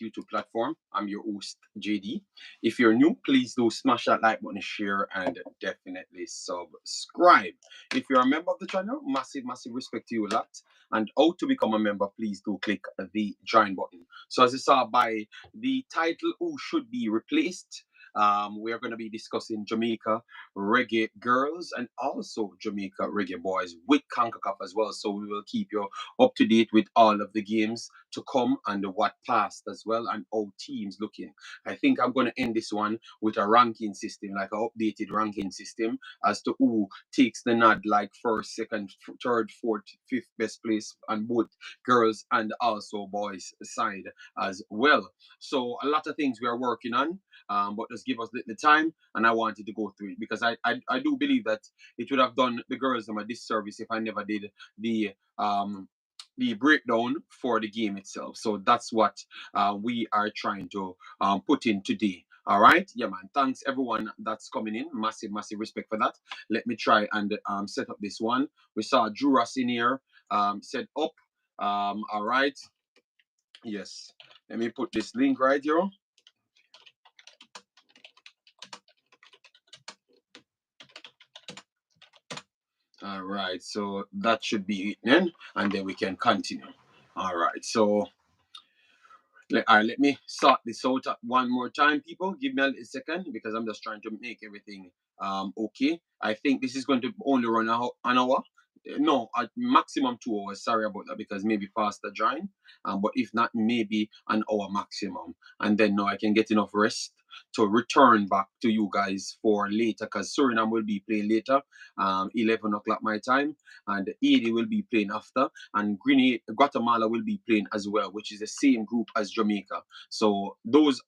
YouTube platform. I'm your host, JD. If you're new, please do smash that like button, share, and definitely subscribe. If you're a member of the channel, massive, massive respect to you a lot. And how to become a member, please do click the join button. So as you saw by the title, who should be replaced? We are going to be discussing Jamaica Reggae Girlz and also Jamaica Reggae Boyz with Concacaf as well. So we will keep you up to date with all of the games to come and what passed as well and how teams looking. I think I'm going to end this one with a ranking system, like an updated ranking system as to who takes the nod, like first, second, third, fourth, fifth best place on both girls and also boys side as well. So a lot of things we are working on, but just give us the time, and I wanted to go through it because I do believe that it would have done the girls a disservice if I never did the breakdown for the game itself. So that's what we are trying to put in today. All right, yeah, man. Thanks everyone that's coming in. Massive, massive respect for that. Let me try and set up this one. We saw Juras in here set up. All right. Yes. Let me put this link right here. All right, so that should be it then, and then we can continue. All right, so let me sort this out one more time, people. Give me a second because I'm just trying to make everything okay. I think this is going to only run an hour. No, at maximum 2 hours. Sorry about that because maybe faster join. But if not, maybe an hour maximum. And then now I can get enough rest to return back to you guys for later because Suriname will be playing later, 11 o'clock my time, and 80 will be playing after, and Guatemala will be playing as well, which is the same group as Jamaica. So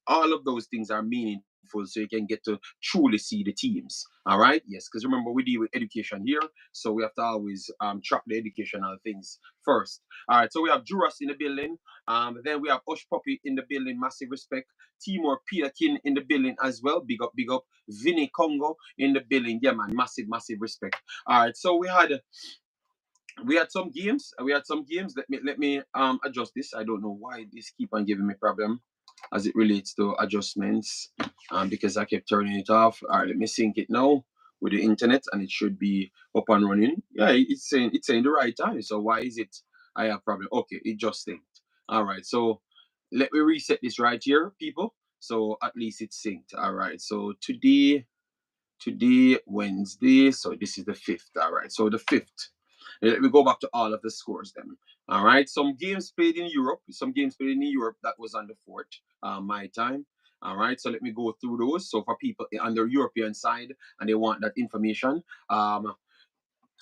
all of those things are meaningful so you can get to truly see the teams. All right, yes, because remember we deal with education here, so we have to always track the educational things first. All right, so we have Juras in the building, then we have Osh Puppy in the building, massive respect. Timor Peterkin in the building as well, big up, big up. Vinny Congo in the building, yeah man, massive, massive respect. All right, so we had some games. Let me adjust this. I don't know why this keep on giving me problem as it relates to adjustments, because I kept turning it off. All right, let me sync it now with the internet, and it should be up and running. Yeah, it's saying the right time. So why is it I have problem? Okay, it just synced. All right, so let me reset this right here, people. So at least it's synced. All right, so today Wednesday, so this is the 5th. All right, so the 5th. Let me go back to all of the scores then. All right, some games played in Europe, that was on the 4th, my time. All right, so let me go through those. So for people on the European side and they want that information,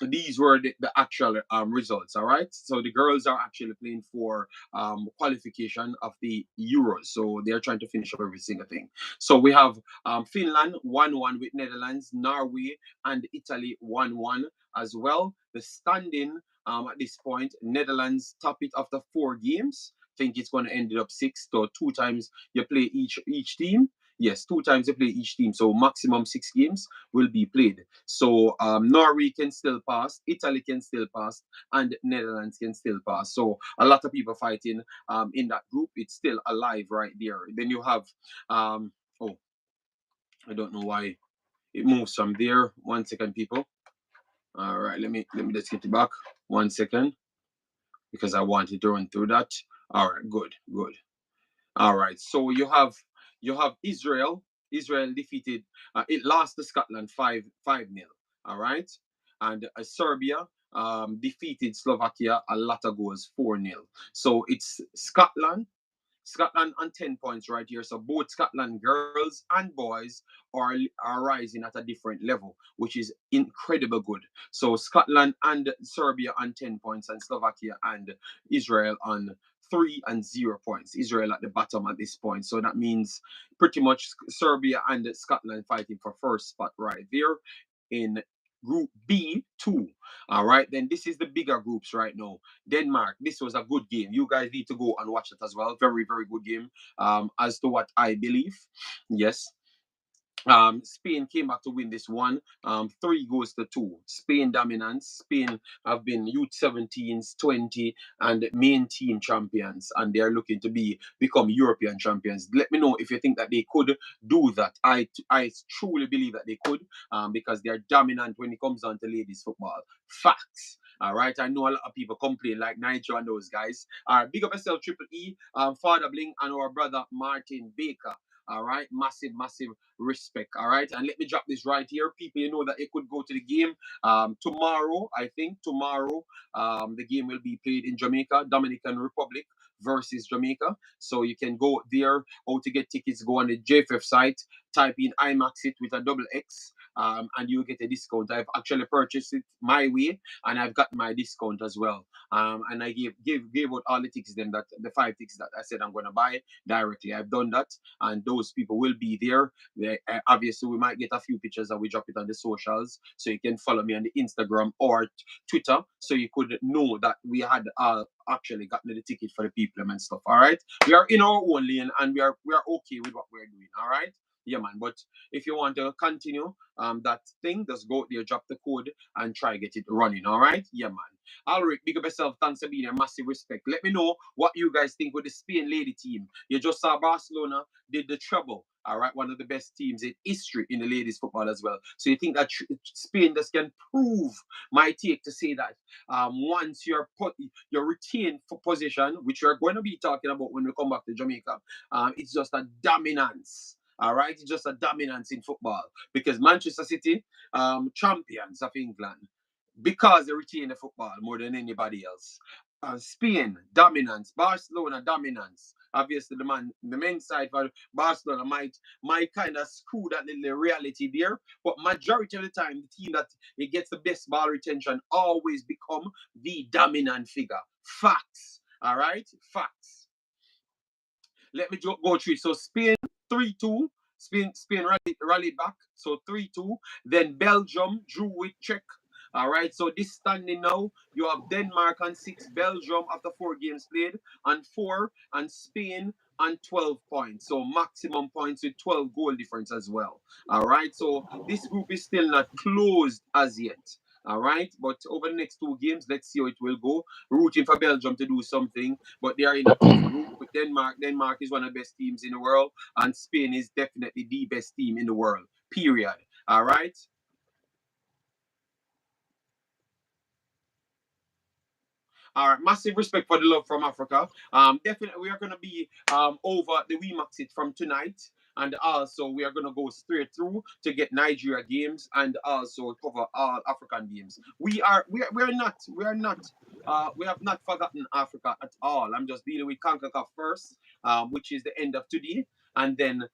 these were the actual results. All right, so the girls are actually playing for qualification of the Euros, so they're trying to finish up every single thing. So we have Finland 1-1 with Netherlands, Norway and Italy 1-1 as well. The standing at this point, Netherlands top it after 4 games. Think it's going to end up 6, so 2 times you play each team. Yes, 2 times you play each team, so maximum 6 games will be played. So Norway can still pass, Italy can still pass, and Netherlands can still pass. So a lot of people fighting in that group. It's still alive right there. Then you have oh, I don't know why it moves from there. 1 second, people. All right, let me just get it back. 1 second, because I wanted to run through that. All right, good. All right, so you have Israel. Israel defeated. It lost to Scotland 5-0. All right, and Serbia defeated Slovakia a lot of goals 4-0. So it's Scotland on 10 points right here. So both Scotland girls and boys are rising at a different level, which is incredible good. So Scotland and Serbia on 10 points, and Slovakia and Israel on 3 and 0 points. Israel at the bottom at this point. So that means pretty much Serbia and Scotland fighting for first spot right there in Group B2. All right, then this is the bigger groups right now. Denmark, this was a good game. You guys need to go and watch it as well. Very, very good game, as to what I believe. Yes. Spain came back to win this one. 3 goals to 2. Spain dominance. Spain have been U17s, 20, and main team champions, and they are looking to become European champions. Let me know if you think that they could do that. I truly believe that they could, because they are dominant when it comes down to ladies football. Facts. All right, I know a lot of people complain like Nigel and those guys. All right, big up yourself, Triple E, Father Bling, and our brother Martin Baker. All right, massive, massive respect. All right, and let me drop this right here. People, you know that it could go to the game tomorrow. I think tomorrow the game will be played in Jamaica, Dominican Republic versus Jamaica. So you can go there. How to get tickets? Go on the JFF site. Type in Imaxit with a double X. And you get a discount. I've actually purchased it my way, and I've got my discount as well. And I gave out all the tickets, then that the 5 tickets that I said I'm gonna buy directly. I've done that, and those people will be there. Obviously, we might get a few pictures and we drop it on the socials, so you can follow me on the Instagram or Twitter, so you could know that we had actually gotten the ticket for the people and stuff. All right, we are in our own lane, and we are okay with what we're doing. All right. Yeah, man. But if you want to continue that thing, just go there, drop the code, and try get it running. All right. Yeah, man. Alric, big up yourself. Thanks for being here. Massive respect. Let me know what you guys think with the Spain lady team. You just saw Barcelona did the treble. All right, one of the best teams in history in the ladies football as well. So you think that Spain just can prove my take to say that once you're retained for position, which we're going to be talking about when we come back to Jamaica, it's just a dominance. All right, it's just a dominance in football because Manchester City, champions of England, because they retain the football more than anybody else. Spain dominance, Barcelona dominance. Obviously, the men's side for Barcelona might kind of screw that little reality there, but majority of the time, the team that it gets the best ball retention always become the dominant figure. Facts. All right, facts. Let me go through it. So Spain 3-2. Spain rallied back. So 3-2. Then Belgium drew with Czech. All right. So this standing now, you have Denmark on 6, Belgium after 4 games played on 4, and Spain on 12 points. So maximum points with 12 goal difference as well. All right. So this group is still not closed as yet. All right. But over the next 2 games, let's see how it will go. Rooting for Belgium to do something, but they are in a tough group with Denmark. Denmark is one of the best teams in the world, and Spain is definitely the best team in the world. Period. All right. All right, massive respect for the love from Africa. Definitely, we are going to be over the Wemaxit from tonight, and also we are going to go straight through to get Nigeria games and also cover all African games. We have not forgotten Africa at all. I'm just dealing with Concacaf first, which is the end of today, and then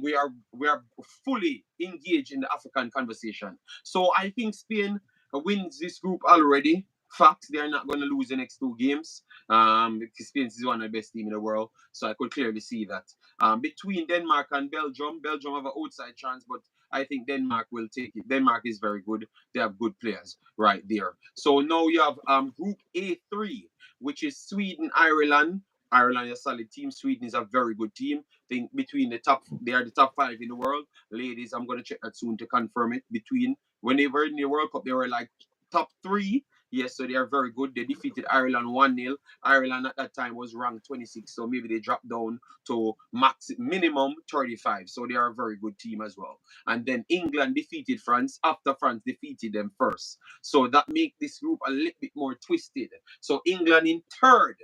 we are fully engaged in the African conversation. So I think Spain wins this group already. Facts, they are not going to lose the next 2 games. Because Spain is one of the best team in the world, so I could clearly see that. Between Denmark and Belgium, Belgium have an outside chance, but I think Denmark will take it. Denmark is very good. They have good players right there. So now you have Group A3, which is Sweden, Ireland. Ireland is a solid team. Sweden is a very good team. Think between they are the top 5 in the world. Ladies, I'm going to check that soon to confirm it. Between when they were in the World Cup, they were like top 3. Yes, so they are very good. They defeated Ireland 1-0. Ireland at that time was ranked 26, so maybe they dropped down to minimum 35. So they are a very good team as well. And then England defeated France after France defeated them first. So that makes this group a little bit more twisted. So England in third.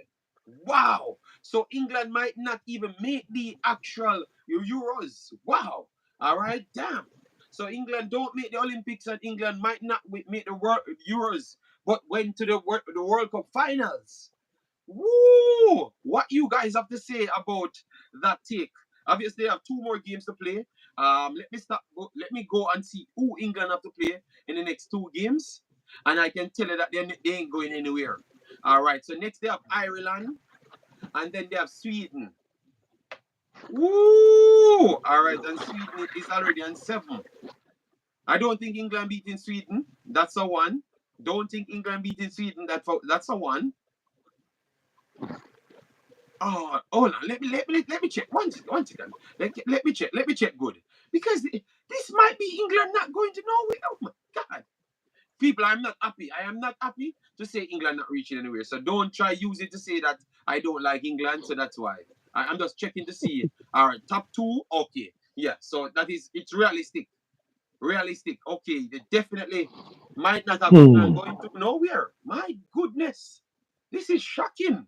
Wow. So England might not even make the actual Euros. Wow. All right. Damn. So England don't make the Olympics, and England might not make the World Euros, but went to the World Cup finals. Woo! What you guys have to say about that take? Obviously, they have 2 more games to play. Let me start. Let me go and see who England have to play in the next 2 games, and I can tell you that they ain't going anywhere. All right. So next they have Ireland, and then they have Sweden. Woo! All right, and Sweden is already on 7. I don't think England beating Sweden. That's a 1. Don't think England beating Sweden. That's a 1. Oh, hold on. Let me check. One second. Let me check. Let me check good. because this might be England not going to nowhere. Oh my God. People, I'm not happy. I am not happy to say England not reaching anywhere. So don't try use it to say that I don't like England. So that's why I'm just checking to see. All right, top two, okay, yeah. So that is it's realistic. Realistic, okay. They definitely might not have England Hmm. going to nowhere. My goodness, this is shocking.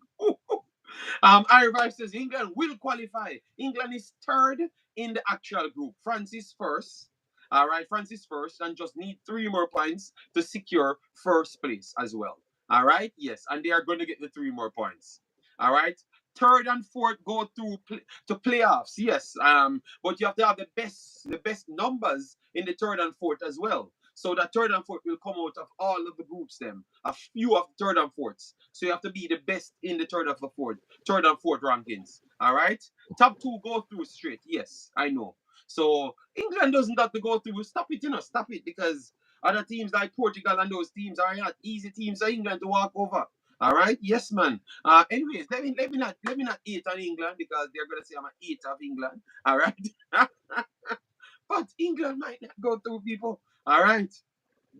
Irish says England will qualify. England is third in the actual group. France is first. All right, France is first and just need 3 more points to secure first place as well. All right, yes, and they are going to get the 3 more points. All right, third and fourth go through to playoffs. Yes, but you have to have the best numbers in the third and fourth as well. So that third and fourth will come out of all of the groups, them. A few of third and fourths. So you have to be the best in the third and fourth rankings. All right? Top two go through straight. Yes, I know. So England doesn't have to go through. Stop it, stop it, because other teams like Portugal and those teams are not easy teams for England to walk over. All right, yes, man. Anyways, let me not hate on England because they're gonna say I'm a hater of England. All right, but England might not go through, people. All right.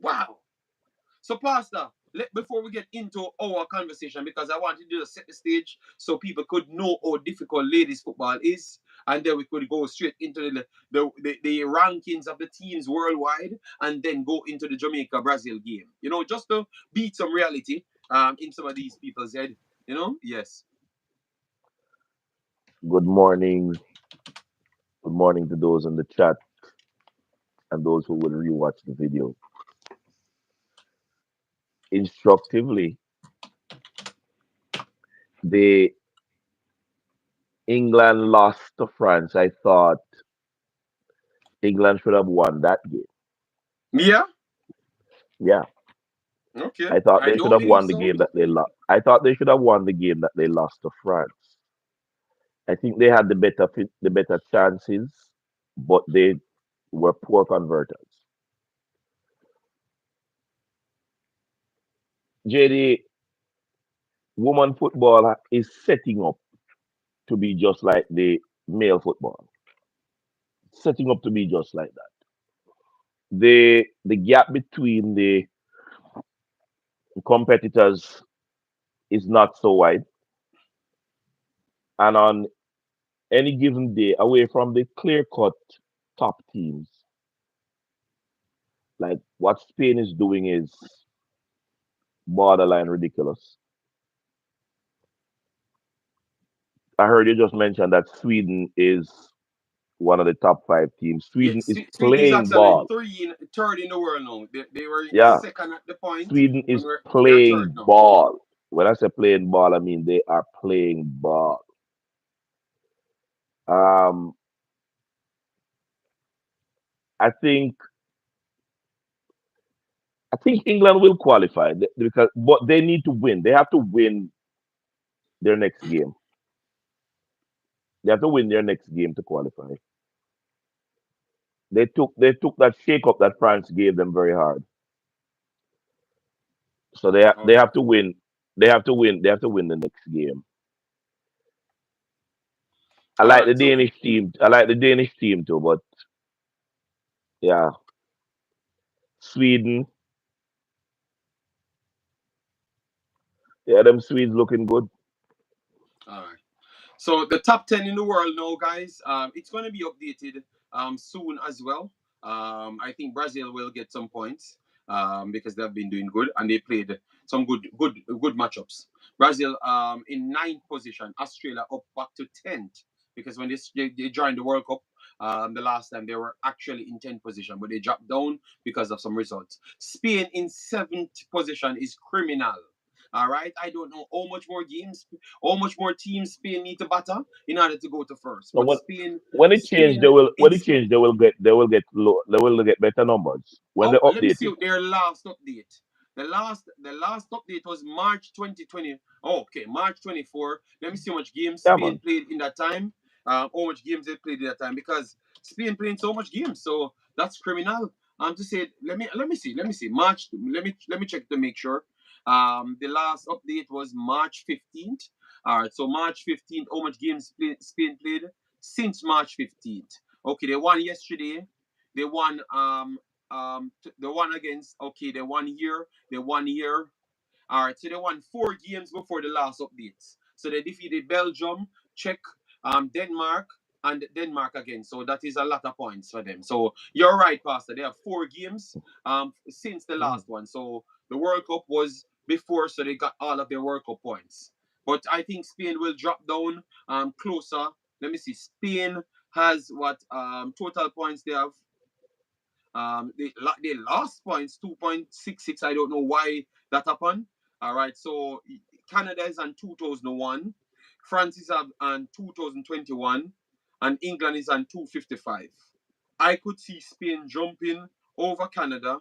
Wow. So, Pastor, before we get into our conversation, because I wanted to set the stage so people could know how difficult ladies football is, and then we could go straight into the rankings of the teams worldwide, and then go into the Jamaica Brazil game. Just to beat some reality in some of these people's head. Yes. Good morning. Good morning to those in the chat and those who will rewatch the video. Instructively, the England lost to France. I thought England should have won that game. Yeah. Yeah, Okay. I thought I they should don't have believe won the so. game that they lost. I thought they should have won the game that they lost to France. I think they had the better chances, but they were poor converters. JD, woman football is setting up to be just like the male football, setting up to be just like that. The gap between the competitors is not so wide, and on any given day, away from the clear cut top teams, like what Spain is doing is borderline ridiculous. I heard you just mention that Sweden is one of the top five teams. Yeah, Sweden is Sweden is playing actually ball. third in the world now. They were Yeah, second at the point Sweden when is they're third playing now. ball. When I say playing ball, I mean they are playing ball. Um, I think I think England will qualify because, but they need to win. They have to win their next game. They have to win their next game to qualify. They took that shake up that France gave them very hard. So they Okay. have to win. They have to win. They have to win the next game. I All like the right. So Danish team. I like the Danish team too. But yeah, Sweden. Yeah, them Swedes looking good. all right. So the top 10 in the world now, guys. It's going to be updated soon as well. I think Brazil will get some points because they've been doing good and they played some good matchups. Brazil in ninth position. Australia up back to 10th because when they joined the World Cup the last time they were actually in 10th position, but they dropped down because of some results. Spain in seventh position is criminal. All right, I don't know how much more teams Spain need to batter in order to go to first. So But when Spain, when it change, Spain in they will get low, they will get better numbers when they oh, let me update see it. their last update. The last update was March 2020. Oh, okay, March 24. Let me see how much games Yeah, Spain man. played in that time. How much games they played in that time because Spain playing so much games, so that's criminal. To say, let me see. Let me check to make sure. The last update was March 15th. All right, so March 15th, how much games Spain played since March 15th? Okay, they won yesterday. They won they won against, okay, they won here. They won here. All right, so they won 4 games before the last updates. So they defeated Belgium, Czech, Denmark, and Denmark again. So that is a lot of points for them. So you're right, Pastor. They have 4 games since the Mm. last one. So the World Cup was before, so they got all of their World Cup points. But I think Spain will drop down closer. Let me see. Spain has what total points they have. They lost points 2.66. I don't know why that happened. All right, so Canada is on 2001, France is on 2021, and England is on 255. I could see Spain jumping over Canada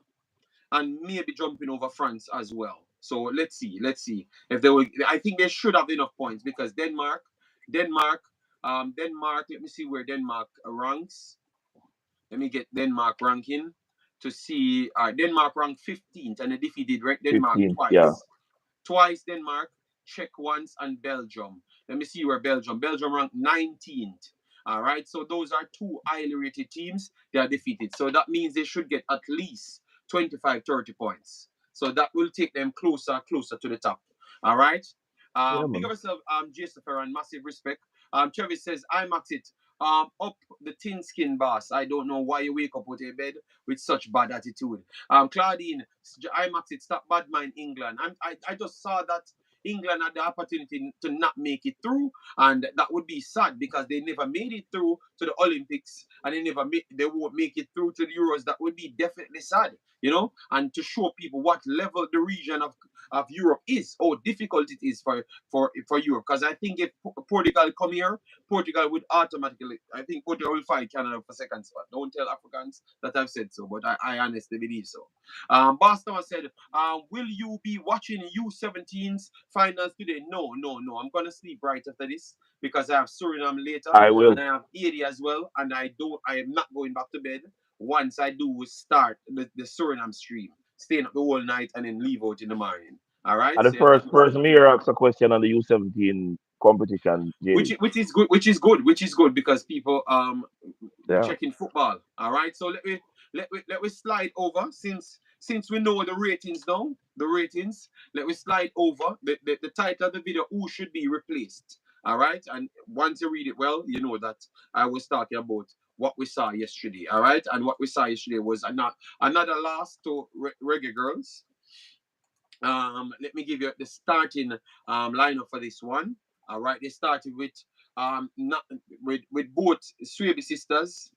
and maybe jumping over France as well. So let's see if they will. I think they should have enough points because Denmark, Denmark. Let me see where Denmark ranks. Let me get Denmark ranking to see. Denmark ranked 15th and they defeated Denmark 15th, yeah. twice. Twice Denmark, Czech once, and Belgium. Let me see where Belgium ranked 19th. All right, so those are two highly rated teams they are defeated. So that means they should get at least 25, 30 points. So that will take them closer to the top. All right. Yeah, Big man. up yourself, Jason and massive respect. Travis says, I'm at it. Up the thin skin boss. I don't know why you wake up with a bed with such bad attitude. Claudine, Imaxit, stop bad mind England. I just saw that England had the opportunity to not make it through, and that would be sad because they never made it through to the Olympics, and they won't make it through to the Euros. That would be definitely sad, and to show people what level the region of Europe is, how difficult it is for Europe. Because I think if Portugal come here, Portugal would automatically, I think Portugal will fight Canada for second spot. Don't tell Africans that I've said so, but I honestly believe so. Boston said, will you be watching U17's finals today? No, no, no. I'm going to sleep right after this because I have Suriname later I and will. I have 80 as well. And I am not going back to bed once I do start the Suriname stream, staying up the whole night and then leave out in the morning. All right. And the So you have first nothing to worry person about. here asked a question on the U17 competition, which JD. which is good, which is good because people Yeah. checking football. All right, so let me slide over since we know the ratings now. The ratings. Let me slide over the title of the video. Who should be replaced? All right, and once you read it well, you know that I was talking about what we saw yesterday. All right, and what we saw yesterday was another loss to Reggae Girlz. Let me give you the starting lineup for this one. All right, they started with not with both Swaby sisters.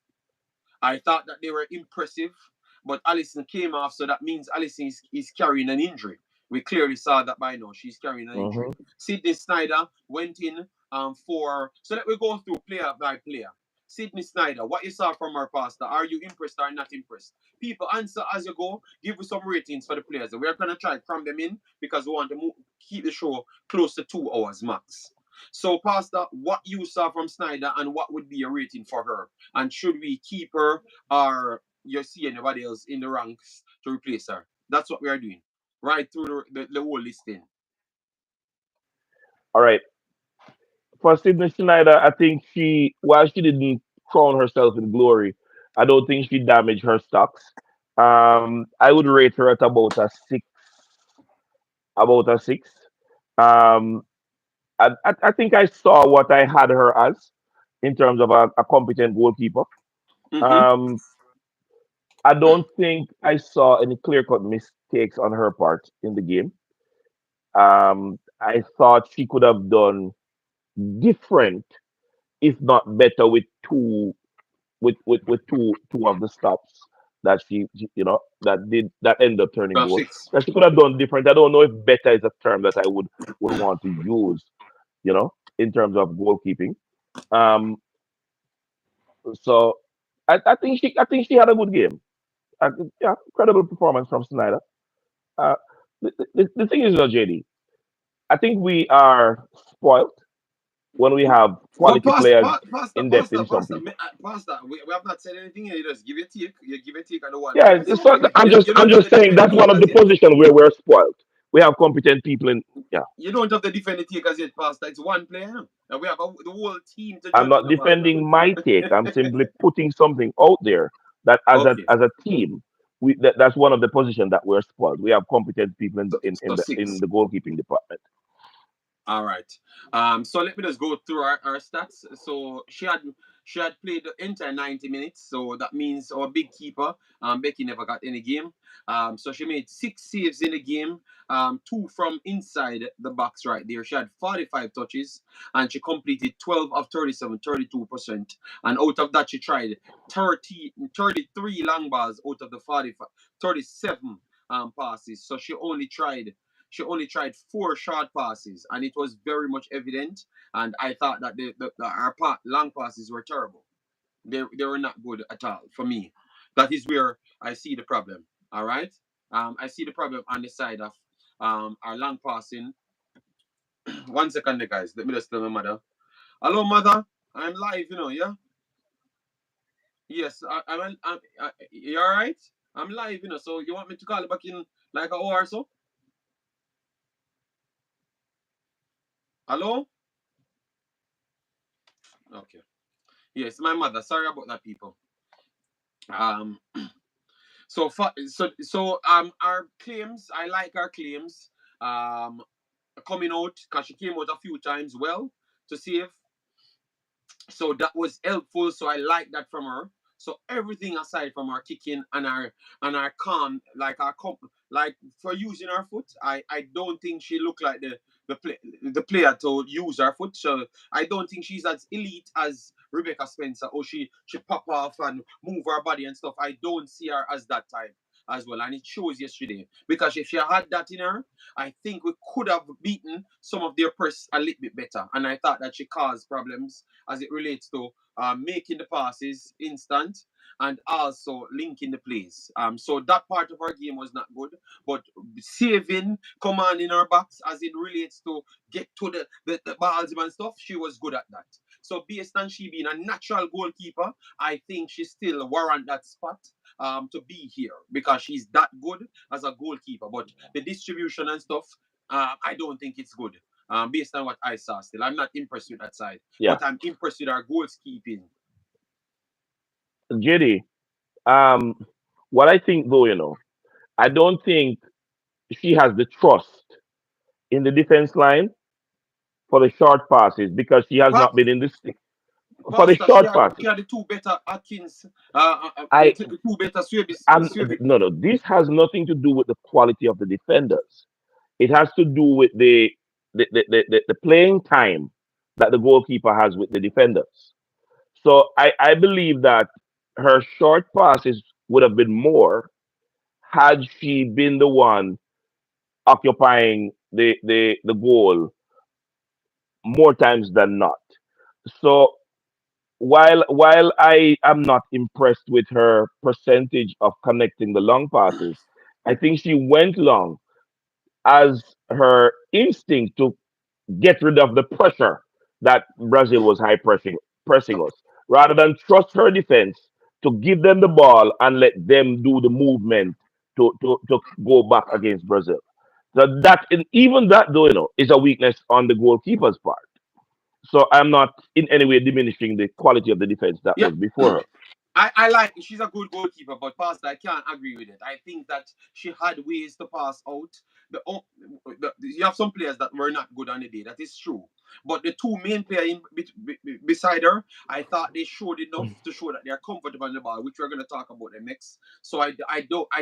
I thought that they were impressive, but Allison came off, so that means Allison is carrying an injury. We clearly saw that by now. She's carrying an injury. Hmm. Sydney Snyder went in for. So let me go through player by player. Sydney Snyder, what you saw from her, Pastor? Are you impressed or not impressed? People answer as you go. Give us some ratings for the players. We're gonna try to cram them in because we want to keep the show close to 2 hours max. So, Pastor, what you saw from Snyder and what would be a rating for her? And should we keep her or you see anybody else in the ranks to replace her? That's what we are doing. Right through the whole listing. All right. For Sydney Schneider, I think while she didn't crown herself in glory, I don't think she damaged her stocks. I would rate her at about a six. Um, I think I saw what I had her as in terms of a competent goalkeeper. Mm-hmm. Um, I don't think I saw any clear-cut mistakes on her part in the game. I thought she could have done different, if not better, with two of the stops that that ended up turning Top goal. six. That she could have done different. I don't know if better is a term that I would want to use, in terms of goalkeeping. Um, so I think she had a good game. Yeah, incredible performance from Snyder. Uh, the thing is, JD, I think we are spoiled when we have But quality players pastor, in depth pastor, in some pastor, people. pastor, we have not said anything here. You just give your take. You give your take on the one Yeah, players. so I'm You just don't I'm give just the saying different that's one of players the yet. positions where we're spoiled. we have competent people in. Yeah, You don't have the defender takers yet, Pastor. It's one player. And we have the whole team to I'm judge not in the Pastor. defending my take. I'm simply putting something out there that Okay. as a team, that's one of the positions that we're spoiled. We have competent people So in six. the goalkeeping department. All right. So let me just go through our stats. So she had played the entire 90 minutes. So that means our big keeper, Becky, never got any game. So she made 6 saves in the game. Two from inside the box right there. She had 45 touches and she completed 12 of 37, 32%. And out of that, she tried 33 long balls out of the 45, 37 passes. So she only tried 4 short passes, and it was very much evident. And I thought that our long passes were terrible. They were not good at all for me. That is where I see the problem. All right, I see the problem on the side of our long passing. 1 second, there, guys. Let me just tell my mother. Hello, mother. I'm live. Yeah. Yes, you all right? I'm live. So you want me to call you back in like an hour or so? Hello. Okay. Yes, my mother. Sorry about that, people. Um, our claims, I like our claims um coming out because she came out a few times well to save, so that was helpful. So I like that from her. So everything aside from our kicking and our calm, like for using her foot, I don't think she looked like the player to use her foot. So I don't think she's as elite as Rebecca Spencer, or she pop off and move her body and stuff. I don't see her as that type as well, and it shows yesterday, because if she had that in her, I think we could have beaten some of their press a little bit better. And I thought that she caused problems as it relates to making the passes instant and also linking the plays. So that part of our game was not good, but saving, commanding our backs as it relates to get to the balls and stuff, she was good at that. So based on she being a natural goalkeeper, I think she still warrant that spot to be here because she's that good as a goalkeeper. But the distribution and stuff, I don't think it's good. Based on what I saw, still, I'm not impressed with that side, Yeah, but I'm impressed with our goals keeping. JD. Um, what I think though, I don't think she has the trust in the defense line for the short passes because she has Pa- not been in this for the Pastor, she short had passes. she had the two better Atkins, the I two better Swabies, am Swabies. no. This has nothing to do with the quality of the defenders. It has to do with the playing time that the goalkeeper has with the defenders. So I believe that her short passes would have been more had she been the one occupying the goal more times than not. So while I am not impressed with her percentage of connecting the long passes, I think she went long as her instinct to get rid of the pressure that Brazil was pressing us, rather than trust her defense to give them the ball and let them do the movement to go back against Brazil. So that and even that though is a weakness on the goalkeeper's part. So I'm not in any way diminishing the quality of the defense that Yeah, was before her. I like she's a good goalkeeper, but Pastor, I can't agree with it. I think that she had ways to pass out. You have some players that were not good on the day. That is true. But the two main players beside her, I thought they showed enough to show that they are comfortable in the ball, which we're going to talk about them next. So I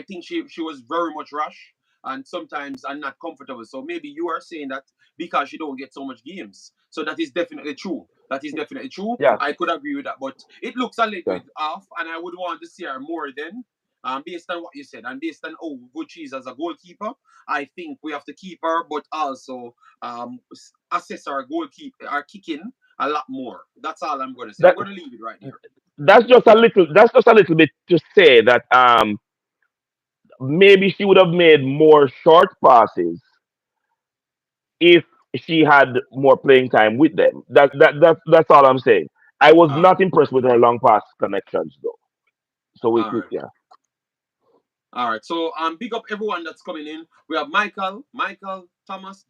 think she was very much rush and sometimes I'm not comfortable. So maybe you are saying that because she don't get so much games. So that is definitely true. That is definitely true. Yeah, I could agree with that, but it looks a little yeah. bit off, and I would want to see her more then. Based on what you said, and based on how good she is as a goalkeeper, I think we have to keep her, but also assess our goalkeeper, our kicking a lot more. That's all I'm going to say. I'm That going to leave it right there. that's just a little bit to say that maybe she would have made more short passes if she had more playing time with them. That's all I'm saying. I was All right, not impressed with her long pass connections though. So we all could right. yeah. All right. So big up everyone that's coming in. We have Michael, Thomas,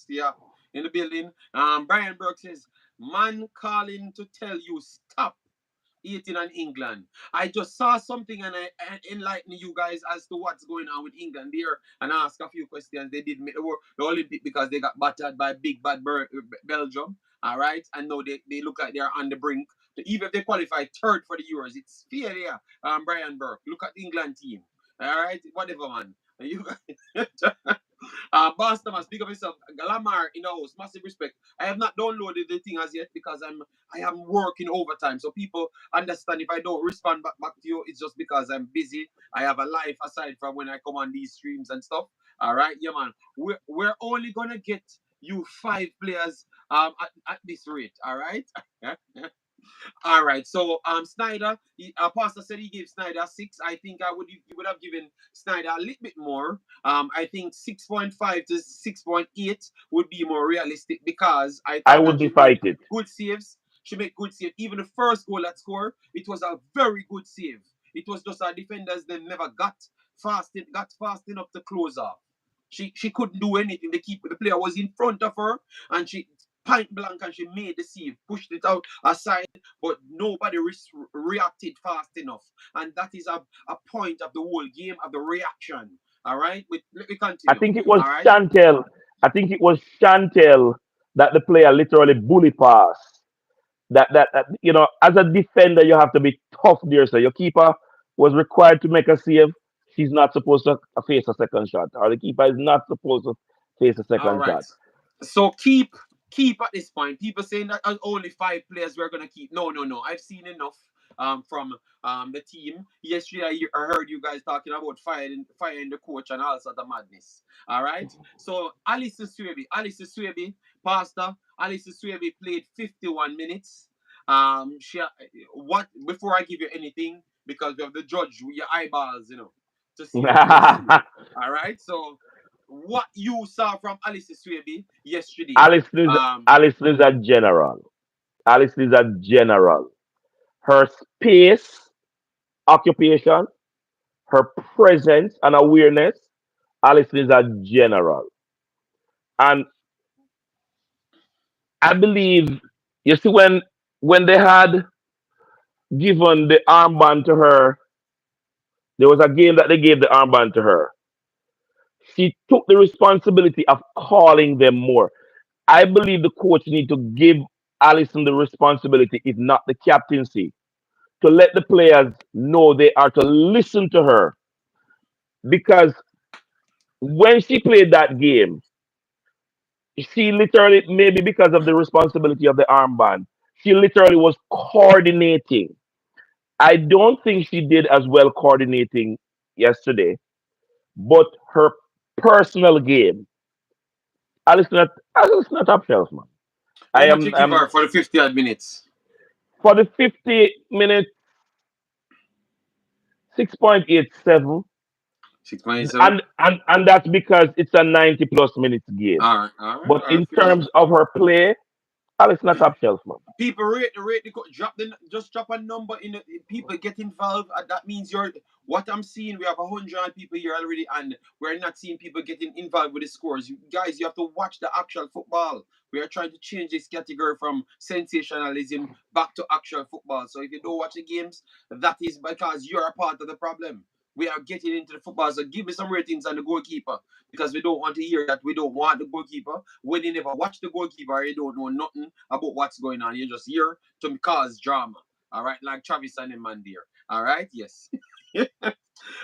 yeah, in the building. Brian Burke says, "Man calling to tell you stop eating in England." I just saw something and I enlighten you guys as to what's going on with England there and ask a few questions. They did make the Olympic because they got battered by big bad Belgium. All right, and now they look like they're on the brink. Even if they qualify third for the Euros, it's fair there. Brian Burke, look at the England team. All right, whatever man. You Boss Thomas, speak of yourself. Lamar in the house, massive respect. I have not downloaded the thing as yet because I am working overtime. So people understand if I don't respond back to you, it's just because I'm busy. I have a life aside from when I come on these streams and stuff. All right, yeah, man. We're only gonna get you 5 players at this rate. All right. All right. So Snyder, Pastor said he gave Snyder 6. I think I would he would have given Snyder a little bit more. I think 6.5 to 6.8 would be more realistic because I I thought would that be she made fighting. good saves. She made good save. Even the first goal that scored, it was a very good save. It was just our defenders that never got fast enough to close off. She couldn't do anything. The player was in front of her and she point blank and she made the save, pushed it out aside, but nobody reacted fast enough. And that is a point of the whole game of the reaction. All right, let me I continue. think it was All right, Chantel. I think it was Chantel that the player literally bully pass. That as a defender, you have to be tough there. So your keeper was required to make a save. She's not supposed to face a second shot, or the keeper is not supposed to face a all second right. shot. So keep at this point. People saying that only 5 players we're gonna keep. No, no, no. I've seen enough from the team. Yesterday I heard you guys talking about firing the coach and all sort of madness. All right. So Alison Swaby, Pastor Alison Swaby played 51 minutes. She what before I give you anything because we have the judge with your eyeballs, to see what you're seeing. All right. So what you saw from Alice Swaby yesterday. Alice is Um, Alice is a general. Alice is a general. Her space, occupation, her presence and awareness. Alice is a general, and I believe you see when they had given the armband to her, there was a game that they gave the armband to her. She took the responsibility of calling them more. I believe the coach need to give Allison the responsibility, if not the captaincy, to let the players know they are to listen to her. Because when she played that game, she literally, maybe because of the responsibility of the armband, she literally was coordinating. I don't think she did as well coordinating yesterday, but her personal game, Alice not top shelf, man. how I much you am give her for the 50 odd minutes? for the 50 minutes 6.87, 6.7. and that's because it's a 90 plus minutes game. All right, all right, But all right, in fair enough. terms of her play, Alice not top shelf, man. People rate the drop the just drop a number in the people get involved. That means you're what I'm seeing. We have 100 people here already, and we're not seeing people getting involved with the scores. You guys, you have to watch the actual football. We are trying to change this category from sensationalism back to actual football. So if you don't watch the games, that is because you're a part of the problem. We are getting into the football. So give me some ratings on the goalkeeper because we don't want to hear that we don't want the goalkeeper when you never watch the goalkeeper. You don't know nothing about what's going on. You're just here to cause drama. All right, like Travis and Mandir. All right, yes. All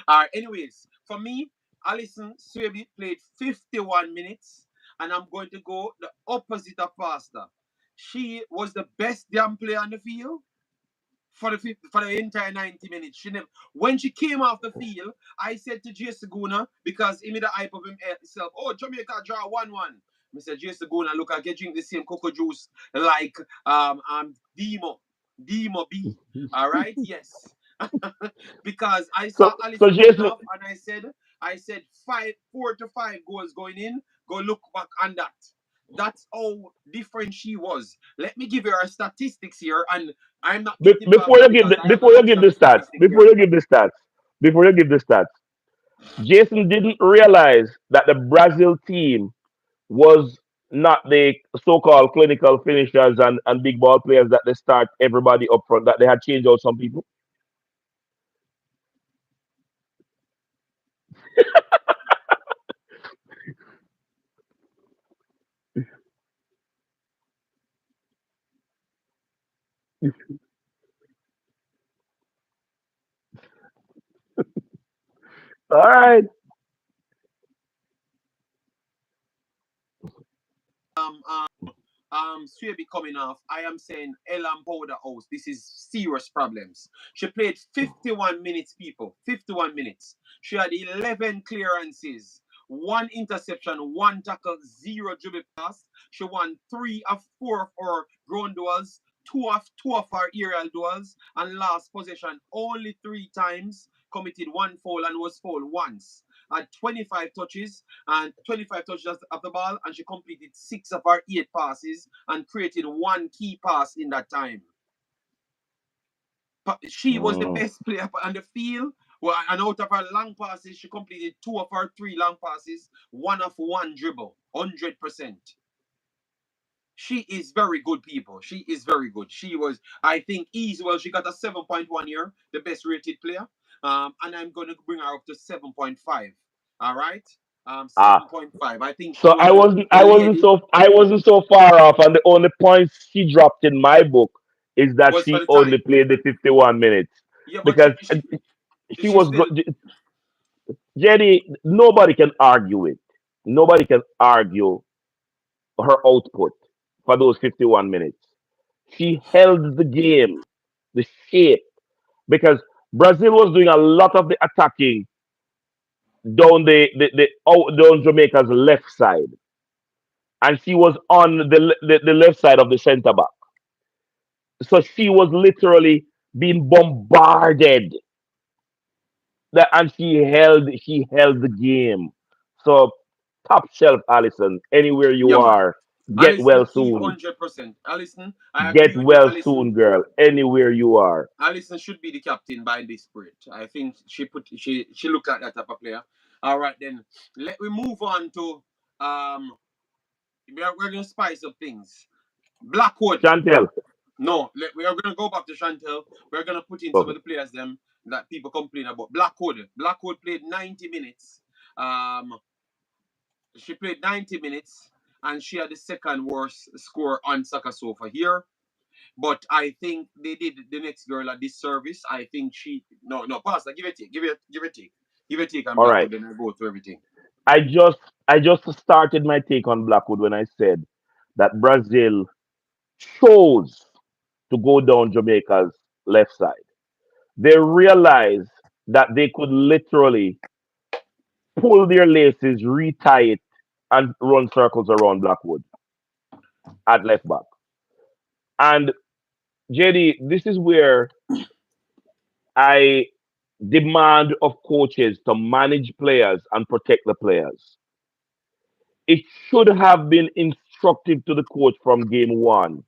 right. Anyways, for me, Alison Swaby played 51 minutes, and I'm going to go the opposite of Pastor. She was the best damn player on the field for the entire 90 minutes. She never, when she came off the field, I said to Jay Seguna, because he made the hype of himself, oh, Jamaica draw 1-1. Mr. Jay Seguna, look, I get drink the same cocoa juice like Demo B. All right, yes. Because I saw So Allison coming Jason, off and I said 4 to 5 goals going in. Go look back on that. That's how different she was. Let me give you her statistics here, and I'm not getting before involved you give because the I have the actual stats, statistics here. before you give the stats, Jason didn't realize that the Brazil team was not the so-called clinical finishers and big ball players that they start everybody up front, that they had changed out some people. All right. Um, um, Swaby coming off. I am saying Elam Powder House. This is serious problems. She played 51 minutes, people. 51 minutes. She had 11 clearances, one interception, one tackle, zero dribble pass. She won three of four of her ground duels, two of her aerial duels, and last possession only three times. Committed one foul and was fouled once. Had 25 touches and 25 touches of the ball, and she completed six of her eight passes and created one key pass in that time. She was the Mm, best player on the field. Well, and out of her long passes, she completed two of her three long passes, one of one dribble, 100%. She is very good, people. She is very good. She was, I think, easy. Well, she got a 7.1 here, the best rated player. And I'm going to bring her up to 7.5. All right. ah, 7.5. I think she so was I the wasn't lady, so far off, and the only points she dropped in my book is that was for she the only time. played the 51 minutes Yeah, but because she she was still, good. Jenny, nobody can argue it. Nobody can argue her output for those 51 minutes. She held the game, the shape, because Brazil was doing a lot of the attacking down down Jamaica's left side, and she was on the left side of the centre back. So she was literally being bombarded, and she held the game. So top shelf, Allison, anywhere you yeah, man. are, get Alison, well key soon. 100%. Alison, I agree Get with you, well Alison. soon, girl. Anywhere you are. Alison should be the captain by this spirit. I think she looked like that type of player. All right, then let we move on to um. We're gonna spice up things. Blackwood. Chantel. No, we are gonna go back to Chantel. We're gonna put in some Okay. of the players them that people complain about. Blackwood. Blackwood played 90 minutes. She played 90 minutes and she had the second worst score on Soccer Sofa here. But I think they did the next girl a disservice. I think she no Pastor, give it take, give it take. Give it take on All right. Blackwood, then I go through everything. I just I just started my take on Blackwood when I said that Brazil chose to go down Jamaica's left side. They realized that they could literally pull their laces, retie it, and run circles around Blackwood at left back. And JD, this is where I demand of coaches to manage players and protect the players. It should have been instructive to the coach from game one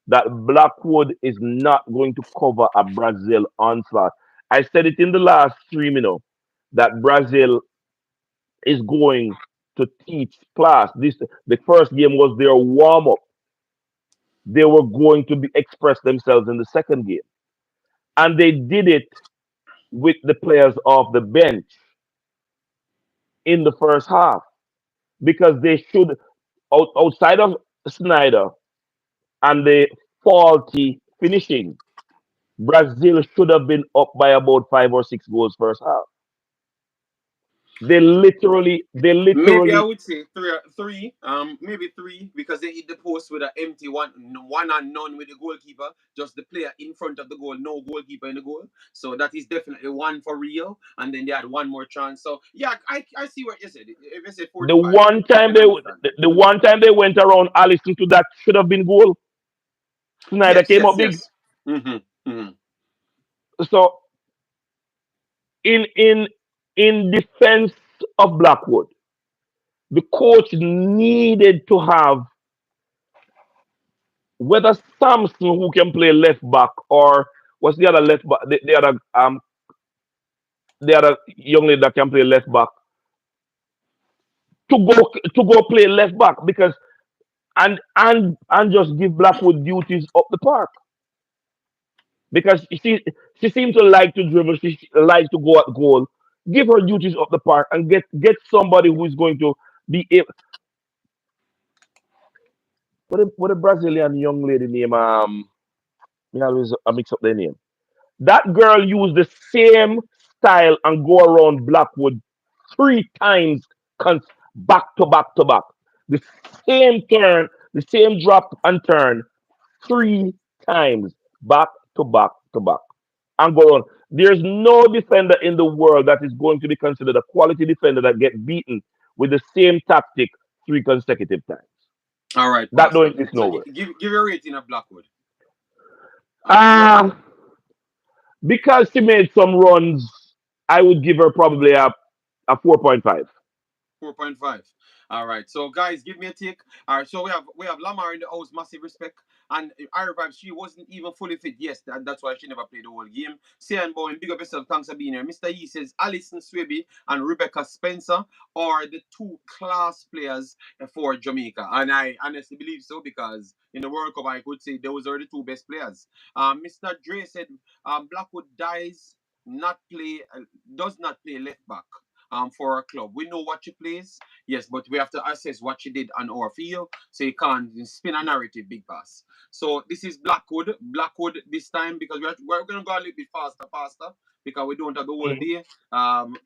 that Blackwood is not going to cover a Brazil onslaught. I said it in the last stream, that Brazil is going to teach class. The first game was their warm up. They were going to be express themselves in the second game, and they did it with the players off the bench in the first half because they should outside of Snyder and the faulty finishing. Brazil should have been up by about 5 or 6 goals first half. Maybe I They literally, would say three, maybe three, because they hit the post with an empty one and none with the goalkeeper, just the player in front of the goal, no goalkeeper in the goal. So that is definitely one for real. And then they had one more chance. So yeah, I see what you said. If you say 4 the to 5, one I time can understand. the one time they went around Allison to that should have been goal. Snyder Yes, came yes, up big. yes. Mm-hmm. So in in defense of Blackwood, the coach needed to have whether Samson who can play left back or what's the other left back, the other the other young lady that can play left back to go play left back because and just give Blackwood duties up the park because she seems to like to dribble. She likes to go at goal. Give her duties up the park and get somebody who is going to be able. What a Brazilian young lady name? Me always I mix up their name. That girl used the same style and go around Blackwood 3 times, back to back to back. The same turn, the same drop and turn 3 times, back to back to back. And go on. There's no defender in the world that is going to be considered a quality defender that get beaten with the same tactic 3 consecutive times. All right, That don't Pastor. exist So nowhere. give a rating of Blackwood. Your Um, because she made some runs, I would give her probably a 4.5. 4.5. All right. So guys, give me a take. All right. So we have Lamar in the house, massive respect. And I revive, she wasn't even fully fit. Yes, that's why she never played the whole game. Sian Bowen, big up yourself. Thanks for being here. Mr. Yee says Alison Swaby and Rebecca Spencer are the two class players for Jamaica. And I honestly believe so because in the World Cup, I could say those are the two best players. Mr. Dre said Blackwood does not play left back for our club. We know what she plays, yes, but we have to assess what she did on our field, so you can't spin a narrative, big pass. So this is Blackwood. Blackwood this time because we're going to go a little bit faster, because we don't have the whole Mhm. day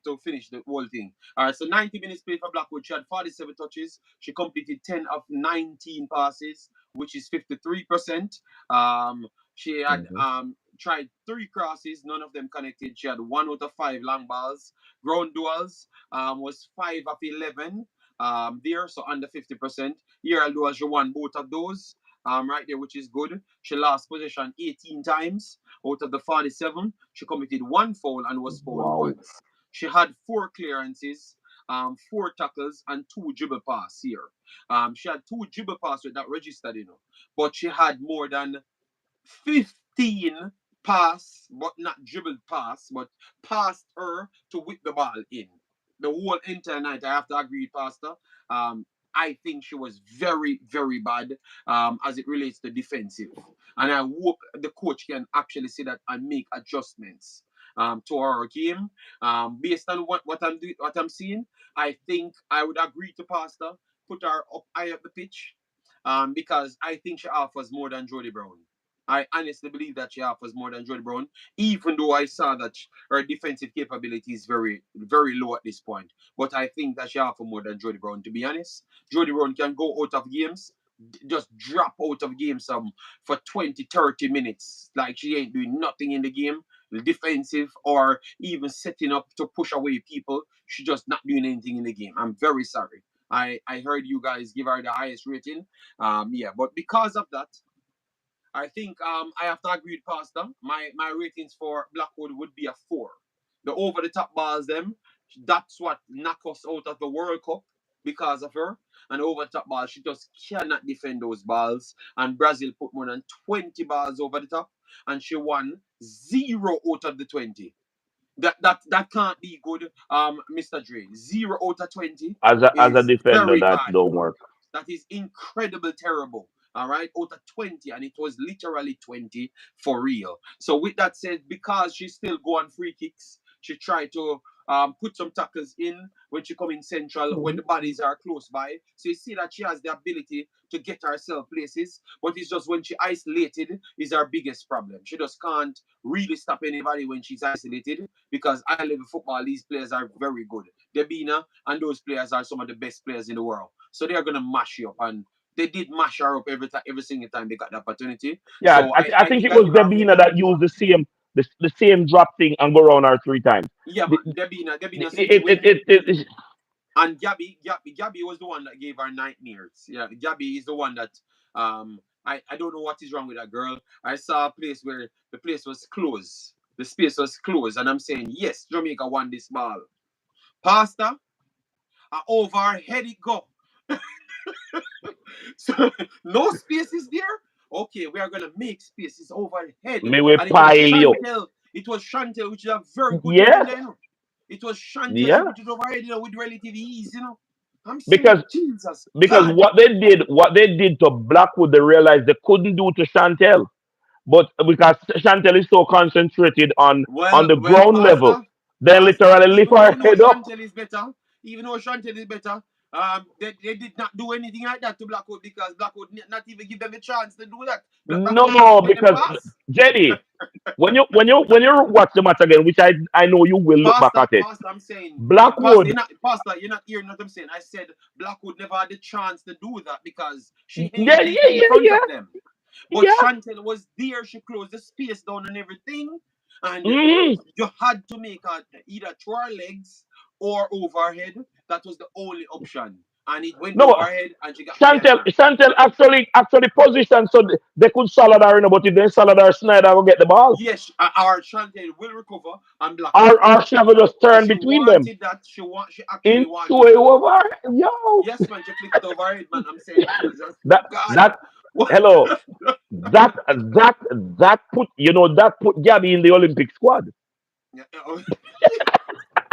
to finish the whole thing. All right, so 90 minutes played for Blackwood. She had 47 touches. She completed 10 of 19 passes, which is 53%. She had Mhm. tried 3 crosses, none of them connected. She had 1 out of 5 long balls. Ground duels was 5 of 11 there, so under 50%. Here, duels, she won both of those. Right there, which is good. She lost possession 18 times out of the 47. She committed 1 foul and was fouled Wow. once. She had 4 clearances, 4 tackles, and 2 dribble pass here. She had 2 dribble pass with that registered, but she had more than 15 pass, but not dribbled pass, but passed her to whip the ball in. The whole entire night, I have to agree, Pastor. Um, I think she was very, very bad as it relates to defensive. And I hope the coach can actually see that and make adjustments to our game. Based on what I'm seeing, I think I would agree to Pastor, put her up high up the pitch because I think she offers more than Jody Brown. I honestly believe that she offers more than Jody Brown, even though I saw that her defensive capability is very, very low at this point. But I think that she offers more than Jody Brown, to be honest. Jody Brown can go out of games, just drop out of games for 20, 30 minutes. Like she ain't doing nothing in the game, defensive or even setting up to push away people. She just not doing anything in the game. I'm very sorry. I heard you guys give her the highest rating. Yeah, but because of that, I think I have to agree with Pastor. My ratings for Blackwood would be a 4. The over the top balls, them, that's what knock us out of the World Cup because of her. And over the top balls, she just cannot defend those balls. And Brazil put more than 20 balls over the top, and she won 0 out of the 20. That can't be good, Mr. Dre. 0 out of 20 As a is defender, very that bad. don't work. That is incredible terrible. All right, out of 20, and it was literally 20 for real. So, with that said, because she still go on free kicks, she tried to put some tackles in when she come in central when the bodies are close by. So, you see that she has the ability to get herself places, but it's just when she isolated is her biggest problem. She just can't really stop anybody when she's isolated because high level football, these players are very good. Debina and those players are some of the best players in the world. So they're gonna mash you up, and they did mash her up every time, every single time they got the opportunity. Yeah, So I I think think it I was give her a Debina 4. that used the same drop thing and go around her 3 times. Yeah, The, man, Debina seemed to it, it, win. it, it, it, And Gabby was the one that gave her nightmares. Yeah, Gabby is the one that I don't know what is wrong with that girl. I saw a place where the place was closed. The space was closed, and I'm saying yes, Jamaica won this ball. Pastor, over her head it go. So no spaces there. Okay, we are gonna make spaces over head, me we and it was pile you. Chantel. It was Chantel, which is a very good Yes, defender. It was Chantel. She Yeah, put it over head, with relative ease. I'm saying, because Jesus, because God. what they did to Blackwood, they realized they couldn't do to Chantel. But because Chantel is so concentrated on the Well, ground level, they Pastor, literally lift her head up. Even though Chantel is better, they did not do anything like that to Blackwood because Blackwood not even give them a chance to do that. Blackwood just No, let them because pass. Jenny, when you watch the match again, which I know you will look back Pastor, at it, Pastor, I'm saying, Blackwood, Pastor, you're not hearing what I'm saying. I said Blackwood never had the chance to do that because she yeah, ain't deep yeah, in yeah, front yeah, of them. But yeah. Chantel was there. She closed the space down and everything. And Mm. you had to make her either through her legs or overhead. That was the only option. And it went No, overhead and she got Chantel, behind her. Chantel actually positioned so they could salad her, but if they salad her, Snyder will get the ball. Yes, our Chantel will recover and Blackwood Or cannot. Chevy just So turn she between them. wanted that. She actually Into wanted a that. over. Yo. Yes, man, she flicked it overhead, man. I'm saying, Jesus, That God. that What? hello. That put Gabby in the Olympic squad.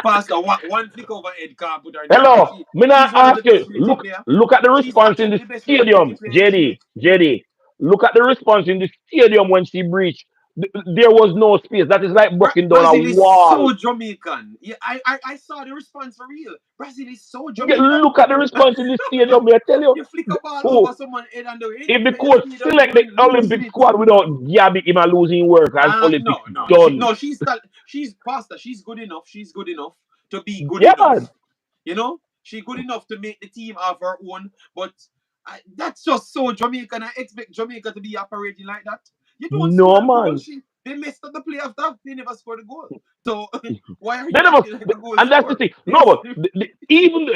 Pastor, one flick over head can't put her in the Olympics. Hello. Me not She's one of the ask best you. rated Look player. look at the She's response in actually the the best stadium. rated player in the JD. Olympics. JD. Look at the response in the stadium when she breached. There was no space. That is like breaking down a Brazil is wall. so Jamaican. Yeah, I saw the response for real. Brazil is so Yeah, Jamaican. look at the response in the stadium. I tell you. You flick a ball over Oh, someone's head and the if the entire coach stadium select the going losing Olympic it. squad without Gabby him a losing work and Olympics No, no, done. she's Pastor. She's good enough. She's good enough to be good Yeah, man. enough. She good enough to make the team of her own. But that's just so Jamaican. I expect Jamaica to be operating like that. You don't No, score a goal. man. They messed up the play after. They never scored a goal. So why are They you never, acting like the goal and that's the score? thing. No, Yes, but even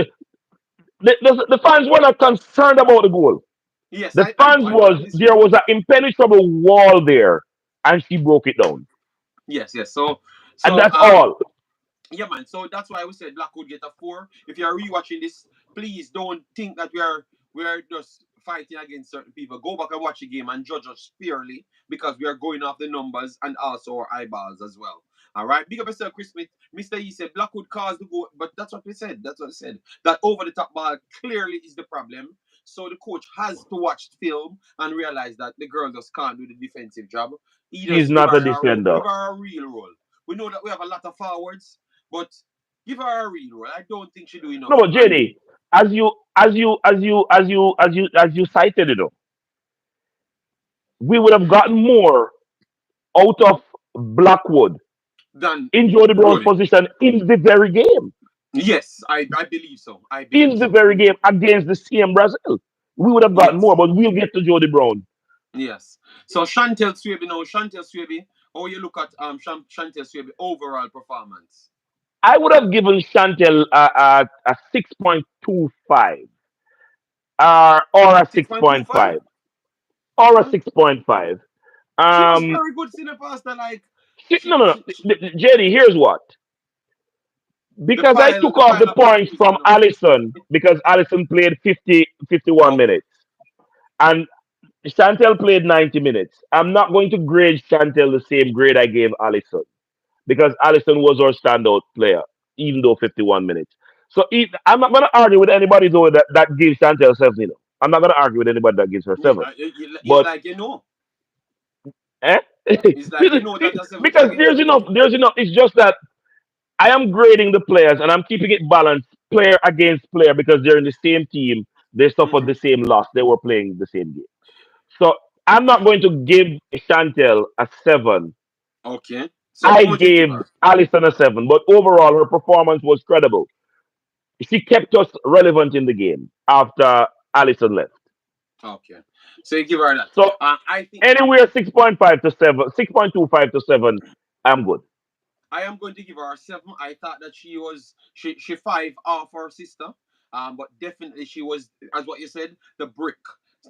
the fans were not concerned about the goal. yes, The I know, fans I know. I'm was there listening. was an impenetrable wall there, and she broke it down, Yes, yes. So and so that's all. yeah, man. So that's why we said Black would get a 4. If you're rewatching this, please don't think that we are just fighting against certain people. Go back and watch the game and judge us fairly because we are going off the numbers and also our eyeballs as well. All right. Big up yourself, Chris Smith. Mr. E said Blackwood caused the goal, but that's what we said. That's what I said. That over the top ball clearly is the problem. So the coach has to watch film and realize that the girl just can't do the defensive job. He She's just give not a her defender. a real role. We know that we have a lot of forwards, but give her a real role. I don't think she do No, enough. but And JD, as you cited it, we would have gotten more out of Blackwood then in Jody Brown's Jody. position in the very game. Yes, I believe so. I believe In the so. very game against the same Brazil. We would have gotten Yes. more, but we'll get to Jody Brown. Yes. So Chantel Swaby now, Chantel Swaby, how you look at Chantel Swaby overall performance? I would have given Chantel a 6.25 or a 6.25? 6.5 or a Huh? 6.5. She was Um, very good Cine Pasta. Like no, no, no. JD, here's what. the Because I pile took the off pile the of points accusing from now. Allison because Allison played 51 Okay. minutes and Chantel played 90 minutes. I'm not going to grade Chantel the same grade I gave Allison because Allison was our standout player, even though 51 minutes. So I'm not going to argue with anybody though that gives Chantel 7. I'm not going to argue with anybody that gives her 7. It's But like eh? it's like that a 7 Because again. there's enough. It's just that I am grading the players and I'm keeping it balanced, player against player, because they're in the same team. They suffered Hmm. the same loss. They were playing the same game. So I'm not going to give Chantel a 7. Okay. So I how much you give gave her? Alison a 7, but overall her performance was credible. She kept us relevant in the game after Alison left. Okay. So you give her that. So I think anywhere 6.5 to 7, 6.25 to 7, I'm good. I am going to give her a 7. I thought that she 5 off her sister. But definitely she was, as what you said, the brick.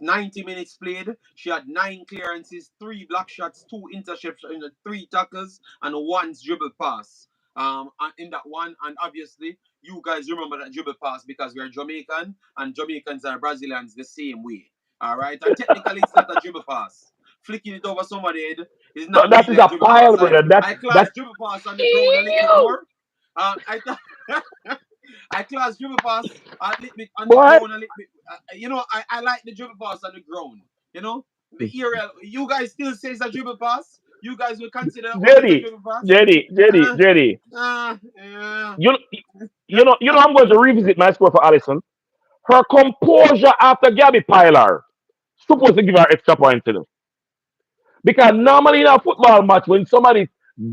90 minutes played. She had 9 clearances, 3 block shots, 2 interceptions, 3 tackles, and one dribble pass. And in that one, and obviously you guys remember that dribble pass because we're Jamaican and Jamaicans are Brazilians the same way. All right, and technically it's not a dribble pass. Flicking it over somebody's head is No, not that is really a a dribble pass. pile, brother. I class dribble pass on the ground a little bit more. I I class dribble pass a little bit on the What? ground, a little bit. I like the dribble pass on the ground. You know, the area. You guys still say it's a dribble pass. You guys will consider that one as a Jetty, dribble pass. Jetty, Jetty, Uh, Jetty. yeah. You, I'm going to revisit my score for Allison. Her composure after Gabby Pilar supposed to give her extra points, you know. Because normally in a football match, when somebody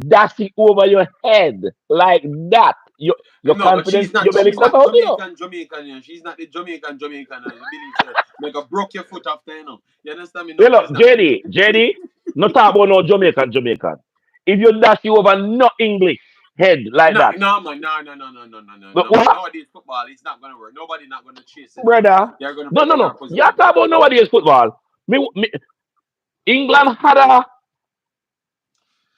dash it over your head like that, your No, but confidence, your belly she's cut not out, you know. Jamaican. You know. She's not the Jamaican. You believe say make a broke your foot after, you know. You understand me? You No, know, she's not. JD, not talk about no Jamaican. If you dash you over no English head like No, that, no, man, no, but no, man. what? Nowadays football, it's not gonna work. Nobody not gonna chase it down. Brother. They're gonna No, no, protect no. our You position. talk about nowadays football. England had a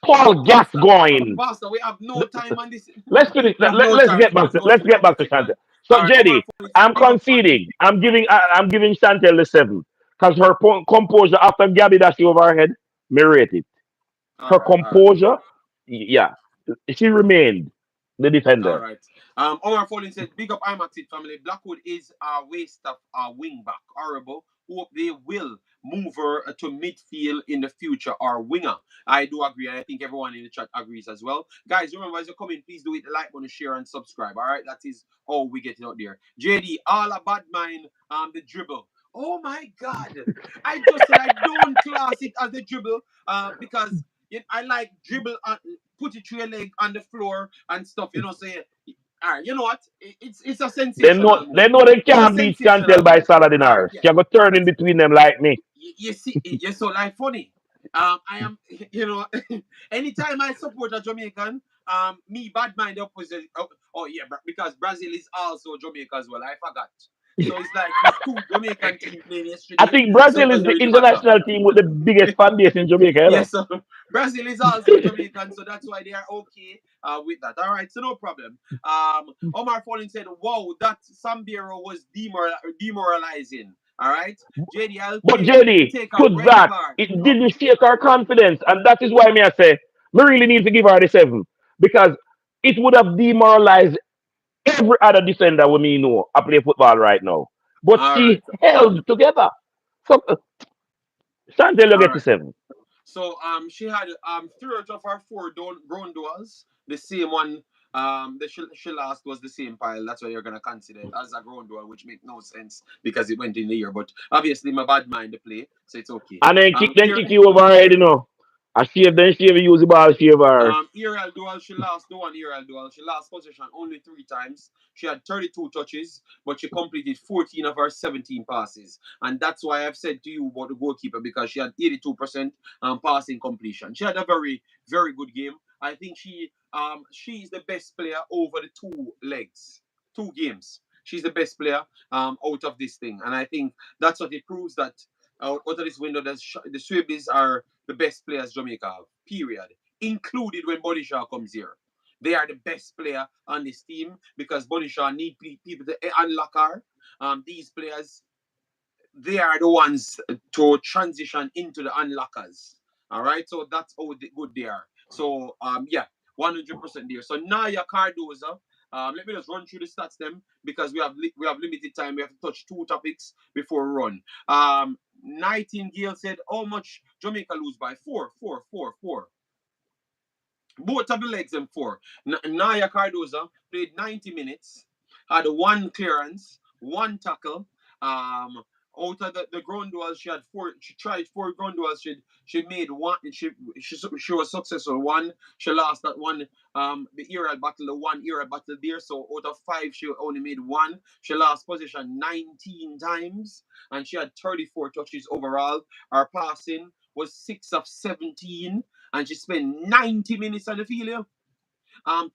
Paul Gascoigne. Pastor, we have no time on this. Let's finish. We have no Let's time get for back this to gossip Chantel. conversation. So All right, Omar JD, Foley said, I'm "Big up, family." conceding. I'm giving Chantel the 7 because her composure after Gabby dashed over her head, me rate it. All Her right, all right. composure, yeah, she remained the All defender. right. Omar Foley said, "Big up Imaxit family. Blackwood is a waste of a wing back. Horrible. Hope they will move her to midfield in the future or winger." I do agree, and I think everyone in the chat agrees as well. Guys, remember as you come in, please do it the like button, share, and subscribe. All right, that is how we get it out there. JD, all a bad mind. The dribble. Oh my God! I just said I don't class it as the dribble. Because I like dribble put it through your leg on the floor and stuff, say, all right, you know what? It's a sensational move. They know they It's a can't beat Chantel sensational by move. Saladin All right, hours. yeah. She have to All turn right. in between them like me. You see, you're so like funny. I am, anytime I support a Jamaican, me bad mind opposite. Oh yeah, because Brazil is also Jamaica as well. I forgot. So it's like it's two Jamaican team playing I yesterday, think so it Brazil is doesn't the really matter. international team with the biggest fan base in Jamaica, you know. Yes, so Brazil is also Jamaican, so that's why they are okay with that. All right, so no problem. Omar Falling said, "Wow, that Sambiro was demoralizing." All right, JD, I'll But JD, take a to red that, card. it didn't shake her confidence. And that is why me I say, me really need to give her the 7. Because it would have demoralized every other defender we me know I play football right now. But All she right, held together. So, Chantel, you all get the right. 7. So she had three out of her four grown duels. The same one the she last was the same pile. That's why you're gonna consider it as a grown duel, which makes no sense because it went in the year. But obviously my bad mind the play, so it's okay. And then Here kick you over her head, you know. I shave, then shave, use the ball, shave her. Ariel Dual, she lost the one Ariel Dual. She lost possession only 3 times. She had 32 touches, but she completed 14 of her 17 passes. And that's why I've said to you about the goalkeeper because she had 82% passing completion. She had a very, very good game. I think she's the best player over the 2 legs, 2 games. She's the best player out of this thing. And I think that's what it proves that out of this window, the Swifties are the best players Jamaica have, period. Included when Bonnie Shaw comes here. They are the best player on this team because Bonnie Shaw need people to unlock her. These players, they are the ones to transition into the unlockers. All right, so that's how good they are. So yeah, 100% there. So Naya Cardoza. Let me just run through the stats them because we have limited time. We have to touch 2 topics before we run. Nightingale said, "How much Jamaica lose by 4, 4, 4, 4." Both of the legs and four. Naya Cardoza played 90 minutes, had 1 clearance, 1 tackle. Out of the ground duels, she had four. She tried 4 ground duels. She made one. She was successful. One she lost that one. The aerial battle, the one aerial battle there. So out of 5, she only made one. She lost position 19 times, and she had 34 touches overall. Her passing was 6 of 17 and she spent 90 minutes on the field. Yeah.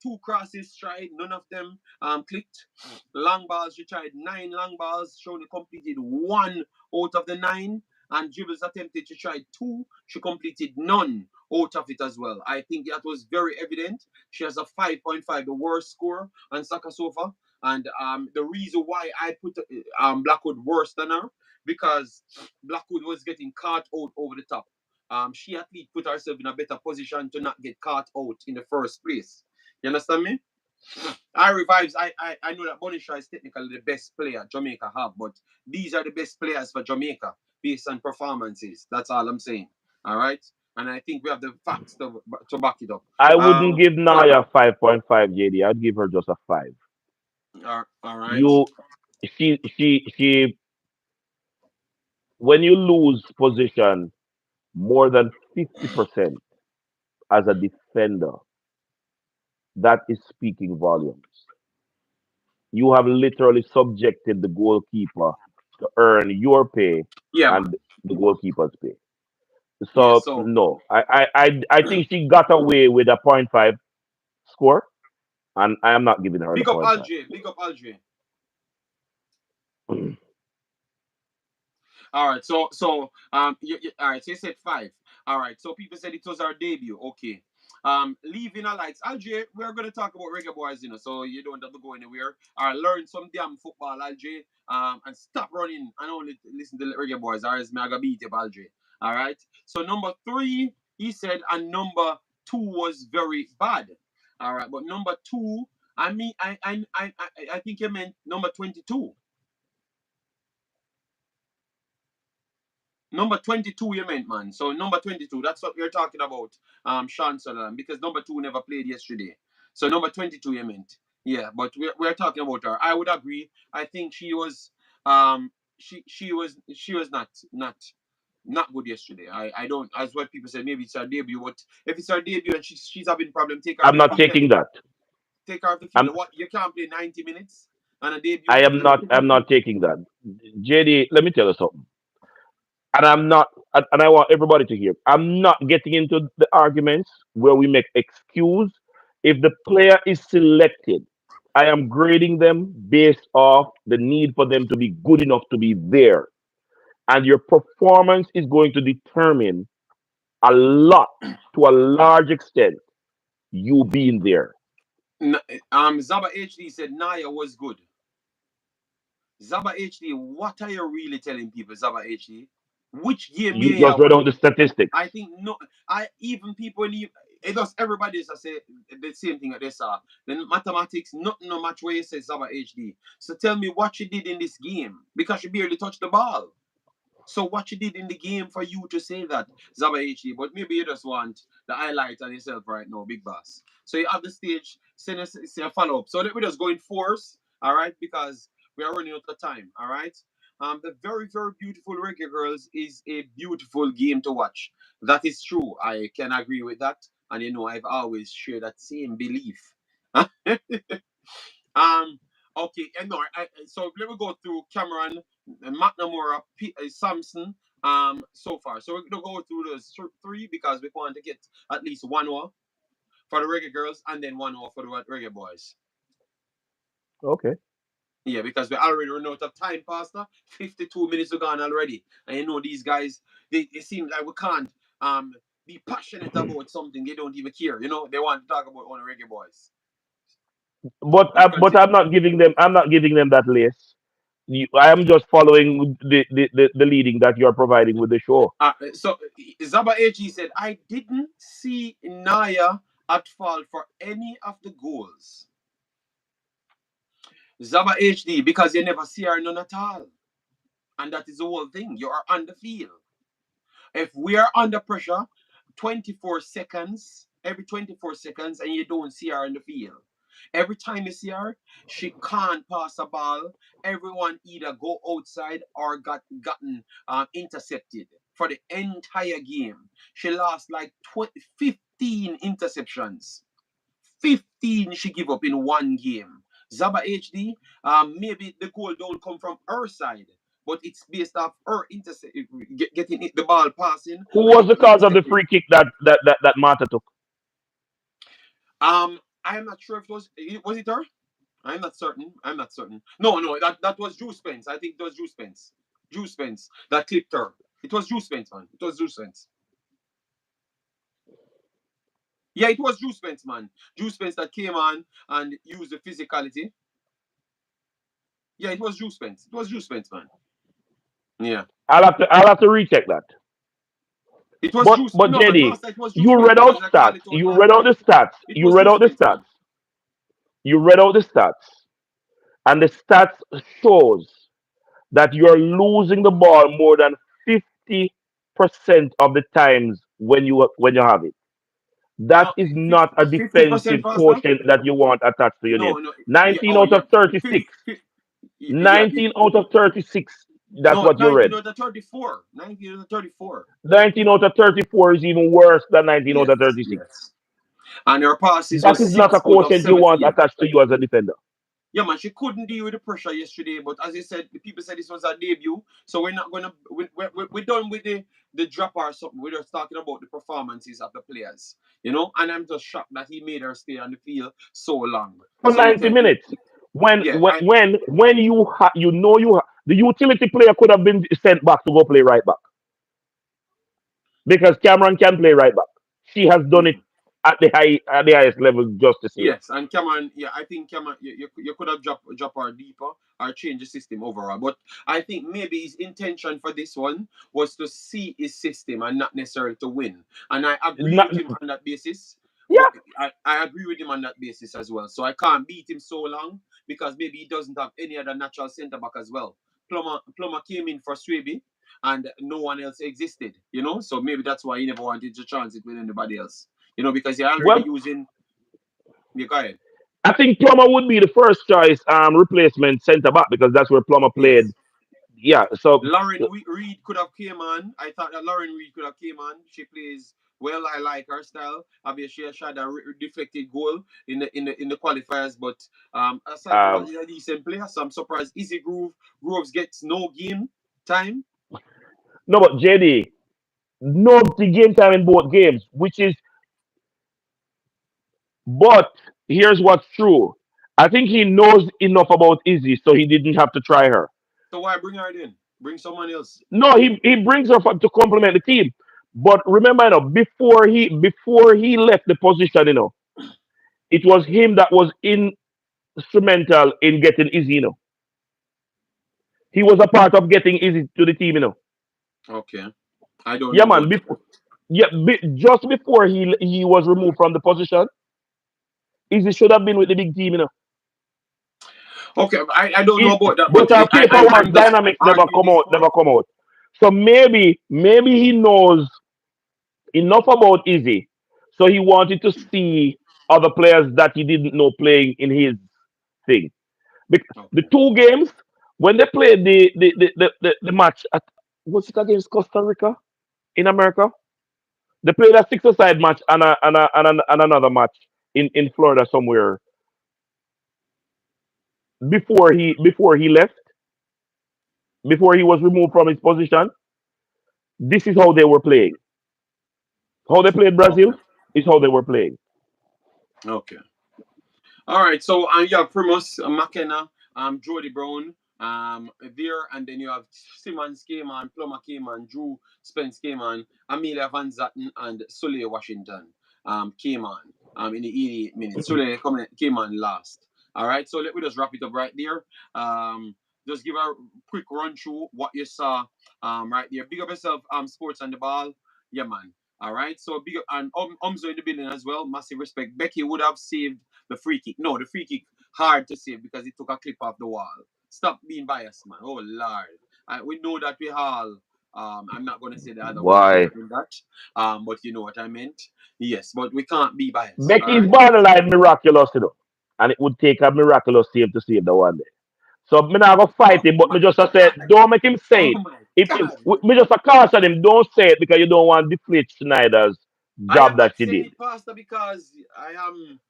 2 crosses tried, none of them clicked. Long balls, she tried 9 long balls, she only completed 1 out of the 9. And dribbles attempted, she tried 2, she completed none out of it as well. I think that was very evident. She has a 5.5, the worst score on Saka Sofa. And the reason why I put Blackwood worse than her, because Blackwood was getting caught out over the top. She at least put herself in a better position to not get caught out in the first place. You understand me? I revives. I know that Bonisha is technically the best player Jamaica have, but these are the best players for Jamaica based on performances. That's all I'm saying. All right, and I think we have the facts to back it up. I wouldn't Um, give so Naya 5.5, JD. I'd give her just a 5. all right. You, she, when you lose position more than 50% as a defender, that is speaking volumes. You have literally subjected the goalkeeper to earn your pay Yeah, man. and the goalkeeper's pay. Yeah. So So no, I think she got away with a point 0.5 score, and I am not giving her the big up point 0.5. Alger. Big up Alger. All right, all right. So you said five. All right, so people said it was our debut. Okay. Leaving our lights. Alger, we're gonna talk about Reggae Boyz, so you don't have to go anywhere. Learn some damn football, Alger. And stop running and only listen to the Reggae Boyz. Or else me I gonna beat you, Alger. All right. So number three, he said, and number two was very bad. All right, but number two, I mean, I think you meant number 22. Number 22, you meant, man. So number 22, that's what we're talking about, Sean Sutherland, because number two never played yesterday. So number 22, you meant. Yeah, but we're talking about her. I would agree. I think she was she was not good yesterday. I don't, as what people said, maybe it's her debut, but if it's her debut and she's having problem, take her off I'm the not field then. taking that. Take her off the I'm field. What, you can't play 90 minutes on a I debut? am not I'm not taking that. JD, let me tell you something. And I'm not and I want everybody to hear. I'm not getting into the arguments where we make excuse. If the player is selected, I am grading them based off the need for them to be good enough to be there. And your performance is going to determine a lot, to a large extent, you being there. Zaba HD said Naya was good. Zaba HD, what are you really telling people, Zaba HD? Which game You you just read watch? out the statistics. I think no. I even people leave. It does everybody is say the same thing that they saw. Then mathematics, nothing no match where you say Zaba HD. So tell me what she did in this game because she barely touched the ball. So what you did in the game for you to say that, Zaba HD, but maybe you just want the highlight on yourself right now, big boss. So you have the stage, send us say a follow up. So let me just go in force, all right, because we are running out of time, all right. The very very beautiful Reggae Girlz is a beautiful game to watch. That is true. I can agree with that, and I've always shared that same belief. Um, okay, and no, so let me go through Cameron, McNamara, Samson, so far. So we're gonna go through those three because we want to get at least 1 hour for the Reggae Girlz and then 1 hour for the Reggae Boyz. Okay. Yeah, because we already run out of time, Pastor. 52 minutes are gone already, and these guys, they seem like we can't be passionate about something they don't even care. They want to talk about on the Reggae Boyz. Let's But continue. I'm not giving them that lace. I am just following the leading that you're providing with the show. So Zaba AG said, I didn't see Naya at fault for any of the goals. Zaba HD, because you never see her none at all. And that is the whole thing. You are on the field. If we are under pressure, 24 seconds, every 24 seconds, and you don't see her in the field. Every time you see her, she can't pass a ball. Everyone either go outside or gotten intercepted for the entire game. She lost like 15 interceptions. 15 she give up in one game. Zaba HD, maybe the goal don't come from her side, but it's based off her getting the ball passing Who and was the getting cause of the intercepted. free kick that Marta took? I am not sure if it was it her. I'm not certain. I'm not certain. No, no, that was Drew Spence. I think it was Drew Spence. Drew Spence that clipped her. It was Drew Spence, man. It was Drew Spence. Yeah, it was Drew Spence, man. Drew Spence that came on and used the physicality. Yeah, it was Drew Spence. It was Drew Spence, man. Yeah. I'll have to recheck that. It was Drew. But No, man, JD, Master, it was Drew you Spence read out because I called stats. it out You last read out time. the stats. It You was read Drew out the Spence, man. stats. You read out the stats, and the stats shows that you're losing the ball more than 50% of the times when you have it. That No, is not a 50% defensive faster. quotient that you want attached to your name. No, no, yeah, 19 oh out yeah, of 36. yeah, 19 out of 36. That's no, what you 19 read. or the 34, 19 or the 34. 19 out of 34 is even worse than 19 out Yes, of 36. yes. And her passes That was is not 6 a out of quotient you want 17. attached to you as a defender. Yeah, man, she couldn't deal with the pressure yesterday. But as you said, the people said this was her debut, so we're not gonna we're done with the drop or something. We're just talking about the performances of the players, And I'm just shocked that he made her stay on the field so long. For So you 90 can, minutes. When yeah, when when the utility player could have been sent back to go play right back because Cameron can play right back. She has done it mhm. at the highest level just this year. Yes, and Cameron, yeah, I think Cameron, you could have drop her deeper or change the system overall. But I think maybe his intention for this one was to see his system and not necessarily to win. And I agree Not, with him on that basis. But yeah. I agree with him on that basis as well. So I can't beat him so long because maybe he doesn't have any other natural centre back as well. Plummer came in for Swaby and no one else existed. So maybe that's why he never wanted to transit with anybody else. Because you're already Well, using. Yeah, go ahead. I think Plummer would be the first choice replacement centre back because that's where Plummer played. Yes. Yeah. So Lauren Reed could have came on. I thought that Lauren Reed could have came on. She plays well. I like her style. Obviously, she had a deflected goal in the qualifiers, but aside from that, um, she's a decent player. So I'm surprised Easy Groves gets no game time. no, but JD, no the game time in both games, which is. But here's what's true. I think he knows enough about Izzy, so he didn't have to try her. So why bring her in? Bring someone else. No, he brings her to complement the team. But remember, before he left the position, it was him that was instrumental in getting Izzy. He was a part of getting Izzy to the team. Okay, I don't Yeah, know man. about Before, yeah, just before he was removed from the position, Izzy should have been with the big team. Okay, I don't know It, about that, but but our I'm paperwork just dynamics arguing this never point. come out. So maybe he knows enough about Izzy, so he wanted to see other players that he didn't know playing in his thing. The Okay. two games when they played the match at was it against Costa Rica in America? They played a six-a-side match and another match in Florida somewhere before he left, before he was removed from his position. This is how they were playing. How they played Okay. Brazil is how they were playing. Okay. All right, so you have Primus McKenna, Jody Brown, there, and then you have Simmons came on, Plummer came on, Drew Spence came on, Amelia Van Zatten and Sully Washington came on in the 88 minutes. Sully came on last. All right, so let me just wrap it up right there. Just give a quick run through what you saw right there. Big up yourself, Sports on the Ball. Yeah, man. All right, so big up, and Umzo in the building as well. Massive respect. Becky would have saved the free kick. No, the free kick hard to save because it took a clip off the wall. Stop being biased, man. Oh Lord, we know that we all. I'm not gonna say the other word Why? other than that. But you know what I meant. Yes, but we can't be biased. All Becky's right. borderline miraculous, and it would take a miraculous save to save the one day. So me not gonna fight Oh him, but me my just a say, God. don't make him say Oh it. my If God. me just a caution him, don't say it because you don't want to deflate Schneider's I am job that not she saying did. it, Pastor, because I am.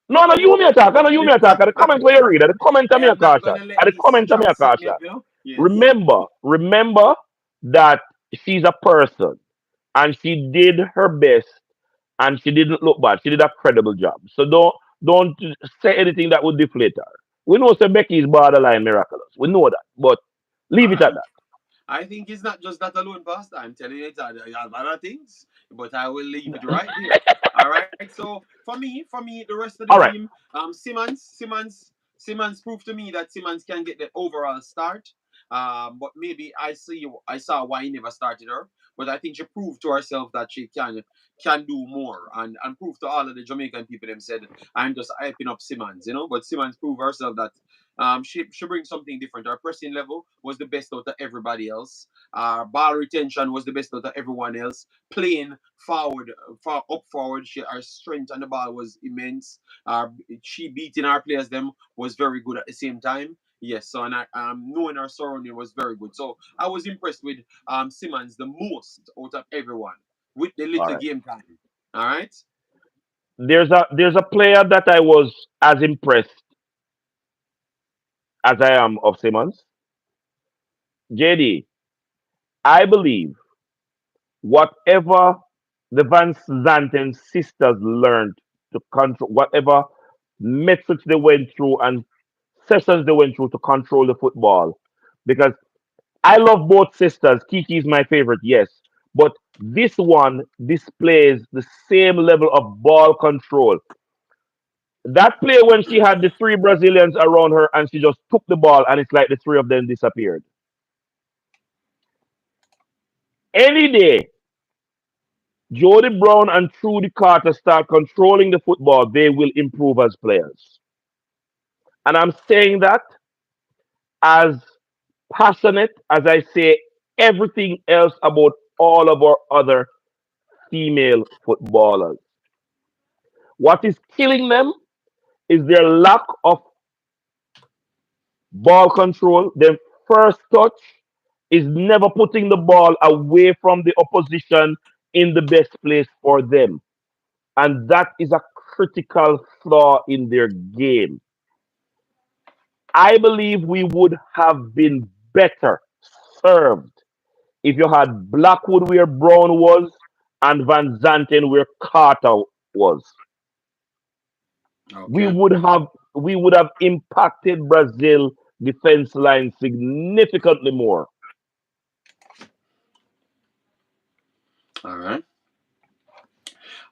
No, no, you me attack. I know you me attack. The comment where you read, the comment I me a am not caution. gonna let The this comment me trap a set me caution. up. Yes. Remember that she's a person and she did her best and she didn't look bad. She did a credible job. So don't say anything that would deflate her. We know Sir Becky is borderline miraculous. We know that, but leave it at that. I think it's not just that alone, Pastor. I'm telling you, you have other things, but I will leave it right there. All right. So for me, the rest of the All right. team, Simmons proved to me that Simmons can get the overall start. But maybe I saw why he never started her. but I think she proved to herself that she can do more, and prove to all of the Jamaican people them said I'm just hyping up Simmons, but Simmons proved herself that she brings something different. Her pressing level was the best out of everybody else. Ball retention was the best out of everyone else. Playing forward, far up forward, her strength on the ball was immense. She beating our players them was very good at the same time. Yes, so and knowing her surrounding was very good. So I was impressed with Simmons the most out of everyone with the All little right. game time. All right. There's a player that I was as impressed as I am of Simmons. JD, I believe whatever the Van Zanten sisters learned to control, whatever methods they went through and sessions they went through to control the football. Because I love both sisters. Kiki is my favorite, yes. But this one displays the same level of ball control. That play when she had the three Brazilians around her and she just took the ball and it's like the three of them disappeared. Any day, Jody Brown and Trudy Carter start controlling the football, they will improve as players. And I'm saying that as passionate as I say everything else about all of our other female footballers. What is killing them is their lack of ball control. Their first touch is never putting the ball away from the opposition in the best place for them. And that is a critical flaw in their game. I believe we would have been better served if you had Blackwood where Brown was and Van Zanten where Carter was. We Okay. would have we would have impacted Brazil defense line significantly more. All right.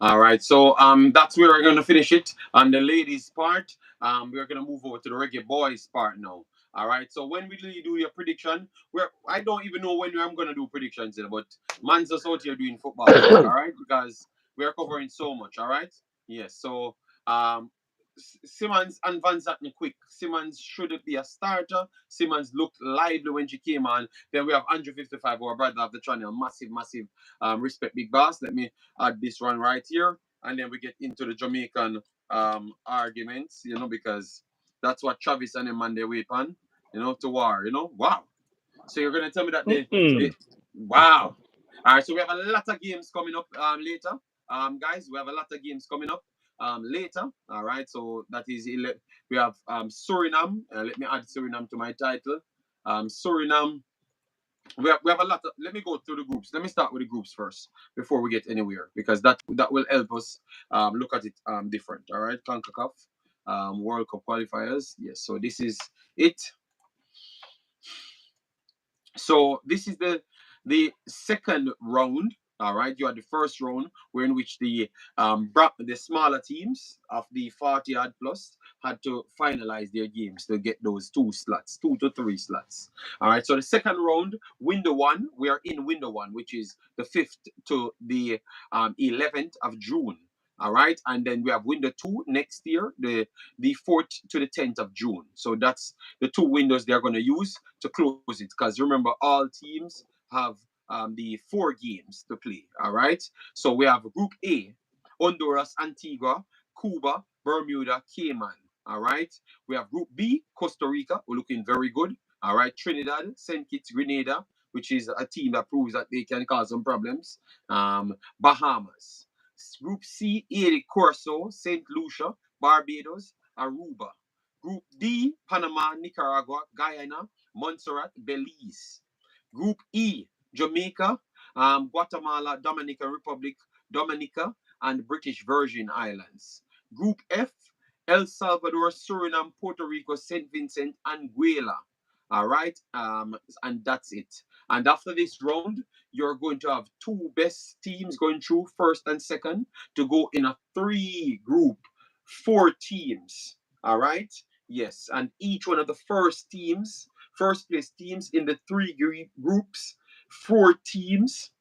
All right, so that's where we're gonna finish it on the ladies part. We're gonna move over to the Reggae Boys part now. All right, so when will you do your prediction? Where I don't even know when I'm gonna do predictions, but man's just out here doing football talk. All right, because we are covering so much. All right, yes. So um, Simmons and Van Zatne quick. Simmons shouldn't be a starter. Simmons looked lively when she came on. Then we have Andrew 55, our brother of the channel. Massive, massive respect, big boss. Let me add this one right here, and then we get into the Jamaican arguments, because that's what Travis and them man they wait on, to war, Wow. So you're gonna tell me that the Mm-mm. wow. All right, so we have a lot of games coming up later, guys. We have a lot of games coming up later. All right, so that is we have Suriname. Let me add Suriname to my title. Suriname, we have a lot of, let me go through the groups. Let me start with the groups first before we get anywhere, because that will help us look at it different. All right, Concacaf World Cup qualifiers. Yes, so this is it. So this is the second round. All right, you had the first round, where in which the smaller teams of the 40 yard plus had to finalize their games to get those 2 slots, 2 to 3 slots. All right, so the second round, window one, we are in window one, which is the 5th to the 11th of June. All right, and then we have window two next year, the 4th to the 10th of June. So that's the two windows they're going to use to close it. Because remember, all teams have the 4 games to play. All right. So we have Group A: Honduras, Antigua, Cuba, Bermuda, Cayman. All right. We have Group B: Costa Rica, we're looking very good. All right. Trinidad, St. Kitts, Grenada, which is a team that proves that they can cause some problems. Bahamas. Group C: Haiti, Curacao, St. Lucia, Barbados, Aruba. Group D: Panama, Nicaragua, Guyana, Montserrat, Belize. Group E: Jamaica, Guatemala, Dominican Republic, Dominica, and British Virgin Islands. Group F: El Salvador, Suriname, Puerto Rico, St. Vincent, Anguilla. All right, and that's it. And after this round, you're going to have two best teams going through, first and second, to go in a 3 group, 4 teams. All right, yes, and each one of the first place teams in the 3 groups, 4 teams.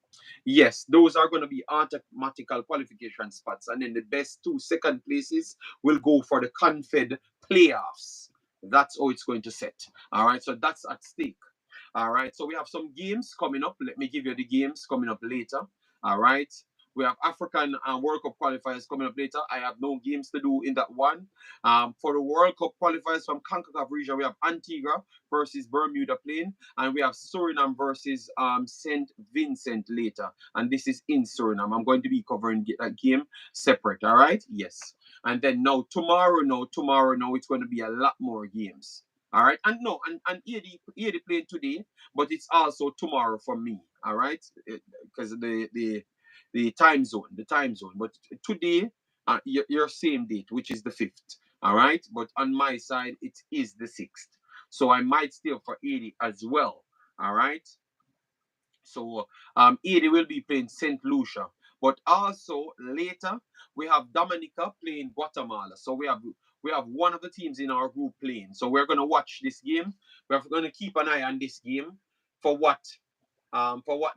Yes, those are going to be automatical qualification spots, and then the best two second places will go for the Confed playoffs. That's how it's going to set. All right, so that's at stake. All right, so we have some games coming up. Let me give you the games coming up later. All right, we have African World Cup qualifiers coming up later. I have no games to do in that one. For the World Cup qualifiers from Concacaf region, we have Antigua versus Bermuda playing, and we have Suriname versus Saint Vincent later. And this is in Suriname. I'm going to be covering that game separate. All right, yes. And then now tomorrow, it's going to be a lot more games. All right, and no, and ED playing today, but it's also tomorrow for me. All right, because the time zone. But today, your same date, which is the 5th. All right, but on my side, it is the 6th. So I might steal for 80 as well. All right. So 80 will be playing St. Lucia. But also later we have Dominica playing Guatemala. So we have one of the teams in our group playing. So we're gonna watch this game. We're gonna keep an eye on this game for what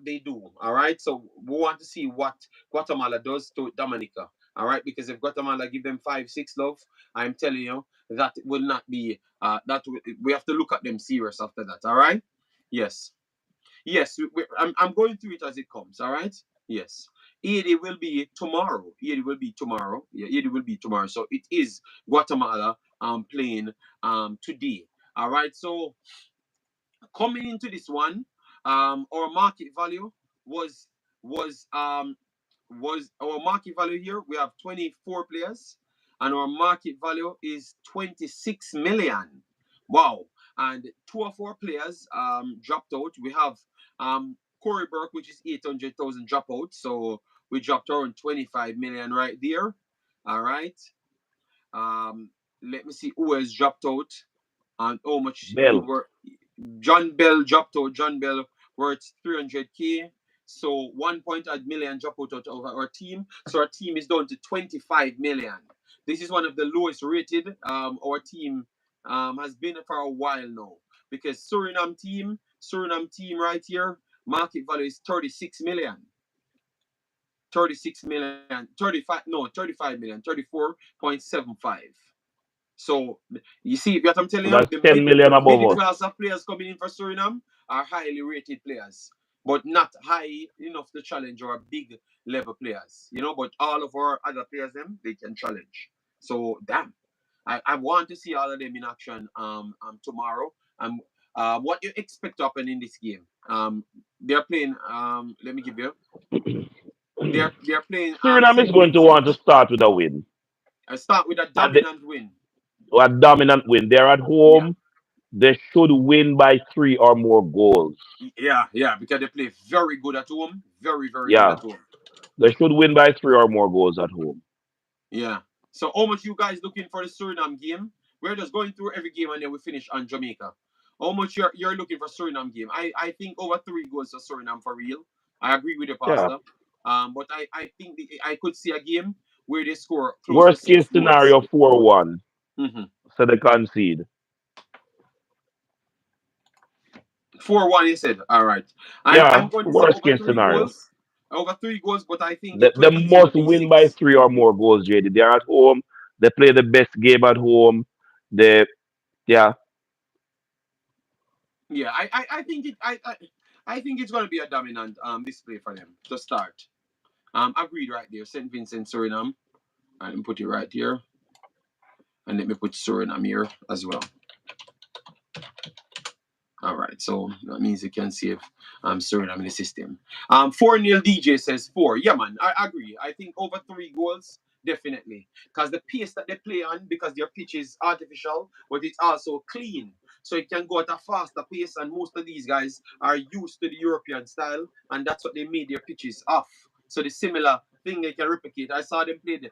they do. All right. So we want to see what Guatemala does to Dominica. All right, because if Guatemala give them 5-6 love, I'm telling you that will not be we have to look at them serious after that. All right. Yes. Yes, I'm going through it as it comes. All right. Yes. 80 will be tomorrow. 80 will be tomorrow. Yeah, 80 will be tomorrow. So it is Guatemala playing today. All right. So coming into this one, our market value was was um was our market value here. We have 24 players, and our market value is 26 million. Wow! And two of our players dropped out. We have Corey Burke, which is 800,000 drop out. So we dropped around 25 million right there. All right. Um, Let me see who has dropped out and how much he Bell. were. John Bell dropped out. John Bell worth 300K. So 1.8 million dropped out of our team. So our team is down to 25 million. This is one of the lowest rated our team has been for a while now. Because Suriname team right here, market value is 36 million. 36 million, 35, no, 35 million, 34.75. So you see what I'm telling So you, that's the 10 million above middle us. class of players coming in for Suriname are highly rated players, but not high enough to challenge our big level players. But all of our other players them they can challenge. So damn, I want to see all of them in action tomorrow. What you expect to happen in this game? They're playing. Let me give you. They're playing Suriname is St. going to Vincent. want to start with a win. I start with a And they, dominant win. a dominant win. They're at Yeah. home. They should win by three or more goals. Yeah, because they play very good at home. Very, very good Yeah, at home. they should win by three or more goals at home. Yeah. So how much you guys looking for the Suriname game? We're just going through every game and then we finish on Jamaica. How much you're looking for Suriname game? I think over 3 goals for Suriname for real. I agree with the Yeah. pastor. But I think I could see a game where they score close to Worst case 6 goals. scenario 4-1. Mm-hmm. So they concede. 4-1, you said. All right. I'm Yeah, going to say worst over case three scenario. goals. Over 3 goals, but I think They, it they could easily must be win by six. three or more goals, JD. They're at home. They play the best game at home. They, yeah, Yeah, I think it's going to be a dominant display for them to start. Agreed right there. Saint Vincent, Suriname. And let me put it right here, and let me put Suriname here as well. All right, so that means you can save Suriname in the system. 4-0 DJ says 4. Yeah, man, I agree. I think over 3 goals, definitely. Because the pace that they play on, because their pitch is artificial, but it's also clean. So it can go at a faster pace, and most of these guys are used to the European style, and that's what they made their pitches off. So the similar thing they can replicate. I saw them play the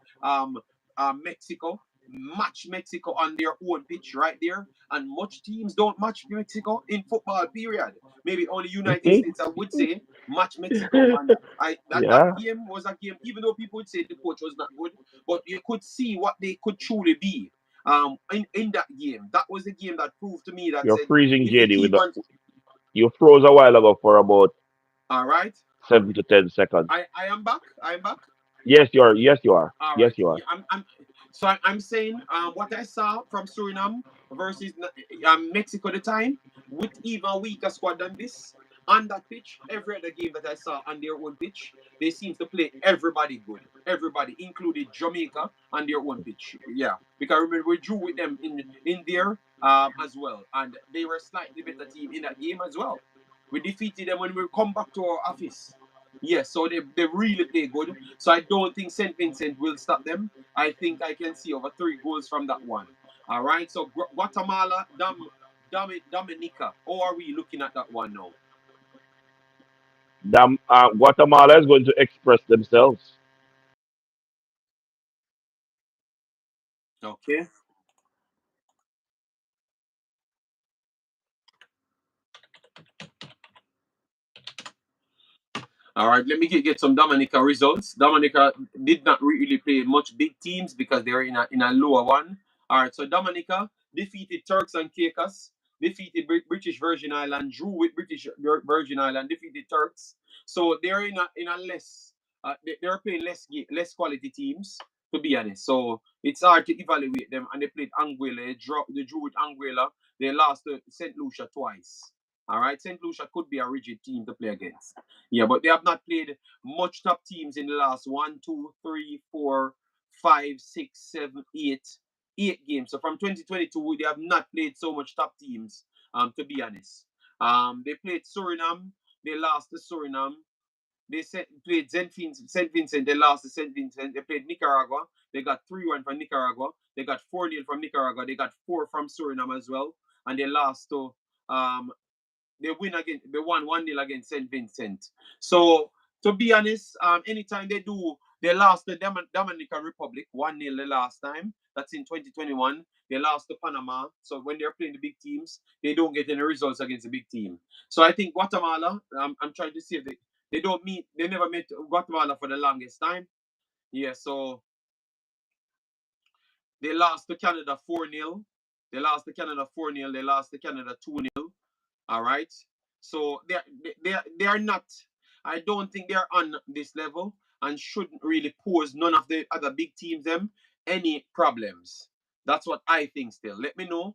Mexico, match Mexico on their own pitch right there, and much teams don't match Mexico in football. Period. Maybe only United States I would say match Mexico, and I that yeah. game was a game. Even though people would say the coach was not good, but you could see what they could truly be. In that game, that was the game that proved to me that You're said freezing if you JD with keep the. on, You froze a while ago for about all right, 7 to 10 seconds. I am back. I am back. Yes, you are. Yes, you are. All Yes, right. you are. Yeah, I'm saying what I saw from Suriname versus Mexico at the time with even weaker squad than this on that pitch. Every other game that I saw on their own pitch, they seem to play everybody good. Everybody, including Jamaica, on their own pitch. Yeah, because remember we drew with them in there as well, and they were slightly better team in that game as well. We defeated them when we come back to our office. Yes, so they really play good. So I don't think St. Vincent will stop them. I think I can see over 3 goals from that one. All right, so Guatemala, Dominica. How are we looking at that one now? Guatemala is going to express themselves. Okay. All right, let me get some Dominica results. Dominica did not really play much big teams because they're in a lower one. All right, so Dominica defeated Turks and Caicos, defeated British Virgin Island, drew with British Virgin Island, defeated Turks. So they're in a less, they're playing less quality teams, to be honest. So it's hard to evaluate them. And they played Anguilla, they drew with Anguilla, they lost to St. Lucia twice. All right, St. Lucia could be a rigid team to play against. Yeah, but they have not played much top teams in the last one, two, three, four, five, six, seven, eight games. So from 2022, they have not played so much top teams. To be honest, they played Suriname. They lost to Suriname. Played St. Vincent. They lost to St. Vincent. They played Nicaragua. They got 3-1 from Nicaragua. They got 4-0 from Nicaragua. They got 4 from Suriname as well. And they lost to um, they won 1-0 against St. Vincent. So to be honest, anytime they lost the Dominican Republic 1-0 the last time. That's in 2021. They lost to Panama. So when they're playing the big teams, they don't get any results against the big team. So I think Guatemala, I'm trying to see if they never met Guatemala for the longest time. Yeah, so they lost to Canada 4-0. They lost to Canada 4-0. They lost to Canada 2-0. All right. So they are not. I don't think they're on this level and shouldn't really pose none of the other big teams them any problems. That's what I think. Still, let me know.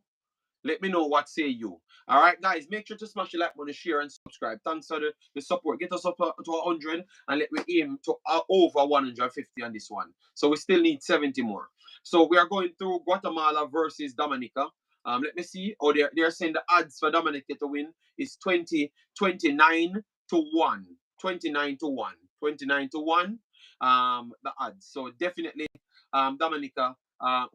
Let me know what say you. All right, guys, make sure to smash the like button, share, and subscribe. Thanks for the support. Get us up to 100 and let me aim to over 150 on this one. So we still need 70 more. So we are going through Guatemala versus Dominica. Let me see. Oh, they're saying the odds for Dominica to win is 29 to 1. 29 to 1. 29 to 1. The odds. So definitely Dominica,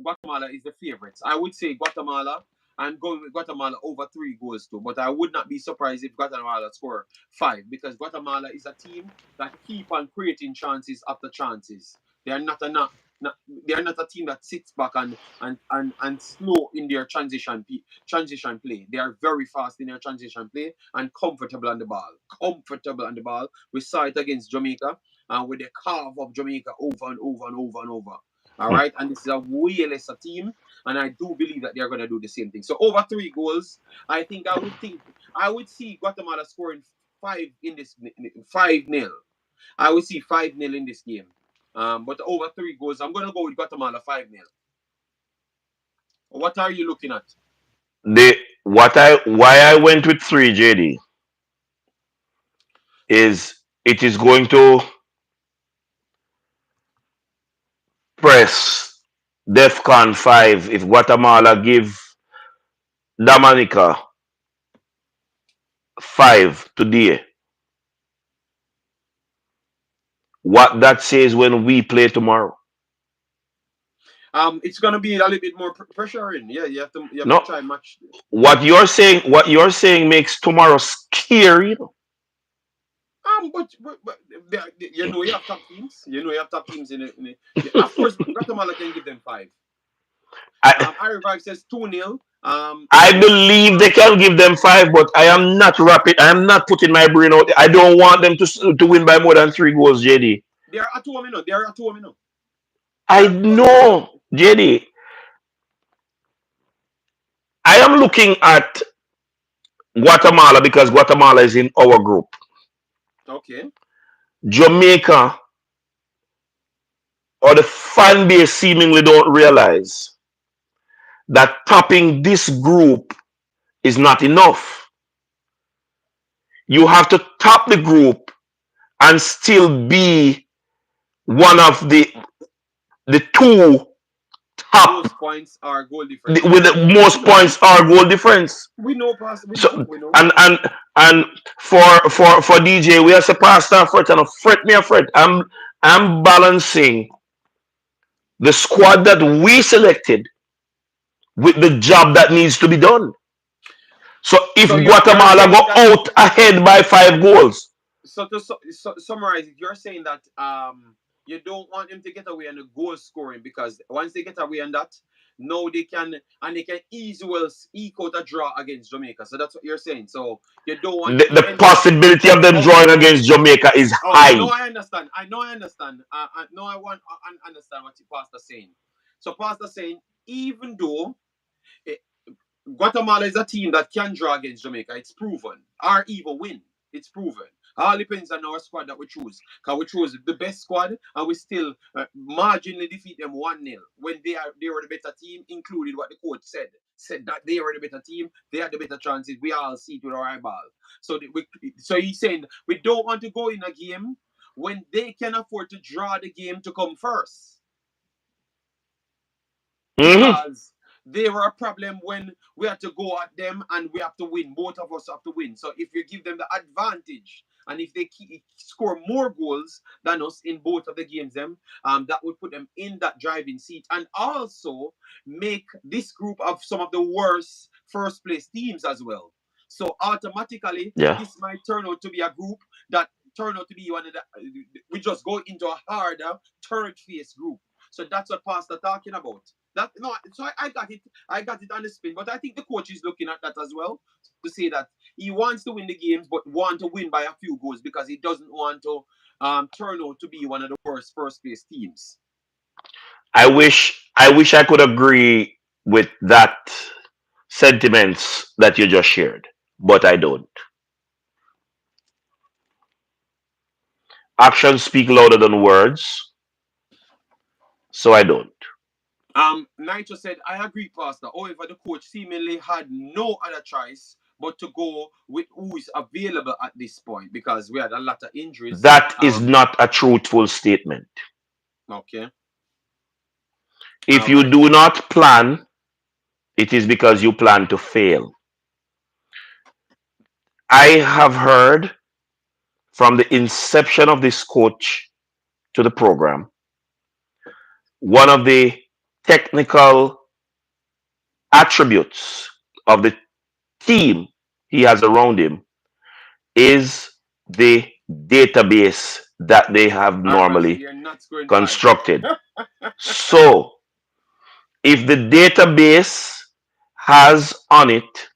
Guatemala is the favorites. I would say Guatemala. I'm going with Guatemala over 3 goals too, but I would not be surprised if Guatemala score 5 because Guatemala is a team that keep on creating chances after chances. They are not they are not a team that sits back and slow in their transition play. They are very fast in their transition play and comfortable on the ball. Comfortable on the ball. We saw it against Jamaica and with the carve of Jamaica over and over and over and over. All right, and this is a way lesser team and I do believe that they're going to do the same thing. So over 3 goals, I would see Guatemala scoring 5 I would see 5-0 in this game. But over 3 goals, I'm going to go with Guatemala 5-0. What are you looking at? Why I went with three, JD, is it is going to press DEFCON 5 if Guatemala give Dominica 5 today. What that says when we play tomorrow. It's going to be a little bit more pressure in. Yeah, you have to No, try and match. what you're saying makes tomorrow scary. But you know you have top teams. You know you have top teams of course, Guatemala can give them 5. I I Revive says 2-0. I Yes, believe they can give them 5, but I am not rapid. I am not putting my brain out. I don't want them to win by more than 3 goals, JD. they are at home, you know. They are at home, you know. They I are very much at know, JD. I am looking at Guatemala because Guatemala is in our group. okay. Jamaica or the fan base seemingly don't realize that topping this group is not enough. You have to top the group and still be one of the two top Most points are goal difference. with the most We know. points or goal difference. We know, Pastor. We know. So We know. and for DJ, we as a pastor fret and a fret me a fret. I'm balancing the squad that we selected with the job that needs to be done. So if So you're Guatemala saying go that. out ahead by 5 goals, So to summarize it, you're saying that you don't want them to get away on the goal scoring because once they get away on that, now they can easily well eke out a draw against Jamaica. So that's what you're saying. So you don't want them to the end up. possibility of them Okay, drawing okay, against Jamaica is okay. high. No, I understand. I know, I understand. I know, I want understand what the pastor saying. So pastor saying even though eh, Guatemala is a team that can draw against Jamaica. It's proven. Or even win. It's proven. All depends on our squad that we choose. Because we chose the best squad and we still marginally defeat them 1-0 when they were the better team, included what the coach said. Said that they were the better team, they had the better chances. We all see it with our eyeball. So he's saying we don't want to go in a game when they can afford to draw the game to come first Hmm. because they were a problem when we had to go at them and we have to win. Both of us have to win. So if you give them the advantage and if they score more goals than us in both of the games, that would put them in that driving seat and also make this group of some of the worst first place teams as well. So automatically, Yeah. this might turn out to be a group that turn out to be one of the. We just go into a harder third phase group. So that's what Pastor talking about. That no, so I got it. I got it on the spin, but I think the coach is looking at that as well to say that he wants to win the games, but want to win by a few goals because he doesn't want to turn out to be one of the worst first place teams. I wish I could agree with that sentiments that you just shared, but I don't. Actions speak louder than words, so I don't. Nigel said, I agree, Pastor. However, the coach seemingly had no other choice but to go with who is available at this point because we had a lot of injuries. That is not a truthful statement. Okay, If all you right. do not plan, it is because you plan to fail. I have heard from the inception of this coach to the program, one of the technical attributes of the team he has around him is the database that they have All right, so normally you're not scoring five. constructed. So, if the database has on it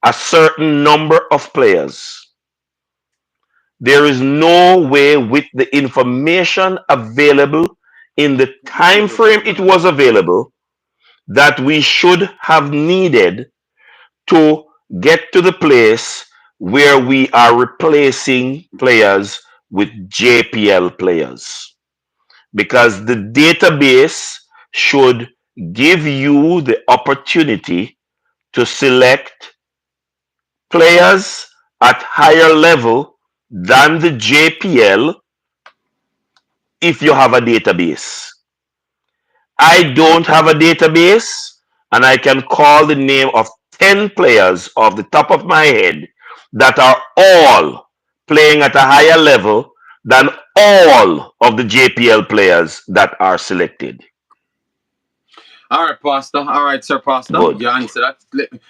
a certain number of players, there is no way with the information available in the You time could have frame it was available that we should have needed to get to the place where we are replacing players with JPL players. Because the database should give you the opportunity to select players at higher level than the JPL if you have a database. I don't have a database, and I can call the name of 10 players off the top of my head that are all playing at a higher level than all of the JPL players that are selected. All right, Pastor. All right, Sir Pastor. Good. You answer that.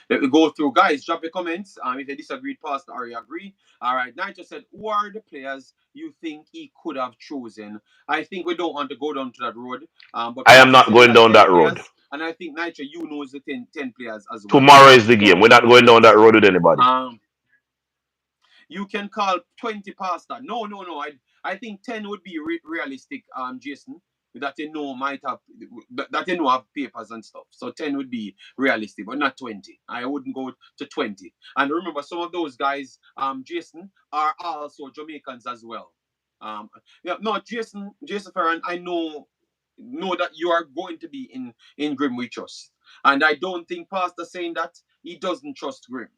Let me go through. Guys, drop your comments. If you disagree, Pastor, or you agree. All right, Nigel said, who are the players you think he could have chosen? I think we don't want to go down to that road. But I am Pastor not said he going had down 10 that road. players. And I think, Nigel, you knows the ten players as well. Tomorrow is the So, game. We're not going down that road with anybody. um, you can call 20, Pastor. No, no, no. I think 10 would be realistic, Jason. that you know might have that you know have papers and stuff. So 10 would be realistic, but not 20. I wouldn't go to 20. And remember, some of those guys, Jason, are also Jamaicans as well. Yeah, no, Jason Ferran, I know that you are going to be in Grim with us, and I don't think Pastor saying that he doesn't trust Grim.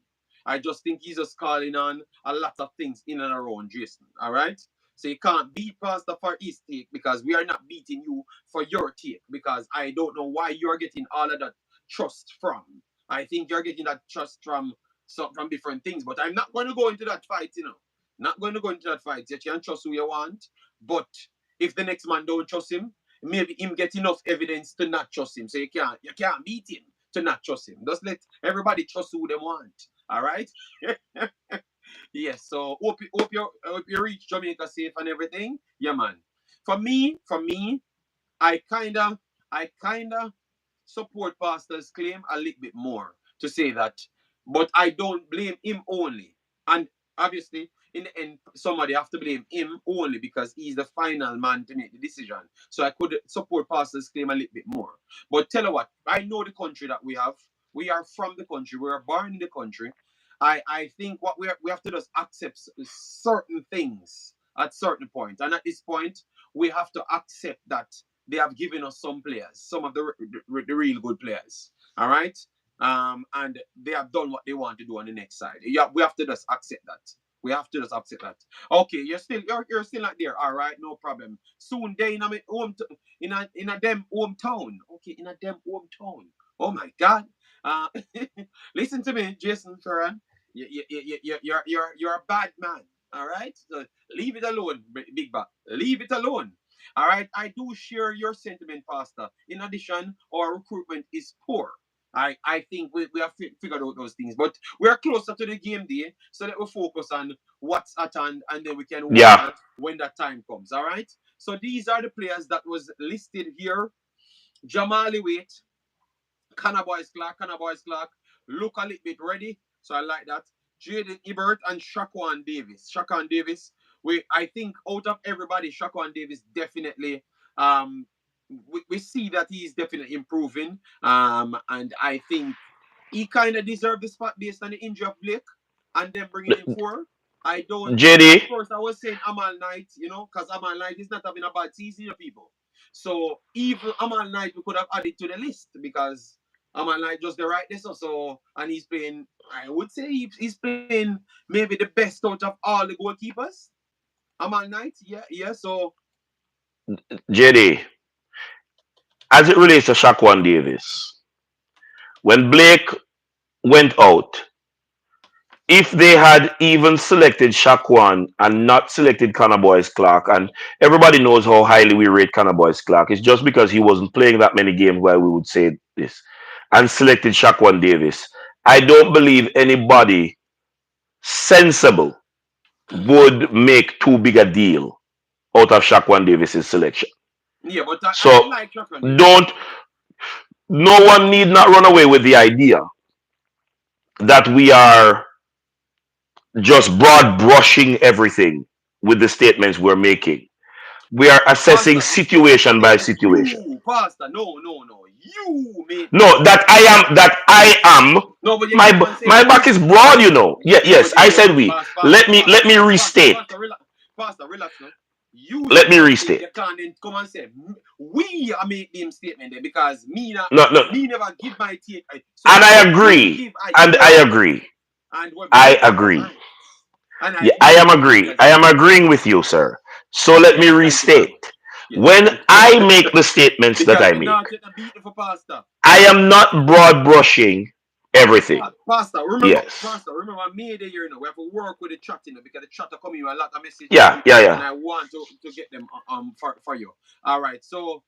I just think he's just calling on a lot of things in and around Jason. All right. So you can't beat Pastor for his take because we are not beating you for your take because I don't know why you're getting all of that trust from. I think you're getting that trust from different things, but I'm not going to go into that fight. Not going to go into that fight. You can trust who you want, but if the next man don't trust him, maybe him get enough evidence to not trust him. So you can't beat him to not trust him. Just let everybody trust who they want. All right. Yes. So hope you reach Jamaica safe and everything. Yeah, man. For me, I kinda support Pastor's claim a little bit more to say that, but I don't blame him only. And obviously, in the end, somebody have to blame him only because he's the final man to make the decision. So I could support Pastor's claim a little bit more. But tell you what, I know the country that we have. We are from the country. We are born in the country. I think what we have to just accept certain things at certain point, and at this point, we have to accept that they have given us some players, some of the real good players. All right. And they have done what they want to do on the next side. Yeah, we have to just accept that. We have to just accept that. Okay, you're still not there. All right, no problem. Soon they in a in a them hometown. Okay, in a them hometown. Oh my God. Uh, listen to me, Jason Ferran. You're a bad man. All right, so leave it alone, Big Back. Leave it alone. All right, I do share your sentiment, Pastor. In addition, our recruitment is poor. I think we have figured out those things, but we are closer to the game day, so that we focus on what's at hand, and then we can work Yeah. out when that time comes. All right. So these are the players that was listed here: Jamali Wait, Canna Boys Clark look a little bit ready, so I like that. Jaden Ebert and Shaquan Davis. Shaquan Davis, I think out of everybody, Shaquan Davis definitely we see that he's definitely improving. And I think he kind of deserved the spot based on the injury of Blake and then bringing in four. I don't. At JD, first, I was saying Amal Knight, because Amal Knight is not having a bad season, people. So even Amal Knight, we could have added to the list because Amal Knight just the right this also, and he's playing. I would say he's playing maybe the best out of all the goalkeepers. Amal Knight, yeah. So JD, as it relates to Shaquan Davis, when Blake went out, if they had even selected Shaquan and not selected Connor Boyce Clark, and everybody knows how highly we rate Connor Boyce Clark, it's just because he wasn't playing that many games why we would say this, and selected Shaquan Davis. I don't believe anybody sensible would make too big a deal out of Shaquan Davis's selection. yeah, but I So like Shaquan Davis. don't, no one need not run away with the idea that we are just broad brushing everything with the statements we're making. We are assessing Pastor, the situation by statement situation. you, Pastor, no. You made them No, statement. that I am No, but you my keep on saying my back we. is broad, you know. Yeah, Yeah, yes, but I said we. Pastor, Let me restate. Pastor, relax now. You Let say me something, you restate. can't then come and say we are make them statement there because No, no, me never give my take. So and I what you agree. give, I And I heard, agree. and what I you give, I agree. right, and I Yeah, I agree am with you agree. I because am agreeing with you, sir. So let yes, me thank you very restate. much. Yes, When I make the statements that because I me make, not take a beating for Pastor. I am not broad brushing everything. Pastor, remember, Yes. Pastor, remember, me the year now. We have to work with the chat, because the chat are coming with a lot of message Yeah, and yeah, and yeah. I want to get them for you. All right, so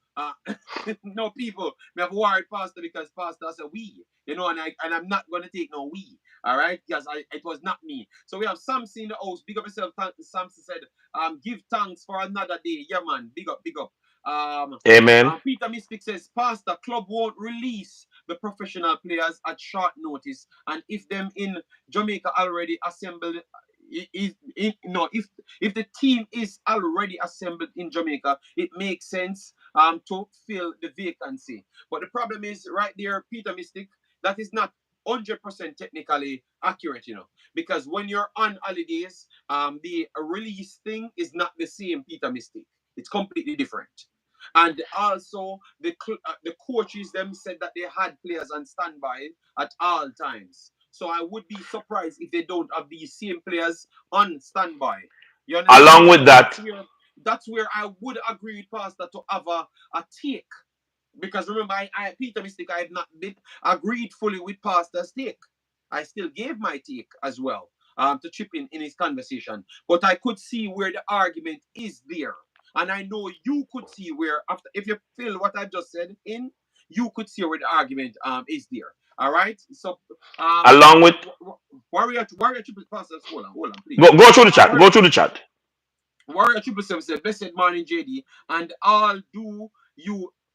no people, we have worried Pastor because Pastor said we, and I'm not gonna take no we. All right, because it was not me. So we have Samson in the house. Big up yourself. Samson said, give thanks for another day. Yeah, man. Big up. Um, Amen. Peter Mystic says, Pastor, club won't release the professional players at short notice, and if them in Jamaica already assembled, no, if the team is already assembled in Jamaica, it makes sense. to fill the vacancy. But the problem is right there, Peter Mystic, that is not 100% technically accurate, because when you're on holidays, the release thing is not the same, Peter Mystic. It's completely different. And also, the coaches them said that they had players on standby at all times. So I would be surprised if they don't have these same players on standby. You understand Along me? with So that, that's where I would agree with Pastor to have a take. Because remember, Peter Mystic, I have not been agreed fully with Pastor's take. I still gave my take as well, to chip in his conversation. But I could see where the argument is there. And I know you could see where, after, if you feel what I just said in, you could see where the argument is there. All right. So along with Warrior Triple Pastors, hold on, please. go through the chat. Warrior Go through the chat. Warrior Triple Seven said, "Blessed morning, JD, and you,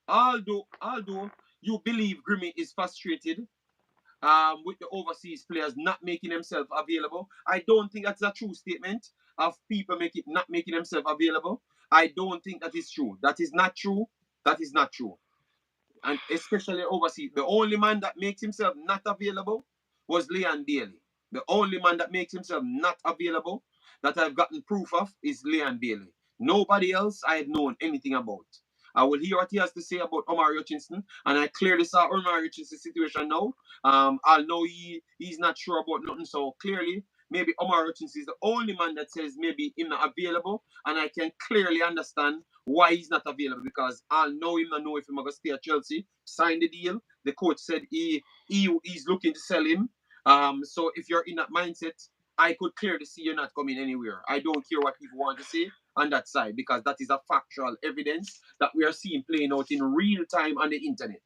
although you believe Grimmy is frustrated with the overseas players not making themselves available. I don't think that's a true statement of people not making themselves available. I don't think that is true. That is not true. That is not true. And especially overseas. The only man that makes himself not available was Leon Bailey. The only man that makes himself not available that I've gotten proof of is Leon Bailey. Nobody else I had known anything about. I will hear what he has to say about Omar Hutchinson, and I clearly saw Omar Hutchinson's situation now. I know he's not sure about nothing, so clearly maybe Omar Hutchinson is the only man that says maybe him not available, and I can clearly understand why he's not available because I'll know him and know if he's going to stay at Chelsea, sign the deal. The coach said he's looking to sell him. So if you're in that mindset, I could clearly see you're not coming anywhere. I don't care what people want to say on that side because that is a factual evidence that we are seeing playing out in real time on the internet.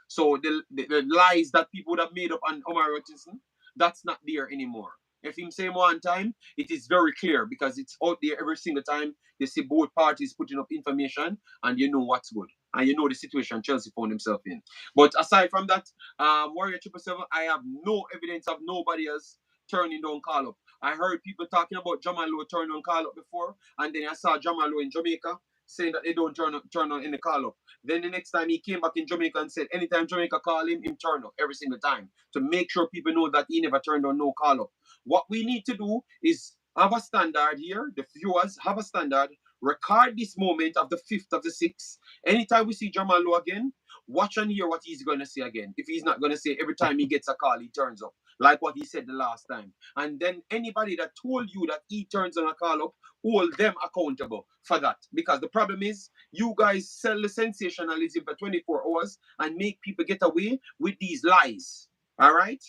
So the lies that people would have made up on Omar Hutchinson, that's not there anymore. If him say one time, it is very clear because it's out there every single time you see both parties putting up information and you know what's good. And you know the situation Chelsea found himself in. But aside from that, Warrior 777, I have no evidence of nobody else turning down call up. I heard people talking about Jamal Lowe turning on call up before, and then I saw Jamal Lowe in Jamaica saying that they don't turn on in the call up. Then the next time he came back in Jamaica and said anytime Jamaica call him turn up every single time to make sure people know that he never turned on no call up. What we need to do is have a standard here. The viewers have a standard. Record this moment of the 5th of the 6th. Anytime we see Jamal Lowe again, watch and hear what he's going to say again. If he's not going to say every time he gets a call, he turns up, like what he said the last time. And then anybody that told you that he turns on a call up, hold them accountable for that. Because the problem is, you guys sell the sensationalism for 24 hours and make people get away with these lies. All right?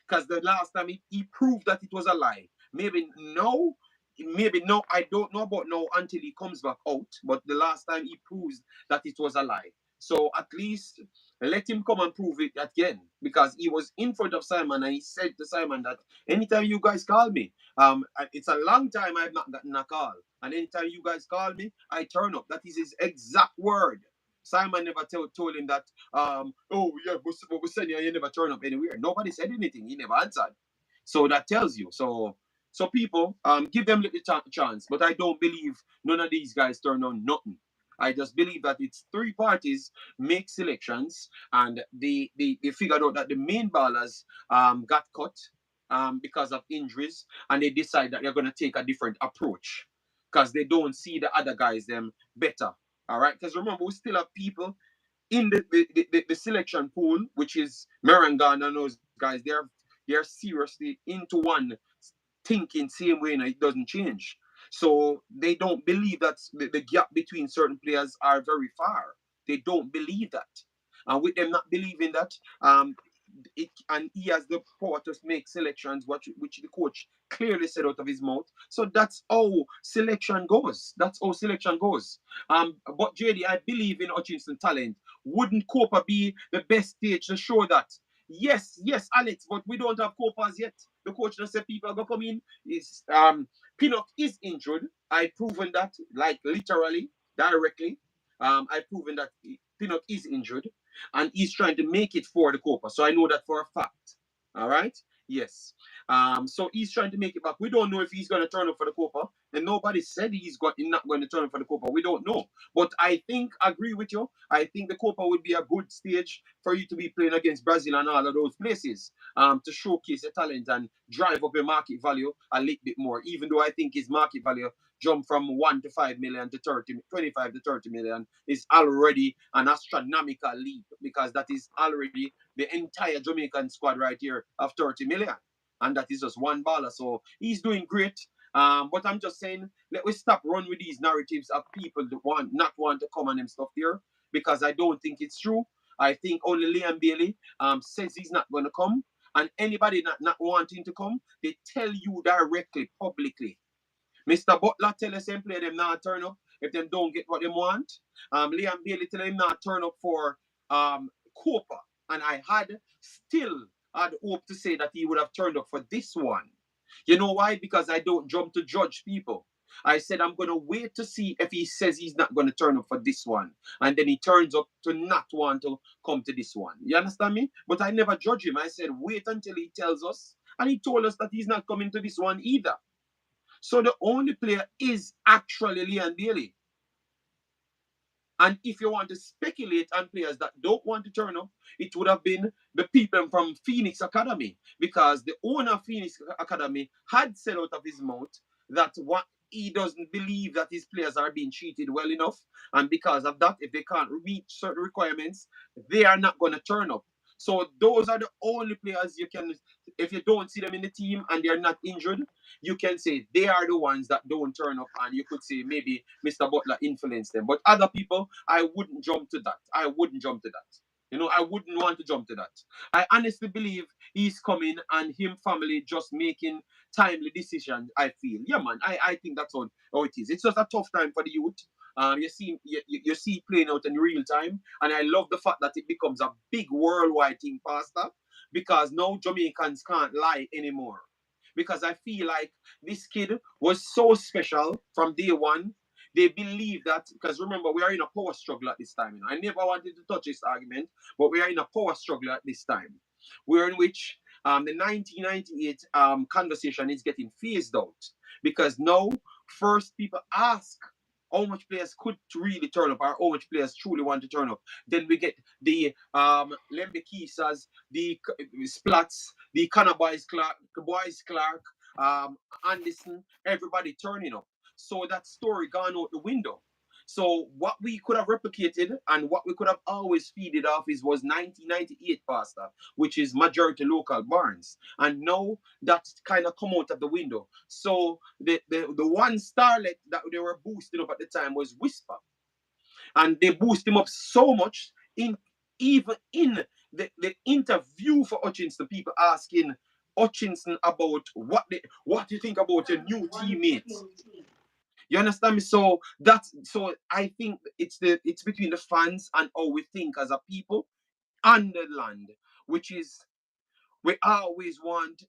Because the last time he proved that it was a lie. Maybe no, I don't know about now until he comes back out. But the last time he proves that it was a lie. So at least let him come and prove it again. Because he was in front of Simon and he said to Simon that anytime you guys call me, it's a long time I've not gotten a call. And anytime you guys call me, I turn up. That is his exact word. Simon never told him that oh yeah, but we said you never turn up anywhere. Nobody said anything. He never answered. So that tells you. So people, give them a chance. But I don't believe none of these guys turn on nothing. I just believe that it's three parties make selections and they figured out that the main ballers got cut because of injuries and they decide that they're going to take a different approach because they don't see the other guys them better. All right, because remember we still have people in the selection pool, which is Merengan and those guys, they're seriously into one thinking same way and it doesn't change. So they don't believe that the gap between certain players are very far. They don't believe that. And with them not believing that, and he has the power to make selections, which the coach clearly said out of his mouth. So that's how selection goes. That's how selection goes. But JD, I believe in Hutchinson talent. Wouldn't Copa be the best stage to show that? Yes, Alex, but we don't have Copas yet. The coach just said people are gonna come in. Is Pinnock is injured. I've proven that, like literally, directly. I've proven that Pinnock is injured and he's trying to make it for the Copa. So I know that for a fact. All right. Yes. So he's trying to make it back. We don't know if he's going to turn up for the Copa. And nobody said he's not going to turn up for the Copa. We don't know. But I agree with you. I think the Copa would be a good stage for you to be playing against Brazil and all of those places to showcase your talent and drive up your market value a little bit more. Even though I think his market value jumped from 1 to 5 million to 25 to 30 million is already an astronomical leap because that is already the entire Jamaican squad right here of 30 million. And that is just one baller. So he's doing great. But I'm just saying, let we stop run with these narratives of people that not want to come on them stuff there because I don't think it's true. I think only Liam Bailey says he's not going to come, and anybody not wanting to come, they tell you directly, publicly. Mr. Butler tell the same player them not turn up if them don't get what they want. Liam Bailey tell them not turn up for Copa, and I had hope to say that he would have turned up for this one. You know why? Because I don't jump to judge people. I said I'm going to wait to see if he says he's not going to turn up for this one. And then he turns up to not want to come to this one. You understand me? But I never judge him. I said, wait until he tells us. And he told us that he's not coming to this one either. So the only player is actually Leon Bailey. And if you want to speculate on players that don't want to turn up, it would have been the people from Phoenix Academy because the owner of Phoenix Academy had said out of his mouth that what he doesn't believe that his players are being treated well enough. And because of that, if they can't meet certain requirements, they are not going to turn up. So those are the only players you can, if you don't see them in the team and they're not injured, you can say they are the ones that don't turn up, and you could say maybe Mr. Butler influenced them. But other people, I wouldn't jump to that. I wouldn't jump to that. I wouldn't want to jump to that. I honestly believe he's coming and him family just making timely decisions. I feel, yeah, man. I think that's how it is. It's just a tough time for the youth. You see playing out in real time, and I love the fact that it becomes a big worldwide thing, Pastor, because now Jamaicans can't lie anymore because I feel like this kid was so special from day one. They believe that because remember we are in a power struggle at this time. I never wanted to touch this argument, but we are in a power struggle at this time. We're in which the 1998 conversation is getting phased out because now first people ask how much players could really turn up or how much players truly want to turn up. Then we get the Lembe Kisas, the Splats, the Connor Boys Clark, Anderson, everybody turning up. So that story gone out the window. So what we could have replicated and what we could have always feeded off was 1998 pasta, which is majority local barns. And now that's kind of come out of the window. So the one starlet that they were boosting up at the time was Whisper. And they boost him up so much in even in the interview for Hutchinson, people asking Hutchinson about what do you think about your new teammates. You understand me? So I think it's between the fans and how we think as a people and the land, which is we always want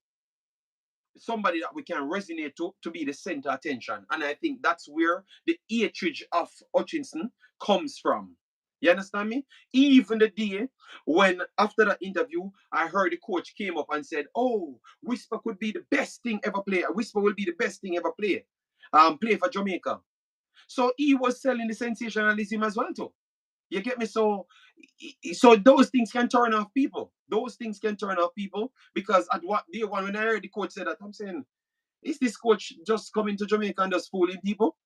somebody that we can resonate to be the center of attention. And I think that's where the hatred of Hutchinson comes from. You understand me? Even the day when after that interview, I heard the coach came up and said, "Oh, Whisper could be the best thing ever play. Whisper will be the best thing ever play for Jamaica." So he was selling the sensationalism as well too. You get me? So those things can turn off people. Those things can turn off people because at what day one when I heard the coach say that, I'm saying, is this coach just coming to Jamaica and just fooling people?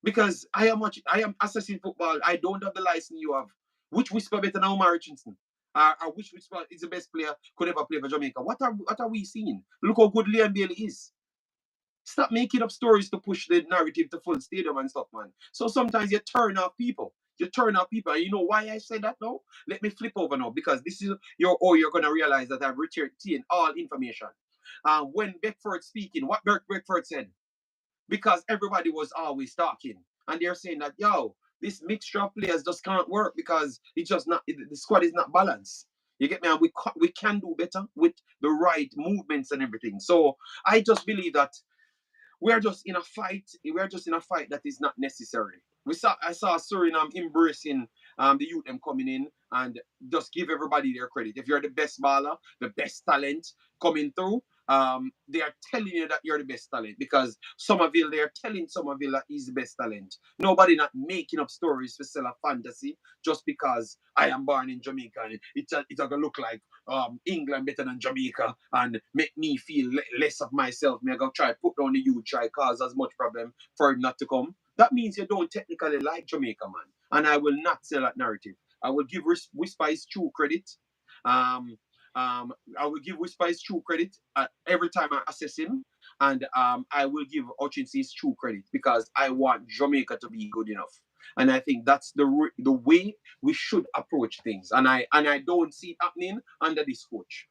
Because I am assessing football. I don't have the license you have. Which Whisper better than Omar Richardson? Or which Whisper is the best player could ever play for Jamaica? What are we seeing? Look how good Liam Bailey is. Stop making up stories to push the narrative to full stadium and stuff, man. So sometimes you turn off people. You turn off people. And you know why I say that now? Let me flip over now because this is you're gonna realize that I've retained all information. When Beckford speaking, what Beckford said, because everybody was always talking, and they're saying that this mixture of players just can't work because it's just not the squad is not balanced. You get me? And we can do better with the right movements and everything. So I just believe that we're just in a fight. We're just in a fight that is not necessary. I saw Suriname embracing the youth them coming in and just give everybody their credit. If you're the best baller, the best talent coming through, they are telling you that you're the best talent because Somerville, they are telling Somerville that he's the best talent. Nobody not making up stories to sell a fantasy just because I am born in Jamaica and it's gonna look like England better than Jamaica and make me feel less of myself. Me I go try put down the youth, try cause as much problem for him not to come. That means you don't technically like Jamaica, man. And I will not sell that narrative. I will give Whisper his true credit. Um, I will give Whisper his true credit every time I assess him, and I will give Hutchins his true credit because I want Jamaica to be good enough, and I think that's the way we should approach things, and I don't see it happening under this coach.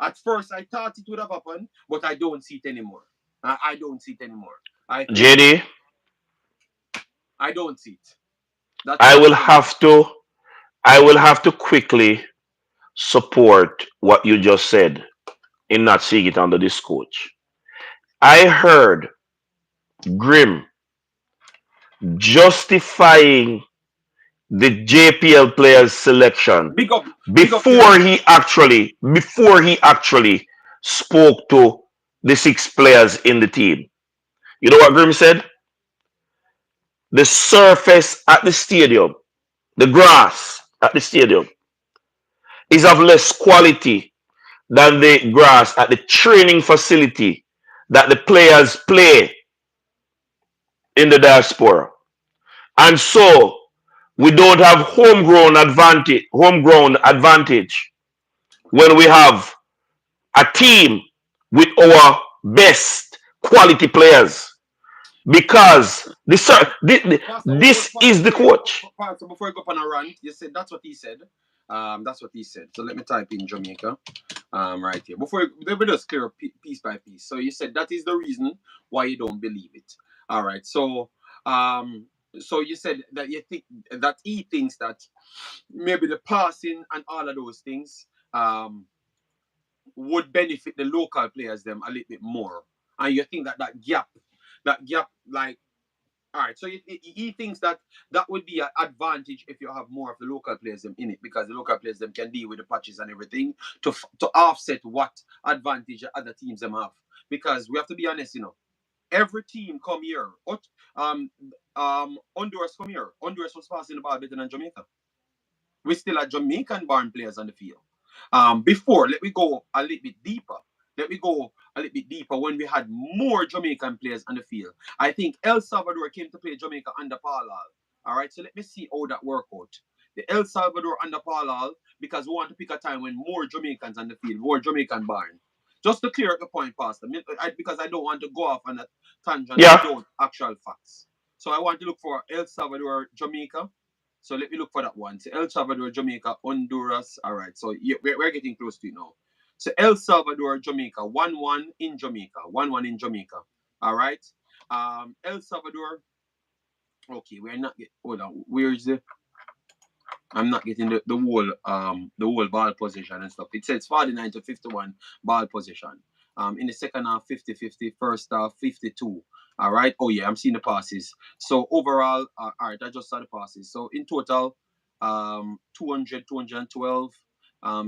At first, I thought it would have happened, but I don't see it anymore. I don't see it anymore. I think JD, I don't see it. That's I what will I believe. have to I will have to quickly support what you just said in not seeing it under this coach. I heard Grim justifying the JPL players selection Big up Grim. before he actually spoke to the six players in the team. You know what Grim said? The surface at the stadium, the grass at the stadium is of less quality than the grass at the training facility that the players play in the diaspora. And so we don't have homegrown advantage when we have a team with our best quality players because this is the coach. Pastor, before you go up on a rant, you said that's what he said. That's what he said. So let me type in Jamaica. Right here. Let me just clear up piece by piece. So you said that is the reason why you don't believe it. All right. Um, so you said that you think that he thinks that maybe the passing and all of those things would benefit the local players them a little bit more, and you think that that gap, like, all right, so he thinks that that would be an advantage if you have more of the local players them in it because the local players them can deal with the patches and everything to offset what advantage the other teams them have. Because we have to be honest, every team come here. Um, Honduras come here. Honduras was passing the ball better than Jamaica. We still have Jamaican born players on the field. Before, let me go a little bit deeper. Let me go a little bit deeper when we had more Jamaican players on the field. I think El Salvador came to play Jamaica under Paulal. All right, so let me see how that work out. The El Salvador under Paulal because we want to pick a time when more Jamaicans on the field, more Jamaican born. Just to clear up the point, Pastor, because I don't want to go off on a tangent Yeah, without actual facts. So I want to look for El Salvador, Jamaica. So let me look for that one. So El Salvador, Jamaica, Honduras. All right. So yeah, we're getting close to it now. So El Salvador, Jamaica, 1-1 in Jamaica. 1-1 in Jamaica. All right. El Salvador. Okay, we're not get hold on. Where is the I'm not getting the whole ball position and stuff. It says 49 to 51 ball position. In the second half 50-50, first half 52. All right. Oh yeah, I'm seeing the passes. So overall, all right, I just saw the passes. So in total, 200, 212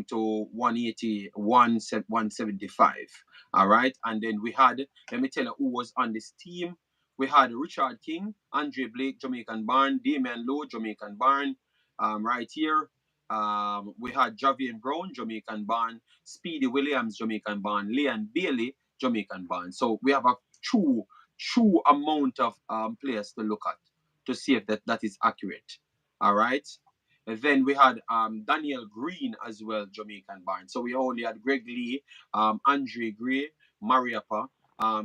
to 180, 175. All right. And then we had, let me tell you who was on this team. We had Richard King, Andre Blake, Jamaican Barn, Damian Lowe, Jamaican Barn, right here. We had Javian Brown, Jamaican born, Speedy Williams, Jamaican born, Leon Bailey, Jamaican born. So we have a true amount of players to look at to see if that is accurate. All right. And then we had Daniel Green as well, Jamaican born. So we only had Greg Lee, Andre Gray, Mariapa,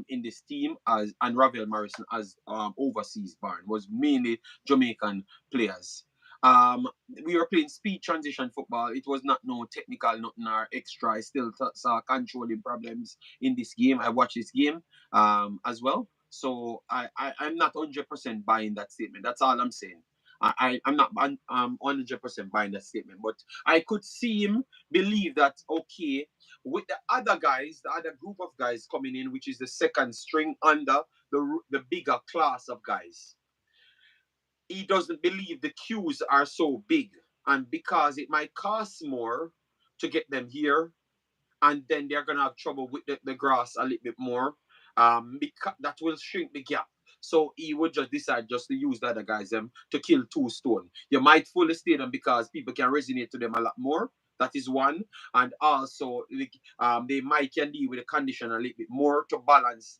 in this team as and Ravel Morrison as overseas born was mainly Jamaican players. Um, we were playing speed transition football. It was not no technical, nothing or extra. I still saw controlling problems in this game. I watched this game as well. So I'm not 100% buying that statement. That's all I'm saying. I'm not 100% buying that statement, but I could see him believe that okay, with the other guys, the other group of guys coming in, which is the second string under the bigger class of guys, he doesn't believe the queues are so big, and because it might cost more to get them here, and then they're gonna have trouble with the grass a little bit more. Because that will shrink the gap. So he would just decide just to use the other guys to kill two stone. You might full the stadium because people can resonate to them a lot more. That is one, and also they might can deal with the condition a little bit more to balance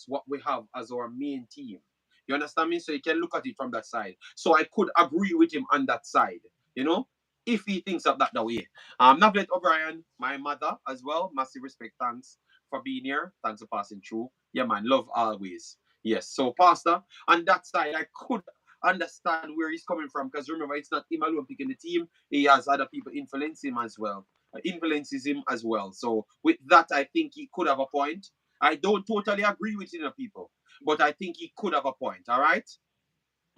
what we have as our main team. You understand me? So you can look at it from that side. So I could agree with him on that side. You know, if he thinks of that way. Navlet O'Brien, my mother as well. Massive respect, thanks for being here. Thanks for passing through. Yeah, man, love always. Yes. So, Pastor, on that side, I could understand where he's coming from because remember, it's not him alone picking the team. He has other people influence him as well. Influences him as well. So, with that, I think he could have a point. I don't totally agree with people, but I think he could have a point. All right.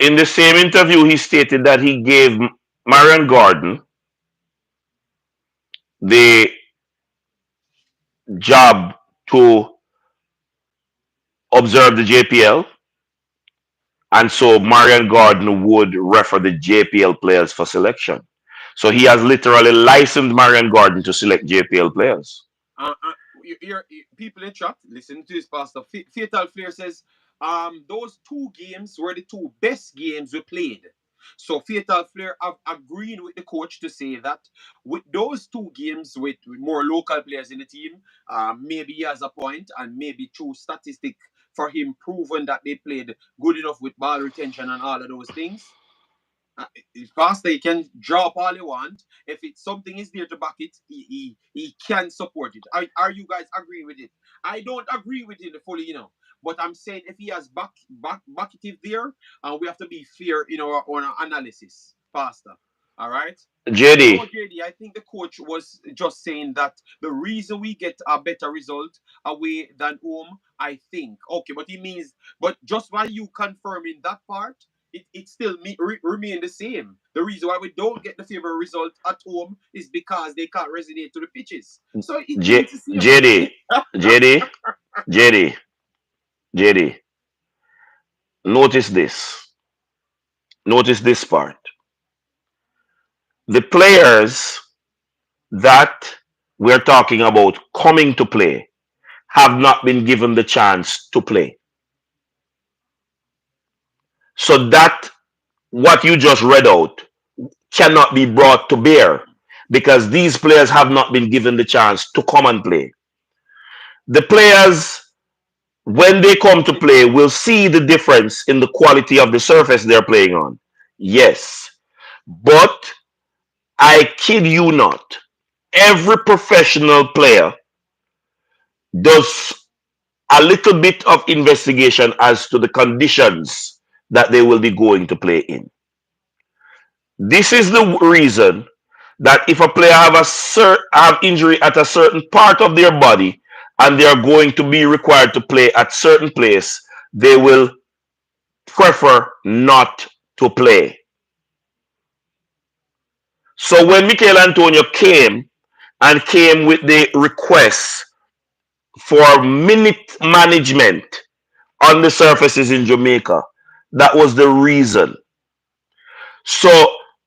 In the same interview, he stated that he gave Marion Gordon the job to observe the JPL, and so Marion Gordon would refer the JPL players for selection. So he has literally licensed Marion Gordon to select JPL players. People in chat listen to this, Pastor. Fatal Flair says, those two games were the two best games we played. So Fatal Flair have agreed with the coach to say that with those two games with more local players in the team, maybe he has a point, and maybe true statistic for him proven that they played good enough with ball retention and all of those things. uh, Pastor, he can drop all he want. If it's something is there to back it, he can support it. Are you guys agreeing with it? I don't agree with it fully, But I'm saying if he has back it there, we have to be fair in our analysis, Pastor. All right. JD, No, JD, I think the coach was just saying that the reason we get a better result away than home, I think. Okay, but he means, but just by you confirming that part, it still remain the same. The reason why we don't get the favorable result at home is because they can't resonate to the pitches. So it means the same JD, thing. JD, JD, JD. Notice this. Notice this part. The players that we're talking about coming to play have not been given the chance to play. So that what you just read out cannot be brought to bear because these players have not been given the chance to come and play. The players, when they come to play, will see the difference in the quality of the surface they're playing on. Yes, but I kid you not, every professional player does a little bit of investigation as to the conditions that they will be going to play in. This is the reason that if a player have injury at a certain part of their body and they are going to be required to play at certain place, they will prefer not to play. So when Michael Antonio came with the request for minute management on the surfaces in Jamaica, that was the reason. So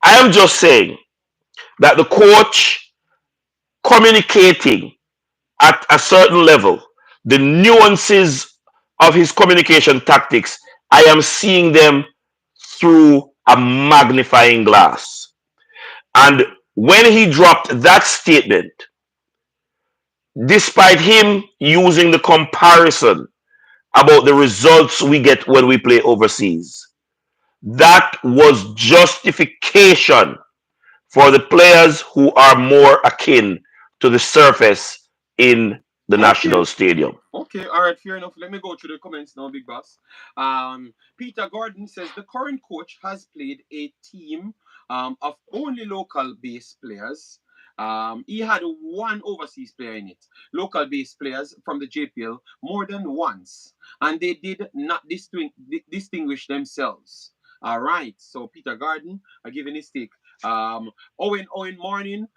I am just saying that the coach communicating at a certain level, the nuances of his communication tactics, I am seeing them through a magnifying glass. And when he dropped that statement, despite him using the comparison about the results we get when we play overseas, that was justification for the players who are more akin to the surface in the Okay. national stadium. Okay, all right, fair enough. Let me go through the comments now, Big Boss. Peter Gordon says the current coach has played a team of only local base players. He had one overseas player in it. Local base players from the JPL more than once, and they did not distinguish themselves. All right, so Peter Gordon, I give his take. Owen Morning,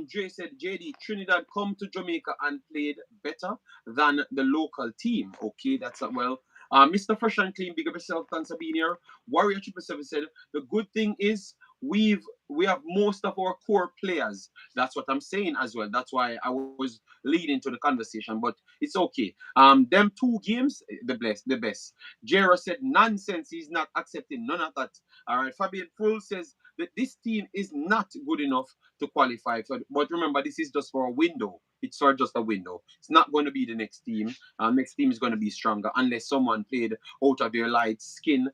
Jay said JD Trinidad come to Jamaica and played better than the local team. Okay, that's well. Mr. Fresh and Clean, big up yourself, thanks for being here. Warrior 777 said the good thing is we've most of our core players. That's what I'm saying as well. That's why I was leading to the conversation, but it's okay. Them 2 games, the best. Jera said nonsense. He's not accepting none of that. All right. Fabian Full says that this team is not good enough to qualify for. But remember, this is just for a window. It's for just a window. It's not going to be the next team. Next team is going to be stronger unless someone played out of their light skin,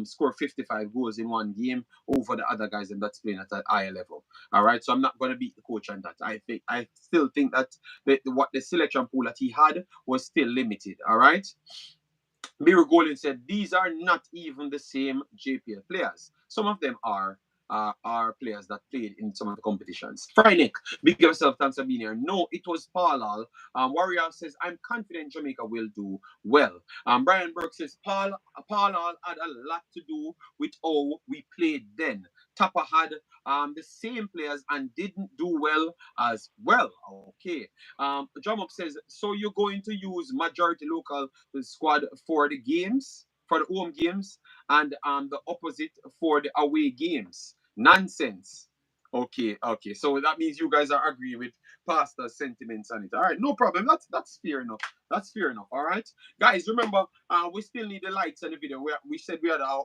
score 55 goals in one game over the other guys and that's playing at a higher level. All right, so I'm not going to beat the coach on that. I still think that what the selection pool that he had was still limited. All right. Miro Golden said these are not even the same JPL players. Some of them are players that played in some of the competitions. Frynick, big yourself, thanks for being here. No, it was Paul. Warrior says I'm confident Jamaica will do well. Brian Burke says Paul had a lot to do with how we played then. Tapa had the same players and didn't do well as well. Okay. Drum Up says so you're going to use majority local squad for the games, for the home games, and the opposite for the away games. Nonsense. Okay. So that means you guys are agreeing with Pastor's sentiments on it. All right, no problem. That's fair enough. That's fair enough. All right, guys. Remember, we still need the likes on the video. We said we had our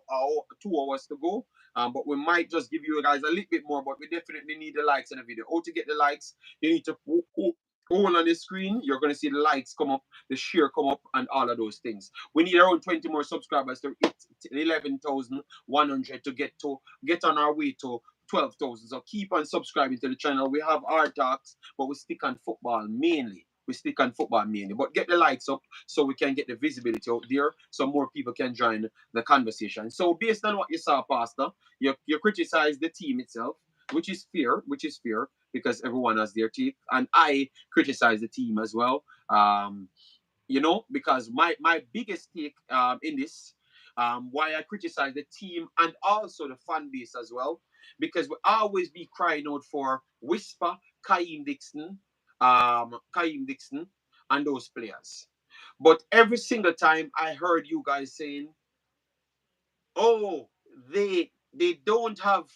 2 hours to go. But we might just give you guys a little bit more. But we definitely need the likes on the video. How to get the likes? You need to hold on the screen. You're gonna see the likes come up, the share come up, and all of those things. We need around 20 more subscribers to hit 11,100 to get on our way to 12,000. So keep on subscribing to the channel. We have our talks, but we stick on football mainly. But get the likes up so we can get the visibility out there, so more people can join the conversation. So based on what you saw, Pastor, you criticize the team itself, which is fair because everyone has their take, and I criticize the team as well. Because my biggest take in this, why I criticize the team and also the fan base as well, because we always be crying out for Whisper, Kaim Dixon, and those players. But every single time I heard you guys saying, "Oh, they don't have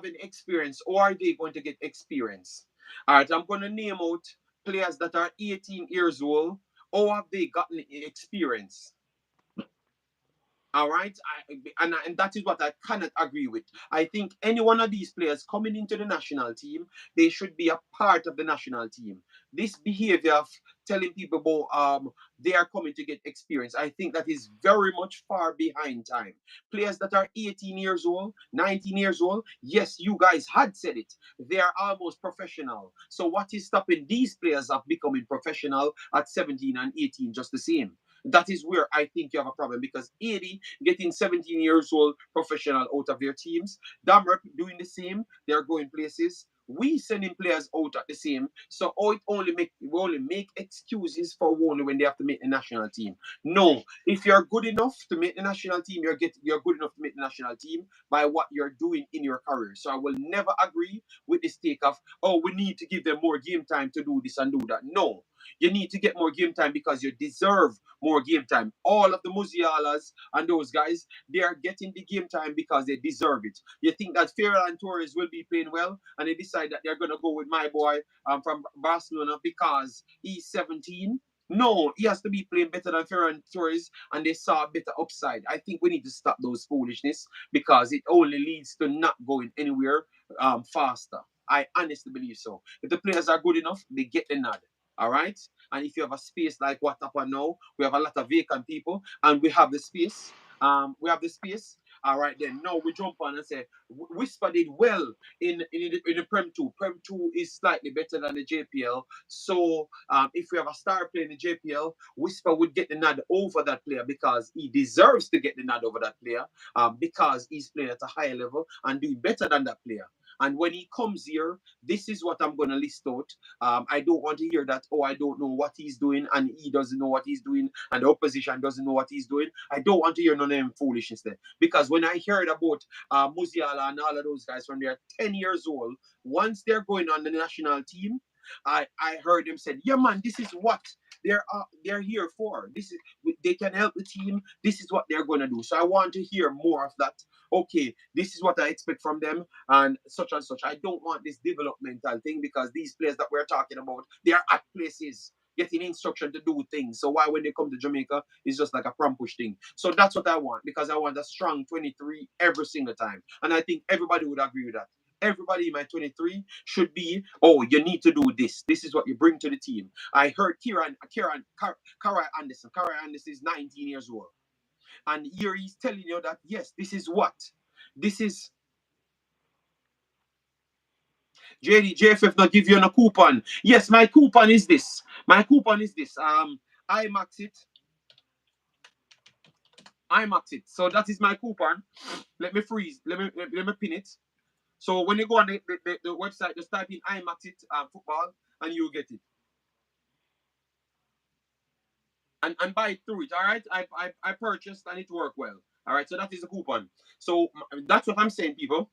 any experience, or are they going to get experience?" All right, I'm going to name out players that are 18 years old. Or have they gotten experience? All right, and that is what I cannot agree with. I think any one of these players coming into the national team, they should be a part of the national team. This behavior of telling people about they are coming to get experience, I think that is very much far behind time. Players that are 18 years old, 19 years old, yes, you guys had said it. They are almost professional. So what is stopping these players of becoming professional at 17 and 18 just the same? That is where I think you have a problem because 80 getting 17 years old professional out of their teams, Damrep doing the same, they're going places. We sending players out at the same, so it only make we only make excuses for only when they have to make the national team. No, if you're good enough to make the national team, you're good enough to make the national team by what you're doing in your career. So I will never agree with this take of we need to give them more game time to do this and do that. No, you need to get more game time because you deserve more game time. All of the Musialas and those guys, they are getting the game time because they deserve it. You think that Ferran Torres will be playing well, and they decide that they're going to go with my boy from Barcelona because he's 17? No, he has to be playing better than Ferran Torres, and they saw a better upside. I think we need to stop those foolishness because it only leads to not going anywhere faster. I honestly believe so. If the players are good enough, they get the nod. All right. And if you have a space like what happened now, we have a lot of vacant people, and we have the space. We have the space. All right, then now we jump on and say Whisper did well in the Prem 2. Prem 2 is slightly better than the JPL. So if we have a star player in the JPL, Whisper would get the nod over that player because he deserves to get the nod over that player because he's playing at a higher level and doing better than that player. And when he comes here, this is what I'm going to list out. I don't want to hear that, I don't know what he's doing, and he doesn't know what he's doing, and the opposition doesn't know what he's doing. I don't want to hear none of them foolishness there. Because when I heard about Musiala and all of those guys when they're 10 years old, once they're going on the national team, I heard them say, yeah, man, this is what they're here for. This is they can help the team. This is what they're gonna do. So I want to hear more of that. Okay, this is what I expect from them, and such and such. I don't want this developmental thing because these players that we're talking about, they are at places getting instruction to do things. So why when they come to Jamaica, it's just like a prom push thing. So that's what I want because I want a strong 23 every single time, and I think everybody would agree with that. Everybody in my 23 should be, oh, you need to do this. This is what you bring to the team. I heard Kara Anderson. Kara Anderson is 19 years old. And here he's telling you that, yes, this is what. This is JD, JFF not give you a coupon. Yes, my coupon is this. My coupon is this. Imaxit. Imaxit. So that is my coupon. Let me freeze. Let me pin it. So when you go on the website, just type in Imaxit football and you'll get it. And buy it through it. All right. I purchased and it worked well. All right. So that is the coupon. So that's what I'm saying, people.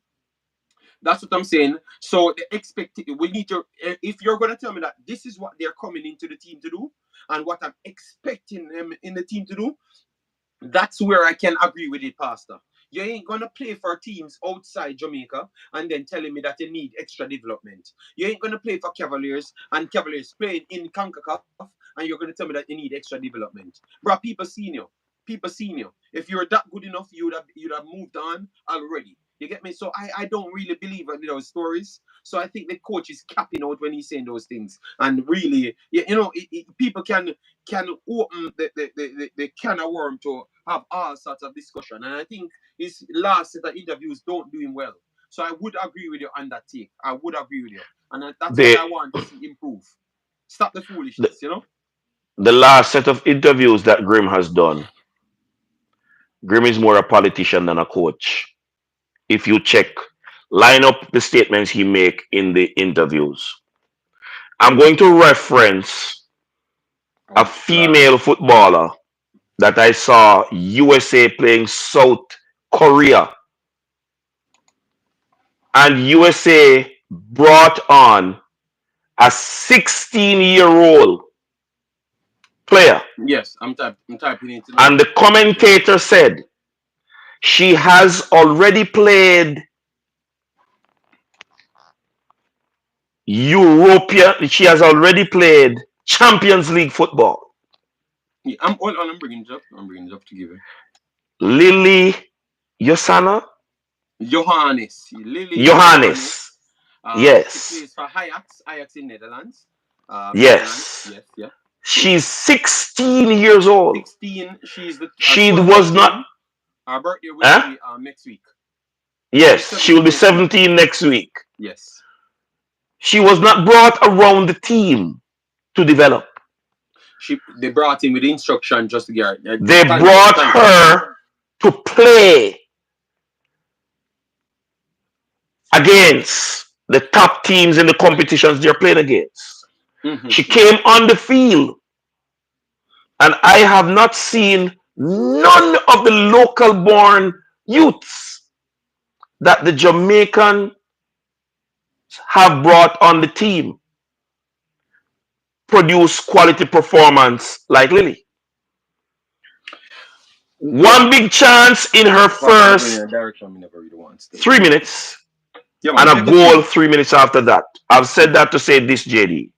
That's what I'm saying. So the expect we need to if you're gonna tell me that this is what they're coming into the team to do and what I'm expecting them in the team to do, that's where I can agree with it, Pastor. You ain't gonna play for teams outside Jamaica and then telling me that you need extra development. You ain't gonna play for Cavaliers and Cavaliers playing in Concacaf and you're gonna tell me that you need extra development. Bro, people seen you. People seen you. If you're that good enough, you'd have moved on already. You get me? So I don't really believe in those stories. So I think the coach is capping out when he's saying those things. And really, people can open the can of worm to have all sorts of discussion. And I think his last set of interviews don't do him well. So I would agree with you on that take. I would agree with you. And that's what The, I want to see improve. Stop the the foolishness, you know? the last set of interviews that Grim has done, Grim is more a politician than a coach. If you check, line up the statements he make in the interviews. I'm going to reference a Oh, God. female footballer that I saw USA playing South Korea, and USA brought on a 16-year-old player, Yes, I'm typing it and now. the commentator said she has already played European, she has already played Champions League football. Yeah, I'm hold on, I'm bringing it up. I'm bringing it up to give you. Lily Yosana? Johannes. Lily Johannes. Johannes. She Yes. plays for Ajax in Netherlands. Netherlands. Yes. Yes, yeah. True. She's 16 years old. 16. She's the She 12 was not, June. Her birthday will huh? be next week. She'll be Yes, she will 17 be next week. 17 next week. Yes. She was not brought around the team to develop. They brought him with instruction just to get They brought tantrum. her to play against the top teams in the competitions they're playing against. She Mm-hmm. came on the field, and I have not seen none of the local born youths that the Jamaican have brought on the team produce quality performance like Lily. Yeah. One big chance in her Pastor, I'm going in first a direction we never really want to stay. 3 minutes, Yeah, man, and a take your goal thing. 3 minutes after that. I've said Mm-hmm. that to say this, JD.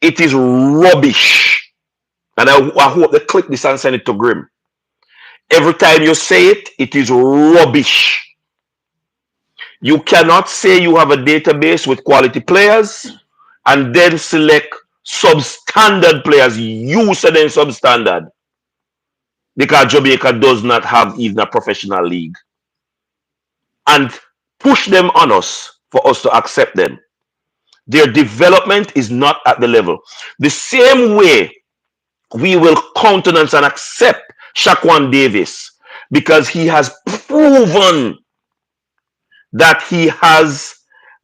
It is rubbish. And I hope they click this and send it to Grim. Every time you say it, it is rubbish. You cannot say you have a database with quality players and then select substandard players. You say them substandard because Jamaica does not have even a professional league, and push them on us for us to accept them. Their development is not at the level. The same way we will countenance and accept Shaquan Davis because he has proven that he has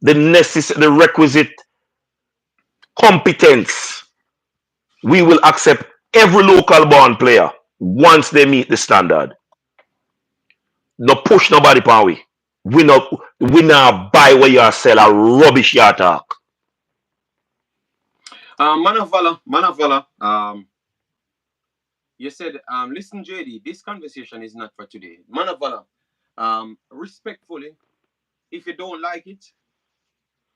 the requisite competence. We will accept every local born player once they meet the standard. No push nobody pan we. We not buy where you sell a rubbish you talk. Manavala. You said, listen, JD, this conversation is not for today. Manavala, respectfully, if you don't like it,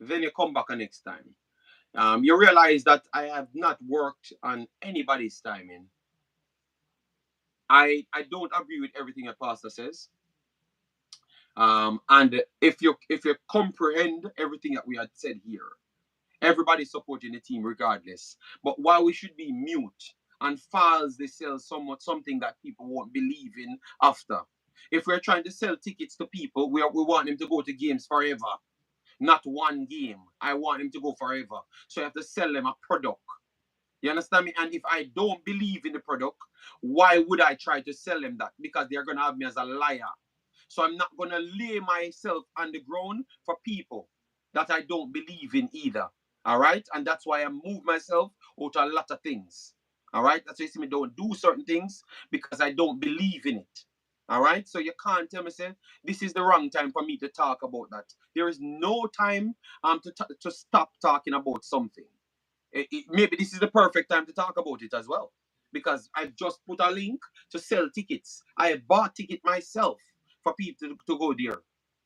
then you come back next time. You realize that I have not worked on anybody's timing. I don't agree with everything a pastor says. And if you comprehend everything that we had said here, everybody's supporting the team regardless. But why we should be mute and false they sell something that people won't believe in after. If we're trying to sell tickets to people, we want them to go to games forever. Not one game. I want them to go forever. So you have to sell them a product. You understand me? And if I don't believe in the product, why would I try to sell them that? Because they're gonna have me as a liar. So I'm not gonna lay myself on the ground for people that I don't believe in either. All right, and that's why I move myself out a lot of things. All right, that's why you see me don't do certain things because I don't believe in it. All right, so you can't tell me say this is the wrong time for me to talk about that. There is no time to stop talking about something. Maybe this is the perfect time to talk about it as well because I've just put a link to sell tickets. I bought ticket myself for people to go there.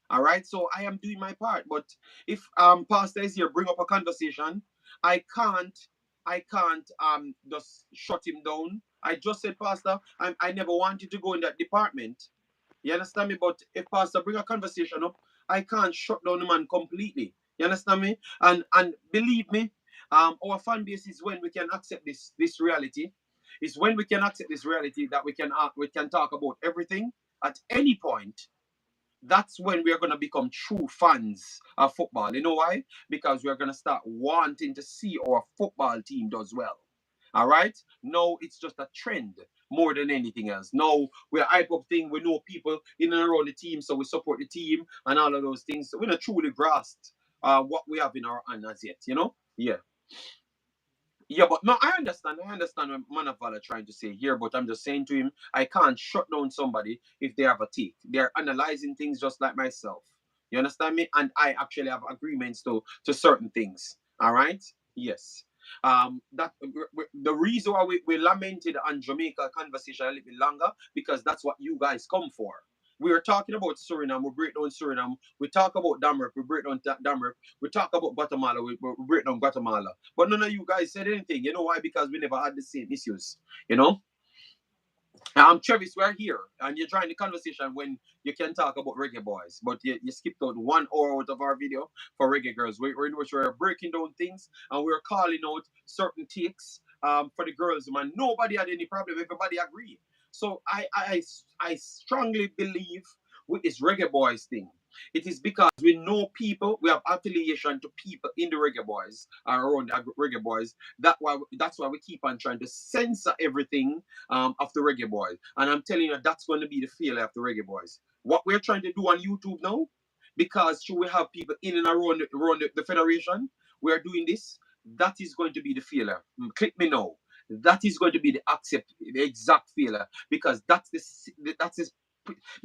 All right, so I am doing my part. But if pastor is here, bring up a conversation. I can't, I can't just shut him down. I just said, Pastor, I never wanted to go in that department. You understand me? But if pastor bring a conversation up, I can't shut down the man completely. You understand me? And believe me, our fan base is when we can accept this reality. It's when we can accept this reality that we can talk about everything at any point. That's when we are going to become true fans of football. You know why? Because we're going to start wanting to see our football team does well. All right? No, it's just a trend more than anything else. No, we're hype up thing. We know people in and around the team, so we support the team and all of those things. So we're not truly grasped what we have in our hand as yet, you know? Yeah. Yeah, but no, I understand. I understand what Manavala trying to say here, but I'm just saying to him, I can't shut down somebody if they have a take. They're analyzing things just like myself. You understand me? And I actually have agreements to certain things. All right? Yes. That the reason why we lamented on Jamaica conversation a little bit longer because that's what you guys come for. We were talking about Suriname, we break down Suriname. We talk about Damrep, we break down Damrep. We talk about Guatemala, we break down Guatemala. But none of you guys said anything. You know why? Because we never had the same issues. You know? Travis, we're here, and you're trying the conversation when you can talk about Reggae Boyz, but you skipped out 1 hour out of our video for Reggae Girlz. We're in which we're breaking down things and we're calling out certain takes for the girls. Man, nobody had any problem. Everybody agreed. So I strongly believe with this Reggae Boyz thing. It is because we know people, we have affiliation to people in the Reggae Boyz, around the Reggae Boyz. That's why we keep on trying to censor everything of the Reggae Boyz. And I'm telling you, that's going to be the failure of the Reggae Boyz. What we're trying to do on YouTube now, because should we have people in and around the federation, we're doing this, that is going to be the failure. Click me now. That is going to be the exact failure because the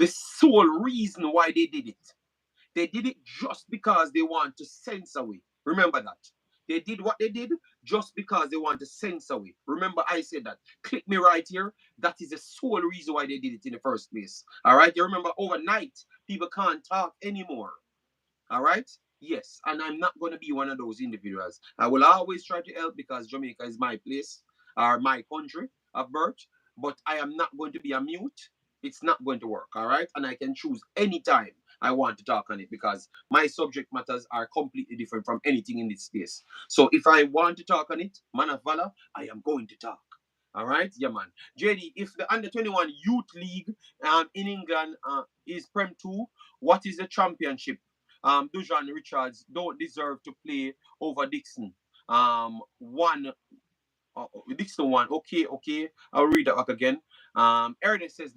sole reason why they did it. They did it just because they want to censor we. Remember that. They did what they did just because they want to censor we. Remember, I said that. Click me right here. That is the sole reason why they did it in the first place. All right. You remember, overnight, people can't talk anymore. All right. Yes, and I'm not going to be one of those individuals. I will always try to help because Jamaica is my place or my country of birth, but I am not going to be a mute. It's not going to work. All right. And I can choose any time I want to talk on it because my subject matters are completely different from anything in this space. So if I want to talk on it, man of valor, I am going to talk. All right, yeah, man. JD, if the under 21 youth league in England is Prem 2, what is the championship? Dujan Richards don't deserve to play over Dixon. One Dixon one. Okay, okay. I'll read that back again. Ernest says,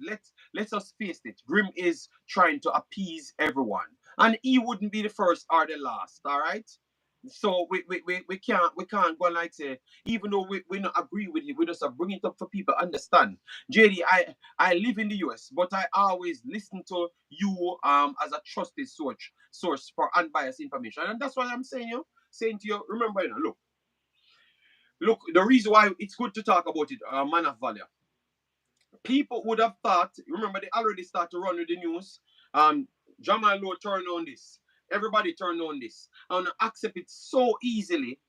let us face it. Grim is trying to appease everyone, and he wouldn't be the first or the last. All right. So we can't go like say even though we not agree with it, we just bring it up for people understand. JD, I live in the US, but I always listen to you as a trusted source for unbiased information, and that's what I'm saying to you. Remember, look, Look, the reason why it's good to talk about it, man of value, people would have thought, remember they already start to run with the news. Jamal Lowe turned on this. Everybody turned on this. And accept it so easily.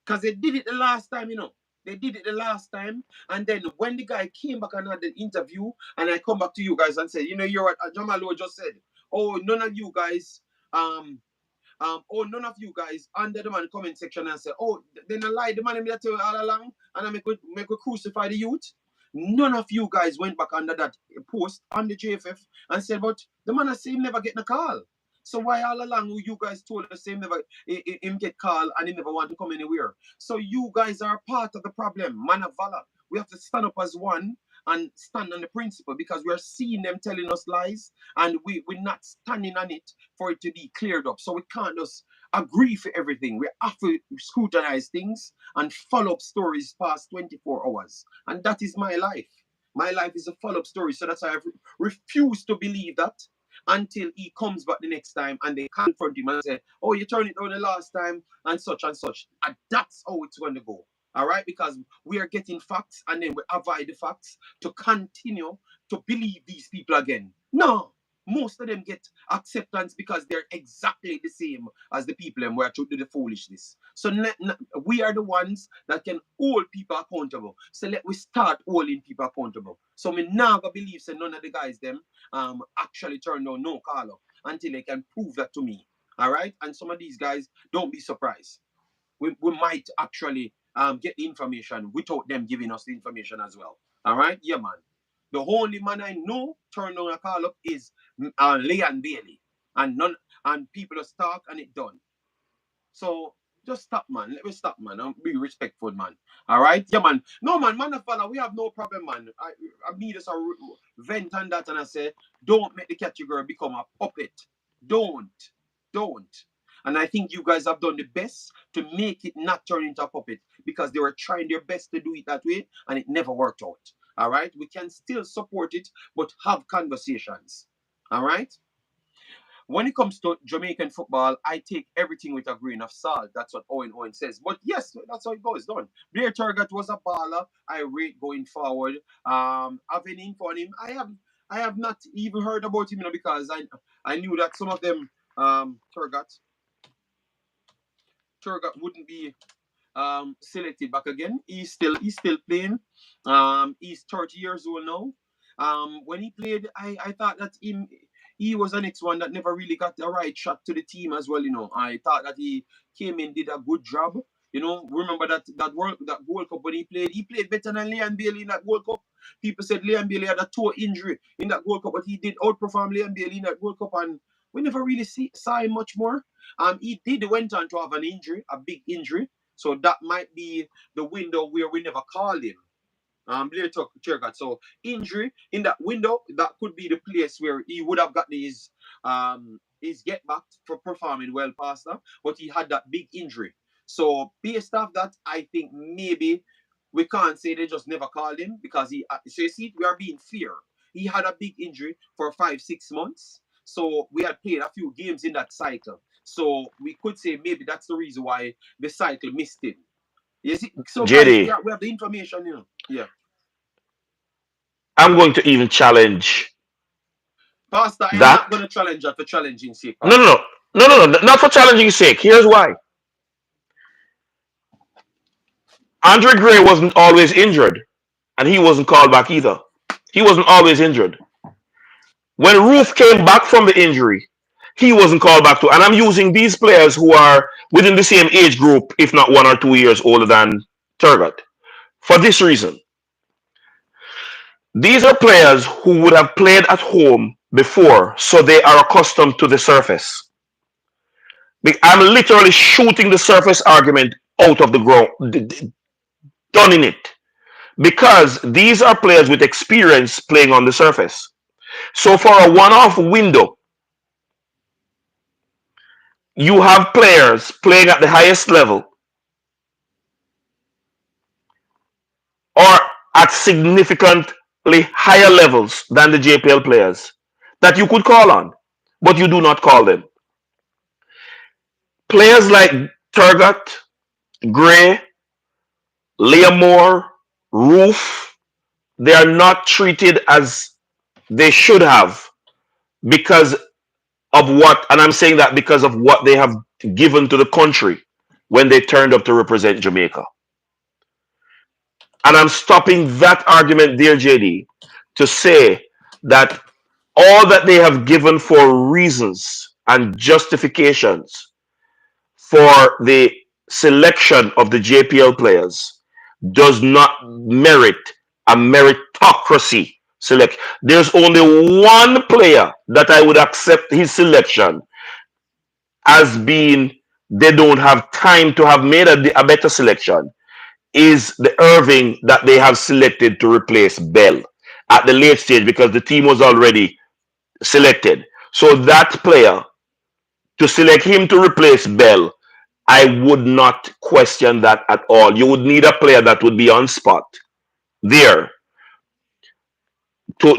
Because they did it the last time, you know. They did it the last time. And then when the guy came back and had the interview, and I come back to you guys and said, you know, you're what Jamal Lowe just said. Oh, none of you guys um none of you guys under the man comment section and say, oh, then I lied, the man me tell you all along, and I make we crucify the youth. None of you guys went back under that post on the JFF and said, but the man has him never getting a call. So why all along you guys told us him never him get call and he never want to come anywhere? So you guys are part of the problem, man of valor. We have to stand up as one and stand on the principle because we are seeing them telling us lies and we're not standing on it for it to be cleared up. So we can't just agree for everything. We have to scrutinize things and follow up stories past 24 hours. And that is my life. My life is a follow up story. So that's why I refuse to believe that until he comes back the next time and they confront him and say, oh, you turned it down the last time and such and such. And that's how it's going to go. All right, because we are getting facts and then we avoid the facts to continue to believe these people again. No, most of them get acceptance because they're exactly the same as the people and we're to do the foolishness. So we are the ones that can hold people accountable. So let we start holding people accountable. So me never believe that none of the guys them actually turn down no call up until they can prove that to me. All right, and some of these guys don't be surprised. We might actually get the information without them giving us the information as well. All right, yeah, man. The only man I know turn on a call up is Leon Bailey, and none and people just talk and it done. So just stop, man. Let me stop, man. Be respectful, man. All right, yeah, man. No, man of fella, we have no problem, man. I need us a vent on that, and I say, don't make the category become a puppet. Don't, don't. And I think you guys have done the best to make it not turn into a puppet because they were trying their best to do it that way, and it never worked out. All right, we can still support it, but have conversations. All right. When it comes to Jamaican football, I take everything with a grain of salt. That's what Owen says. But yes, that's how it goes. Done. Blair Turgott was a baller. I rate going forward. Having info on him, I have not even heard about him, because I knew that some of them Turgott wouldn't be selected back again. He's still playing. He's 30 years old now. When he played, I thought that he was the next one that never really got the right shot to the team as well. I thought that he came in, did a good job. Remember that World Cup when he played better than Leon Bailey in that World Cup. People said Leon Bailey had a toe injury in that World Cup, but he did outperform Leon Bailey in that World Cup, and we never really saw him much more. He did went on to have an injury, a big injury, so that might be the window where we never called him. Blair Turgott. So injury in that window, that could be the place where he would have gotten his get back for performing well past that, but he had that big injury. So based off that, I think maybe we can't say they just never called him because so you see, we are being fair. He had a big injury for 5-6 months. So we had played a few games in that cycle. So we could say maybe that's the reason why the cycle missed him. You see, so guys, JD, we have the information. Yeah. I'm going to even challenge Pastor, I am not that. going to challenge her for challenging sake, No, no, Pastor. no, no, no, no, not for challenging sake. Here's why. Andre Gray wasn't always injured, and he wasn't called back either. He wasn't always injured. When Ruth came back from the injury, he wasn't called back to. And I'm using these players who are within the same age group, if not 1 or 2 years older than Turgott. For this reason, these are players who would have played at home before, so they are accustomed to the surface. I'm literally shooting the surface argument out of the ground, done in it, because these are players with experience playing on the surface. So for a one-off window, you have players playing at the highest level or at significantly higher levels than the JPL players that you could call on, but you do not call them. Players like Turgott, Gray, Leamore, Roof, they are not treated as they should have because of what, and I'm saying that because of what they have given to the country when they turned up to represent Jamaica. And I'm stopping that argument there, JD, to say that all that they have given for reasons and justifications for the selection of the JPL players does not merit a meritocracy select. There's only one player that I would accept his selection as being they don't have time to have made a better selection is the Irving that they have selected to replace Bell at the late stage because the team was already selected. So that player, to select him to replace Bell, I would not question that at all. You would need a player that would be on spot there to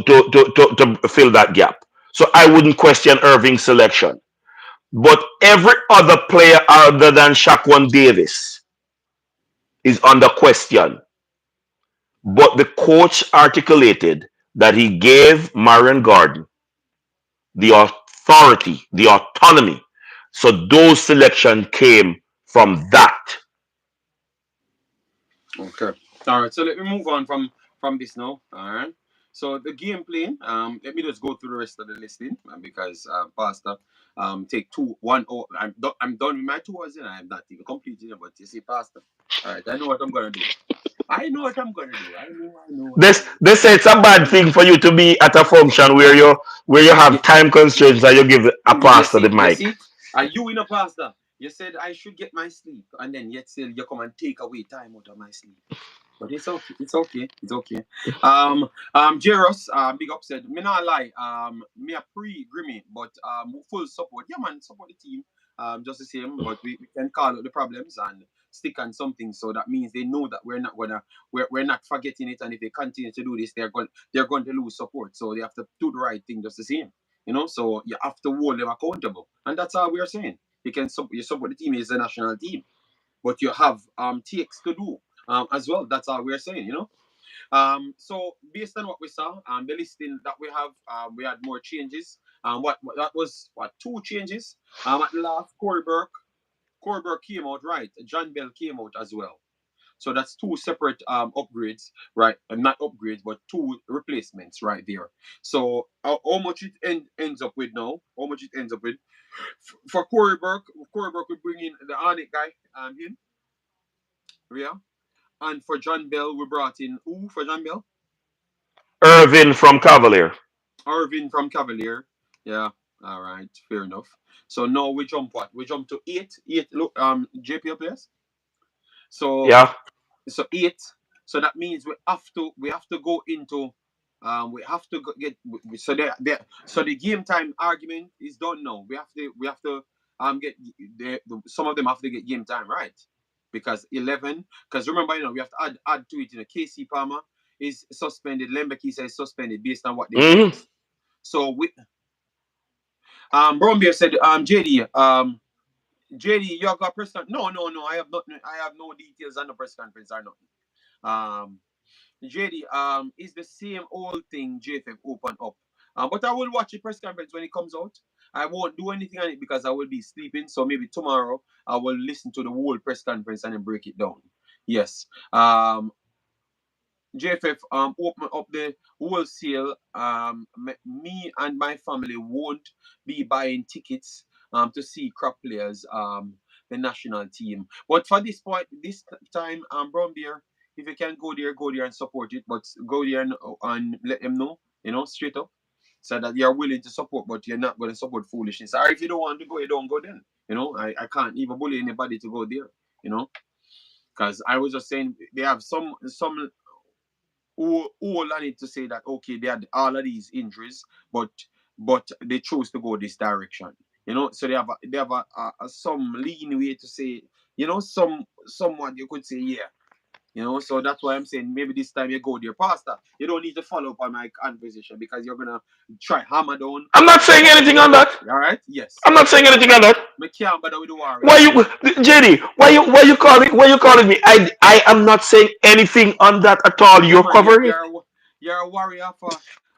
fill that gap. So I wouldn't question Irving's selection. But every other player other than Shaquan Davis is under question. But the coach articulated that he gave Marion Garden the authority, the autonomy. So those selection came from that. Okay. All right. So let me move on from this now. All right. So the gameplay. Let me just go through the rest of the listing because Pastor take two one. Oh, I'm done with my 2 hours and I'm not even completed. But you see, Pastor. All right. I know what I'm gonna do. I know what I'm gonna do. I This know. they say it's a bad thing for you to be at a function where you Yeah. have time constraints and you give a You pastor the see, you mic. see, are you in a pastor? You said I should get my sleep, and then yet still you come and take away time out of my sleep. But it's okay. It's okay. It's okay. Jairus, big up said, me not lie. Me a pre Grimmy, but full support. Yeah, man, support the team. Just the same, but we can call out the problems and stick on something. So that means they know that we're not forgetting it. And if they continue to do this, they're going to lose support. So they have to do the right thing just the same. So you have to hold them accountable, and that's all we are saying. You support the team is the national team, but you have takes to do as well. That's all we're saying. So based on what we saw, the listing that we had more changes. What that was what 2 changes. At the last, Corey Burke came out right. John Bell came out as well. So that's 2 separate upgrades, right? And not upgrades, but 2 replacements right there. So how much it ends up with now? How much it ends up with for Corey Burke we bring in the Arnick guy, him, yeah. And for John Bell, we brought in who for John Bell? Irvin from Cavalier. Irvin from Cavalier. Yeah. All right. Fair enough. So now we jump what? We jump to eight. Look, JPL players. So Yeah. 8. So that means we have to go into we have to get so so the game time argument is done now. We have to get some of them have to get game time right because 11 because remember we have to add to it. KC Palmer is suspended. Lembeke says suspended based on what they gave Hmm. us. So we Brombier said JD, you have got press conference. No, I have no details on the press conference or nothing. JD, is the same old thing JFF open up. But I will watch the press conference when it comes out. I won't do anything on it because I will be sleeping. So maybe tomorrow I will listen to the whole press conference and then break it down. Yes. JFF open up the wholesale. Me and my family won't be buying tickets to see crop players the national team. But for this point, this time, Brown Beer, if you can go there and support it. But go there and let them know, straight up, so that you're willing to support, but you're not going to support foolishness. Or if you don't want to go, you don't go then. I can't even bully anybody to go there. You know, because I was just saying they have some all I need to say that okay, they had all of these injuries, but they chose to go this direction. So they have a some lean way to say, somewhat you could say, yeah. So that's why I'm saying maybe this time you go there, Pastor. You don't need to follow up on my conversation because you're gonna try hammer down I'm not the saying point. anything on that. All right? Yes. I'm not saying anything on that. Me can't bother with the Why Warriors, you, man. JD? Why you calling me? I am not saying anything on that at all. Yeah, You're man. covering it. You're a warrior for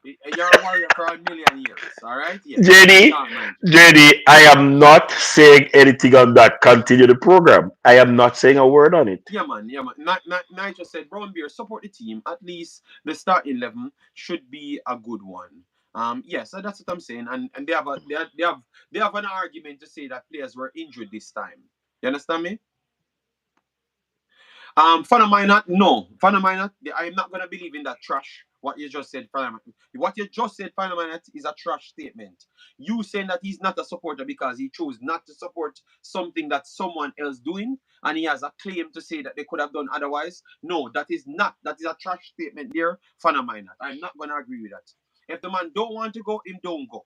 you're a warrior for a million years. All right? Yes. I JD, can't mind you. JD, I am not saying anything on that. Continue the program. I am not saying a word on it. Yeah, man. Yeah, man. Nigel said Brown Bear support the team. At least the starting 11 should be a good one. Yes, so that's what I'm saying. And they have an argument to say that players were injured this time. You understand me? Fan of mine, not no. Fan of mine, I am not gonna believe in that trash. What you just said, fan of mine. What you just said, fan of mine, is a trash statement. You saying that he's not a supporter because he chose not to support something that someone else doing, and he has a claim to say that they could have done otherwise. No, that is not. That is a trash statement there, fan of mine. I'm not gonna agree with that. If the man don't want to go, him don't go.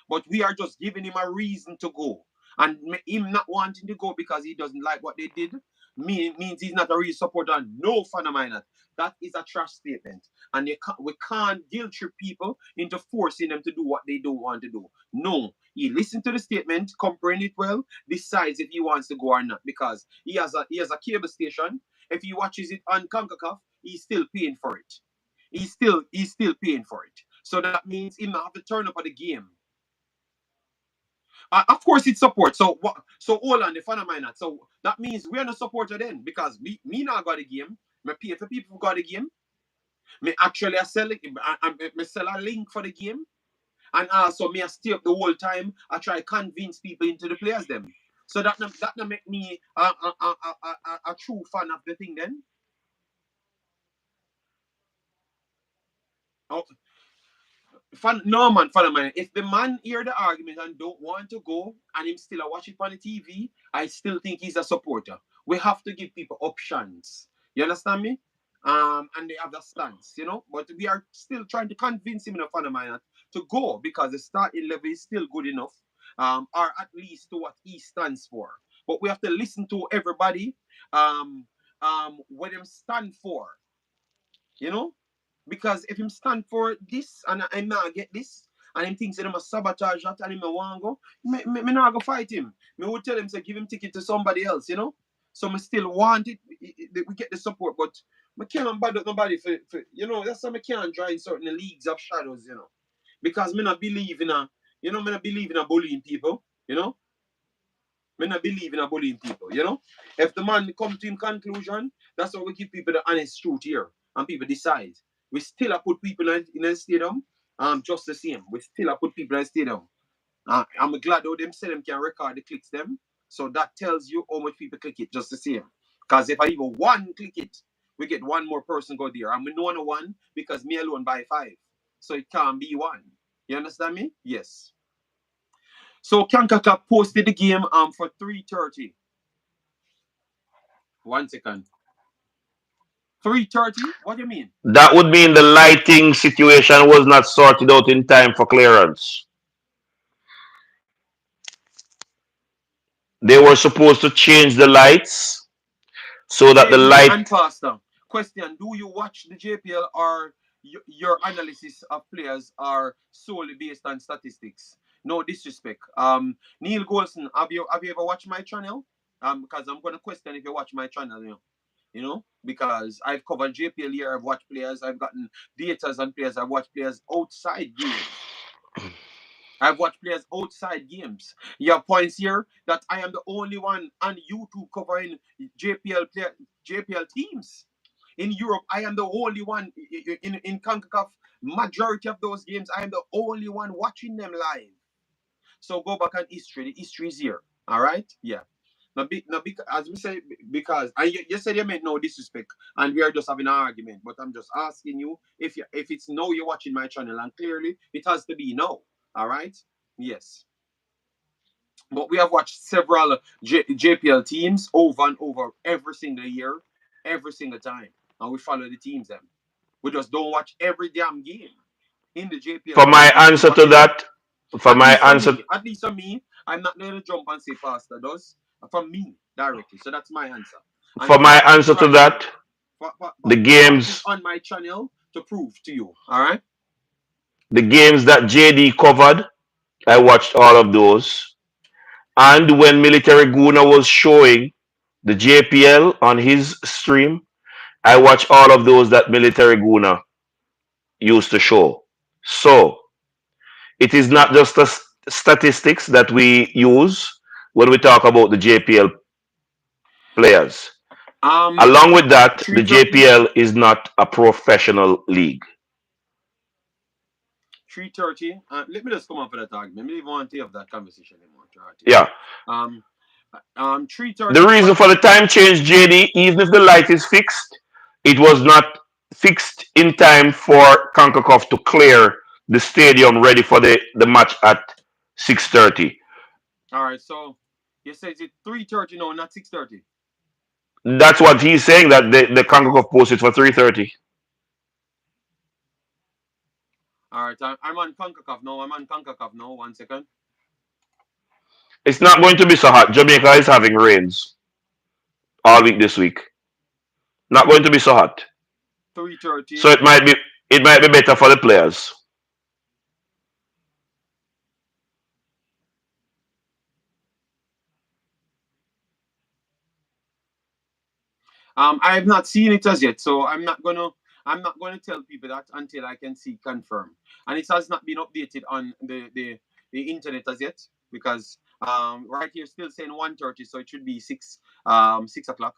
But we are just giving him a reason to go. And him not wanting to go because he doesn't like what they did means he's not a real supporter. No fan of mine. That is a trash statement. And we can't guilt trip people into forcing them to do what they don't want to do. No. He listens to the statement, comprehend it well, decides if he wants to go or not. Because he has a cable station. If he watches it on Concacaf, he's still paying for it. He's still paying for it. So that means he not have to turn up at the game. Of course, it's support. So what? So hold on, the fan of mine. So that means we're not supporter then because me not got a game. Me pay for people who got a game. Me actually I sell it. Me sell a link for the game, and also me I stay up the whole time. I try convince people into the players them. So that not make me a true fan of the thing then. Oh, no man, follow man. If the man hear the argument and don't want to go and him still a watch it on the TV, I still think he's a supporter. We have to give people options. You understand me? And they have the stance. But we are still trying to convince him in a fan of mine to go because the starting level is still good enough, or at least to what he stands for. But we have to listen to everybody, what them stand for. You know, because if him stand for this and I not get this, and him thinks that him a sabotage that and him a want go, me not go fight him. Me would tell him to give him ticket to somebody else. So me still want it. We get the support, but me can't bother nobody for. That's why me can't join certain leagues of shadows. Because me not believe in me not believe in a bullying people. Me not believe in a bullying people. If the man come to him conclusion, that's why we give people the honest truth here. And people decide. We still have put people in the stadium, just the same. We still have put people in the stadium. I'm glad though them say them can record the clicks them. So that tells you how much people click it just the same. Because if I even one click it, we get one more person go there. And we know no one because me alone buy five. So it can't be one. You understand me? Yes. So Kankaka posted the game for 3:30. 1 second. 3:30? What do you mean? That would mean the lighting situation was not sorted out in time for clearance. They were supposed to change the lights so that the JD light. and Pastor. Question: do you watch the JPL or your analysis of players are solely based on statistics? No disrespect. Neil Golson, have you ever watched my channel? Because I'm gonna question if you watch my channel. Because I've covered JPL here, I've watched players, I've gotten data on players, I've watched players outside games. I've watched players outside games. You have points here that I am the only one on YouTube covering JPL teams. In Europe, I am the only one in CONCACAF. Majority of those games, I am the only one watching them live. So go back on history. The history is here. All right? Yeah. Now, as we say, because and you said you meant no disrespect, and we are just having an argument. But I'm just asking you if it's no you're watching my channel, and clearly it has to be no. All right? Yes. But we have watched several JPL teams over and over every single year, every single time, and we follow the teams. Them. We just don't watch every damn game in the JPL. For We my don't have to answer watch to every. that, for At my least for answer, me, at least for me, I'm not going to jump and say Pastor does. For me directly, so that's my answer. And for if you my have answer another to that, argument, The But what is games, on my channel to prove to you? All right. the games that JD covered, I watched all of those. And when Military Guna was showing the JPL on his stream, I watched all of those that Military Guna used to show. So it is not just the statistics that we use when we talk about the JPL players. Along with that, the 3:30. JPL is not a professional league. 3:30. Let me just come up with that argument. Maybe want to have that conversation anymore. Right here. Yeah. Um, The 3:30. reason for the time change, JD, even if the light is fixed, it was not fixed in time for Concacaf to clear the stadium ready for the match at 6:30. All right. So you say it's 3:30, no, not 6:30. That's what he's saying, that the Concacaf posted for 3:30. All right. I'm on Concacaf now. I'm on Concacaf now. 1 second. It's not going to be so hot. Jamaica is having rains all week this week. Not going to be so hot. So 3:30. it might be better for the players. I have not seen it as yet, so I'm not gonna tell people that until I can see confirm. And it has not been updated on the internet as yet because right here still saying 1:30, so it should be 6 o'clock.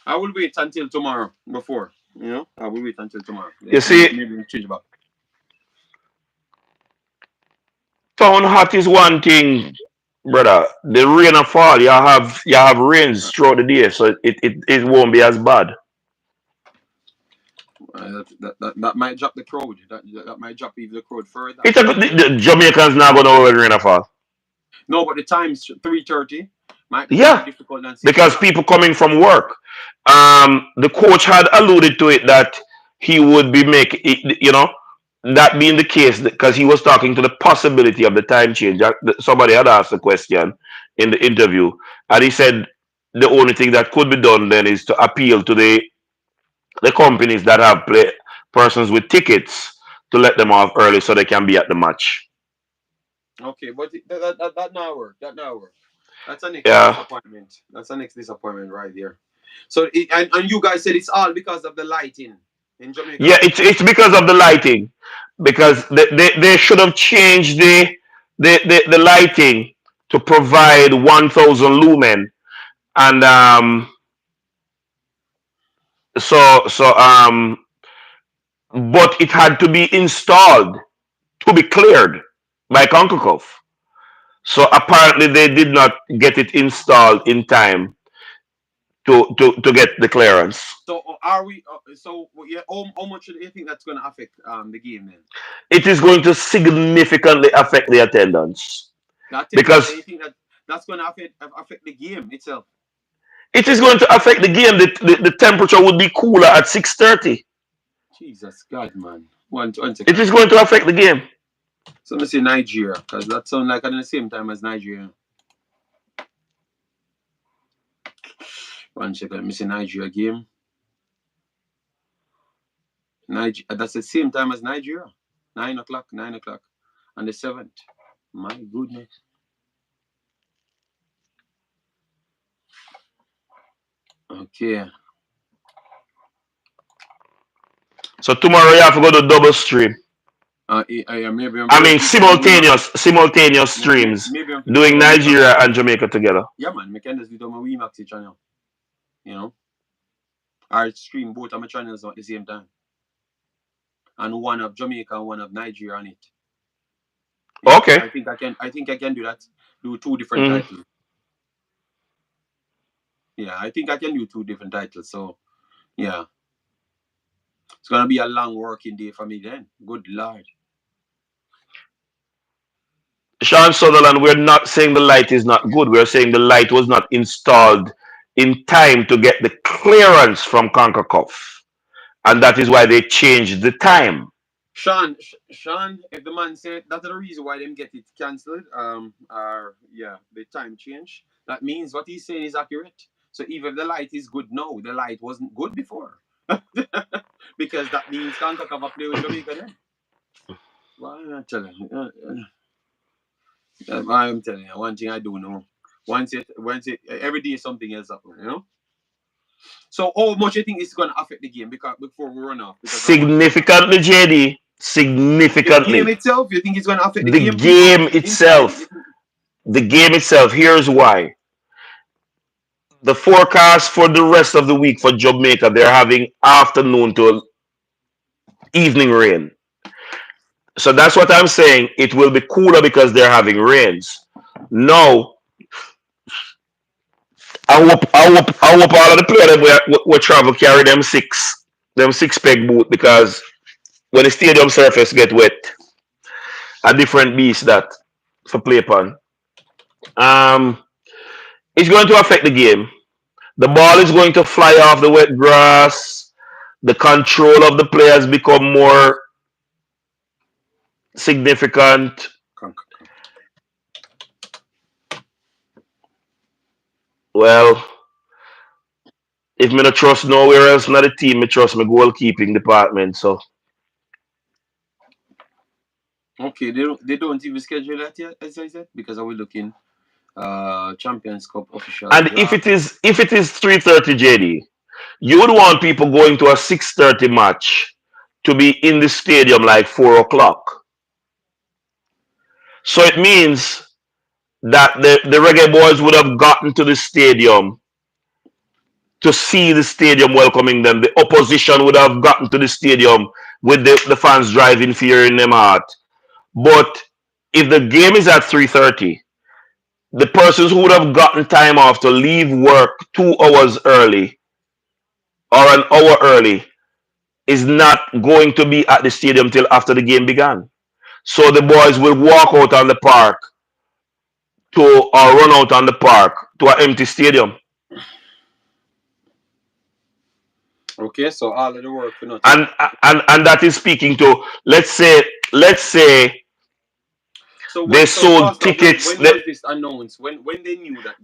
I will wait until tomorrow before. I will wait until tomorrow. You Then see, maybe we'll change back. town hot is one thing, brother. The rain will fall. You have rains throughout the day, so it won't be as bad. That might drop the crowd. That might drop even the crowd further. The Jamaicans not gonna know when rain will fall. No, but the time's 3:30 might be more Yeah, difficult than six because o'clock. people coming from work. The coach had alluded to it that he would be making, that being the case, because he was talking to the possibility of the time change. Somebody had asked a question in the interview, and he said the only thing that could be done then is to appeal to the companies that have persons with tickets to let them off early so they can be at the match. Okay, but that now work. That now work. That's a next Yeah, disappointment. That's a next disappointment right there. So and you guys said it's all because of the lighting in Jamaica. yeah, it's because of the lighting, because they should have changed the lighting to provide 1,000 lumen, and but it had to be installed to be cleared by Concacaf. So apparently they did not get it installed in time to get the clearance. So are we? So yeah, how much do you think that's going to affect the game then? It is going to significantly affect the attendance The attendance, because and you think that that's going to affect the game itself? it is going to affect the game. The temperature would be cooler at 6:30. Jesus God, man. One It second. is going to affect the game. So let me say Nigeria, because that sounds like at the same time as Nigeria. One second. Let me say Nigeria game. That's the same time as Nigeria. 9 o'clock. 9 o'clock on the 7th. My goodness. Okay. So tomorrow you have to go to double stream. Maybe I'm I for mean do some Wemaxit. simultaneous streams Maybe I'm for do doing some Nigeria Wemaxit and channel. Jamaica together. Yeah, man. I can just do my Wemaxit channel. You know, I stream both of my channels at the same time, and one of Jamaica and one of Nigeria on it. Yeah, Okay. I think I can. I think I can do that. Do two different Mm. titles. Yeah, I think I can do two different titles. So yeah, it's gonna be a long working day for me then. Good lord. Sean Sutherland, we're not saying the light is not good. We're saying the light was not installed in time to get the clearance from CONCACAF. and that is why they changed the time. Sean, if the man said that's the reason why them get it cancelled, or yeah, the time change. That means what he's saying is accurate. So even if the light is good now, the light wasn't good before, because that means Concacaf play with Jamaica then. Well, I'm not telling you. I'm telling you one thing I do know. Once it, every day something else happen. So how much you think it's gonna affect the game because before we run off because I want to run off. Significantly, JD, The game significantly. itself, you think it's gonna affect the The game people game inside? itself, the game itself, here's why. The forecast for the rest of the week for Jamaica, they're having afternoon to evening rain. So that's what I'm saying. It will be cooler because they're having rains. No, I hope all of the players will travel carry them six peg boot because when the stadium surface get wet, a different beast that for play upon. Um, it's going to affect the game. The ball is going to fly off the wet grass. The control of the players become more significant. Well, if me not trust nowhere else, not the team, me trust my goalkeeping department. So, Okay, they don't even schedule that yet, as I said, because I was looking Champions Cup official and draft. if it is 3:30, JD, you would want people going to a 6:30 match to be in the stadium like 4 o'clock. So it means that the Reggae Boyz would have gotten to the stadium to see the stadium welcoming them. The opposition would have gotten to the stadium with the fans driving fear in them heart. But if the game is at 3:30, the persons who would have gotten time off to leave work 2 hours early or an hour early is not going to be at the stadium till after the game began. So the boys will walk out on the park to or run out on the park to an empty stadium. Okay, so all of the work for nothing. And and that is speaking to let's say So they when so sold Pastor, tickets when was this announced? When they knew that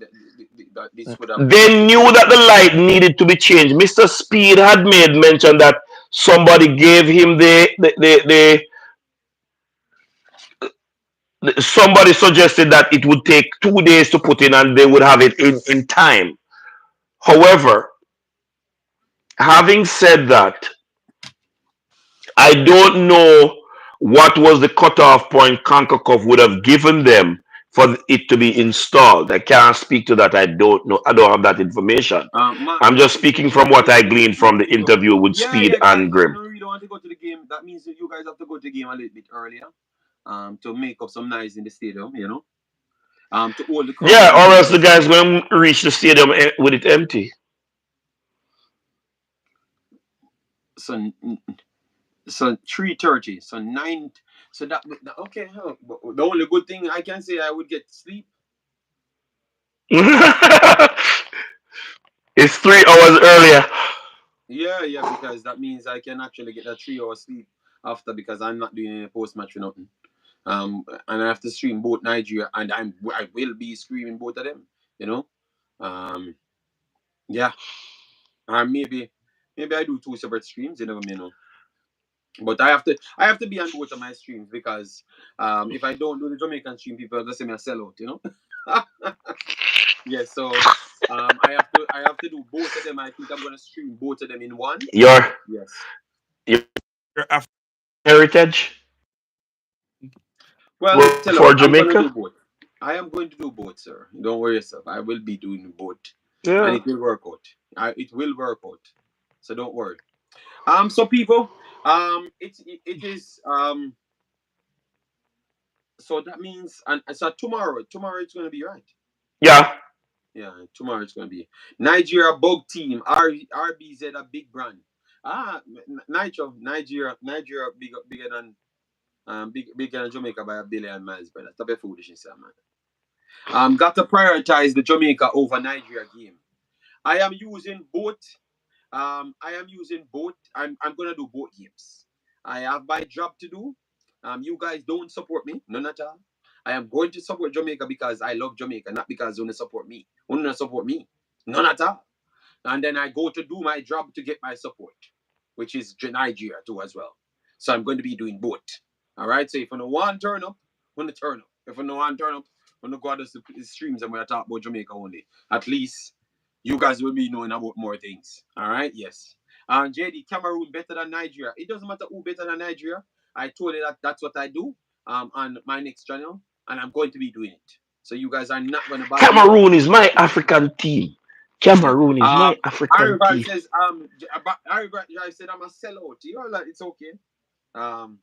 this would have they affected knew the that game? the light needed to be changed. Mr. Speed had made mention that somebody gave him somebody suggested that it would take 2 days to put in and they would have it in time. However, having said that, I don't know what was the cutoff point Concacaf would have given them for it to be installed. I can't speak to that. I don't know. I don't have that information. I'm just Marcus, speaking from what I gleaned from the you interview with yeah, Speed yeah, and guys. If you Grim. don't really want to go to the game, that means that you guys have to go to the game a little bit earlier, to make up some noise in the stadium, to hold the crowd Yeah, and or give else them the the guys support. going to reach the stadium with it empty. So, so 3:30, so nine, so that okay. Huh, but the only good thing I can say I would get sleep. It's 3 hours earlier. Yeah, yeah, because that means I can actually get a 3 hour sleep after because I'm not doing any post match for nothing. And I have to stream both Nigeria and I will be streaming both of them. You know, um, yeah, or maybe I do two separate streams. You never know. But I have to be on both of my streams because if I don't do the Jamaican stream, people are gonna say me a sellout. Yeah, so I have to do both of them. I think I'm gonna stream both of them in one. Your Yes. your heritage Well, tell you for what, I'm gonna Jamaica. do both. I am going to do both, sir. Don't worry yourself. I will be doing both, and Yeah. it will work out. It will work out. So don't worry. So people, it is so that means and so tomorrow it's gonna be right. Yeah. Yeah, tomorrow it's gonna be Nigeria Bug Team RBZ a big brand. Nigeria bigger than bigger than Jamaica by a billion miles, brother. Stop your foolishness, man. Got to prioritize the Jamaica over Nigeria game. I am using both I am using both. I'm gonna do both games. I have my job to do. You guys don't support me, none at all. I am going to support Jamaica because I love Jamaica, not because you wanna support me. You wanna support me, none at all. And then I go to do my job to get my support, which is Nigeria too as well. So I'm going to be doing both. All right. So if you don't want to turn up, want to turn up. If you don't want to turn up, want to go out the streams and we're talk about Jamaica only. At least you guys will be knowing about more things. All right. Yes. And JD, Cameroon better than Nigeria. It doesn't matter who better than Nigeria. I told you that that's what I do on my next channel, and I'm going to be doing it. So you guys are not going to bother me about Cameroon is my African team. Cameroon is my African Harry team. says, Harry said I'm a sellout. You know, like it's okay. Um,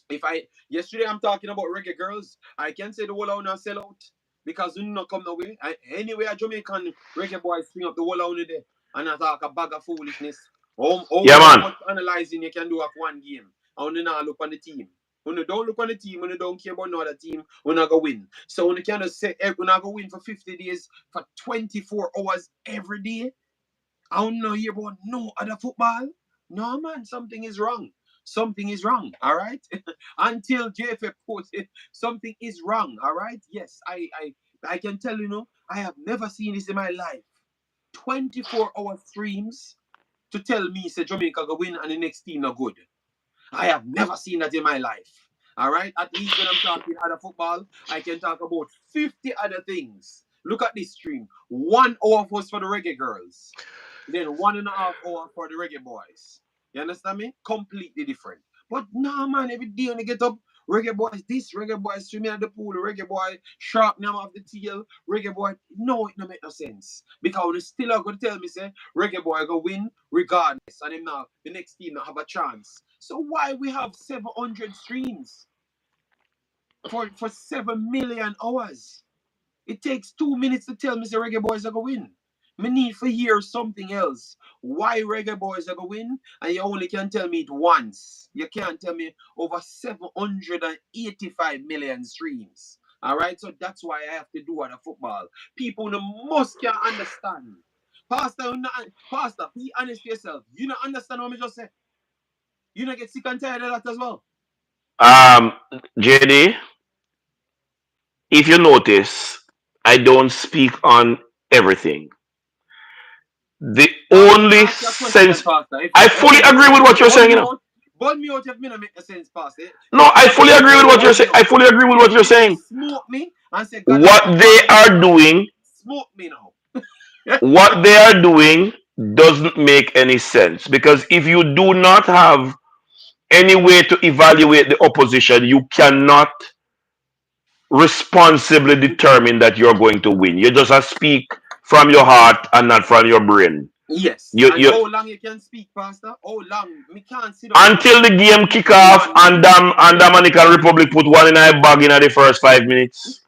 if I yesterday I'm talking about Reggae Girlz, I can say the whole owner sellout because you not come no way. Anyway, a Jamaican Reggae Boyz swing up the whole owner there and I talk a bag of foolishness. Yeah, How man. much analyzing you can do of one game? And you not look on the team. When you don't look on the team, when you don't care about no other team, we're not gonna win. So when you cannot say we're not gonna win for 50 days for 24 hours every day. I don't know here about no other football. No, man, something is wrong. Something is wrong, all right? Until JFF puts it, something is wrong, all right? Yes, I can tell you, no, I have never seen this in my life. 24-hour streams to tell me, say Jamaica go win and the next team not good. I have never seen that in my life. All right. At least when I'm talking other football, I can talk about 50 other things. Look at this stream. 1 hour was for the Reggae Girlz. Then 1.5 hours for the Reggae Boyz. You understand me? Completely different. But nah, man, every day when you get up, Reggae Boyz this, Reggae Boyz swimming at the pool, Reggae Boy shark name off the tail, Reggae Boy. No, it don't make no sense. Because when still are going to tell me, say, Reggae Boy go win regardless. And then now the next team not have a chance. So why we have 700 streams for 7 million hours? It takes 2 minutes to tell me the Reggae Boyz are going to win. Me need to hear something else. Why Reggae Boyz are going to win? And you only can tell me it once. You can't tell me over 785 million streams. All right, so that's why I have to do other football. People no must can understand. Pastor, Pastor, be honest with yourself. You not understand what I just said. You not get sick and tired of that as well. Um, JD, if you notice, I don't speak on everything. The Pastor, me only ask you a question, sense Pastor. If I you fully agree with what you're saying, you know. burn me out if me not make a sense, Pastor. No, I fully agree with what you're Burn saying. me I out. fully agree with what If you're you want to saying. smoke me and say God have What they football are Jamaica, doing, smoke me now. what they are doing doesn't make any sense because if you do not have any way to evaluate the opposition, you cannot responsibly determine that you're going to win. You just speak from your heart and not from your brain. Yes. You, And you how long you can speak, Pastor? How long? Me can't sit down and until the game speak kick for off one and minute. Dominican Republic put one in a bag in the first 5 minutes.